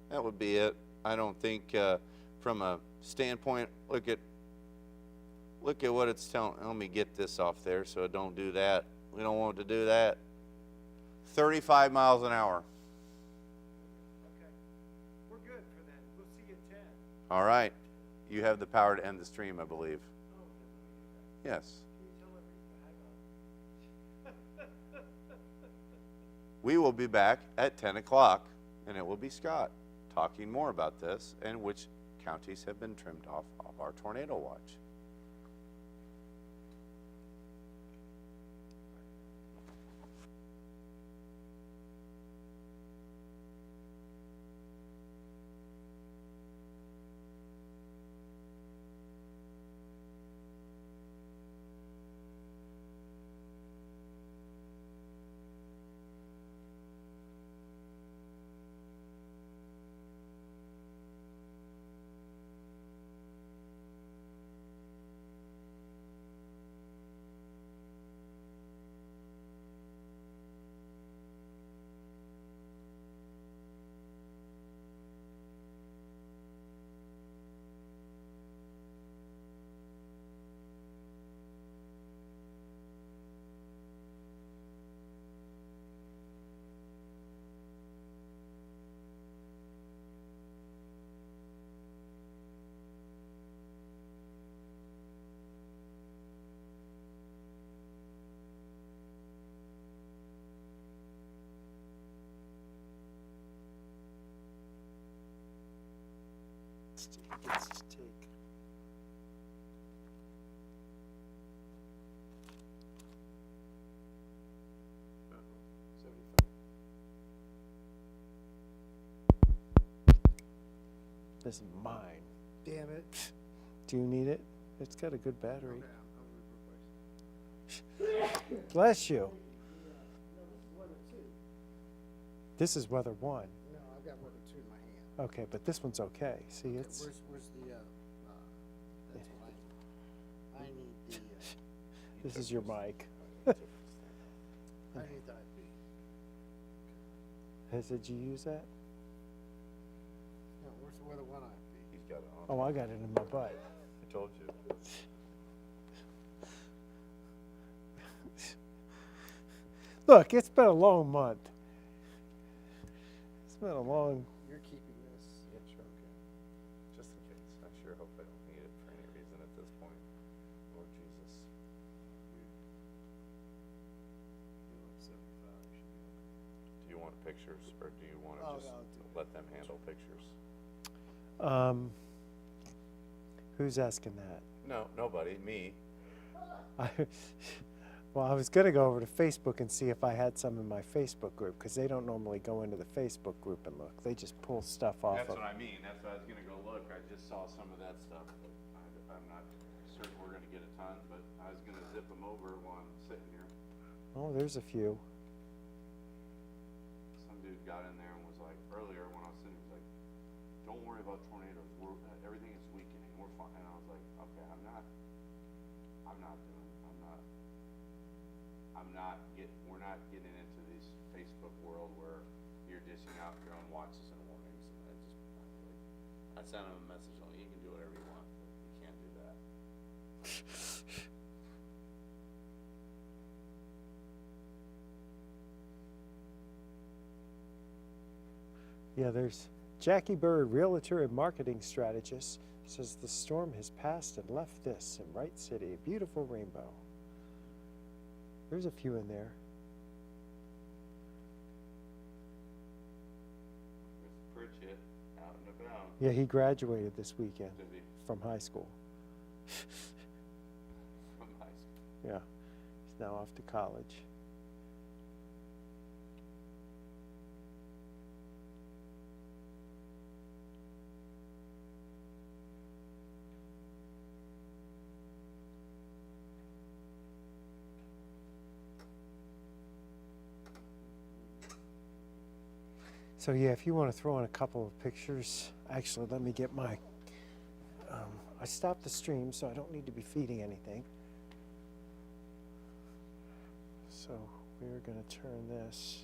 Speaker 3: That would be it. I don't think from a standpoint, look at what it's telling. Let me get this off there so I don't do that. We don't want it to do that. 35 miles an hour.
Speaker 1: Okay. We're good for then. We'll see you at 10.
Speaker 3: All right. You have the power to end the stream, I believe. Yes. We will be back at 10 o'clock, and it will be Scott talking more about this and which counties have been trimmed off of our tornado watch.
Speaker 1: Gets to take. This is mine.
Speaker 6: Damn it.
Speaker 1: Do you need it? It's got a good battery. Bless you. This is weather 1.
Speaker 6: No, I've got weather 2 in my hand.
Speaker 1: Okay, but this one's okay. See,
Speaker 6: Okay,
Speaker 1: it's
Speaker 6: where's the, that's what I need the,
Speaker 1: this is your mic.
Speaker 6: I need the IP.
Speaker 1: Did you use that?
Speaker 6: No, where's the weather 1 IP?
Speaker 3: He's got it on.
Speaker 1: Oh, I got it in my butt.
Speaker 3: I told you.
Speaker 1: Look, it's been a long month. It's been a long.
Speaker 6: You're keeping this.
Speaker 3: Yeah, sure, okay. Just in case. I sure hope I don't need it for any reason at this point. Lord Jesus. Do you want pictures, or do you want to
Speaker 6: Oh,
Speaker 3: just
Speaker 6: no,
Speaker 3: let them handle pictures?
Speaker 1: Who's asking that?
Speaker 3: No, nobody. Me.
Speaker 1: Well, I was going to go over to Facebook and see if I had some in my Facebook group, because they don't normally go into the Facebook group and look. They just pull stuff off
Speaker 3: That's
Speaker 1: of.
Speaker 3: what I mean. That's why I was gonna go look. I just saw some of that stuff. I'm not certain we're gonna get a ton, but I was gonna zip them over while I'm sitting here.
Speaker 1: Oh, there's a few.
Speaker 3: Some dude got in there and was like, earlier when I was sitting, he was like, don't worry about tornadoes. Everything is weakening. We're fine. And I was like, okay, we're not getting into this Facebook world where you're dishing out your own watches and warnings. And I sent him a message, you can do whatever you want, but you can't do that.
Speaker 1: Yeah, there's Jackie Bird, realtor and marketing strategist, says the storm has passed and left this in Wright City, a beautiful rainbow. There's a few in there.
Speaker 3: Mr. Pritchett, out and about.
Speaker 1: Yeah, he graduated this weekend
Speaker 3: Did he?
Speaker 1: from high school.
Speaker 3: From high school.
Speaker 1: Yeah, he's now off to college. So yeah, if you want to throw in a couple of pictures, actually let me get my, I stopped the stream so I don't need to be feeding anything. So we're going to turn this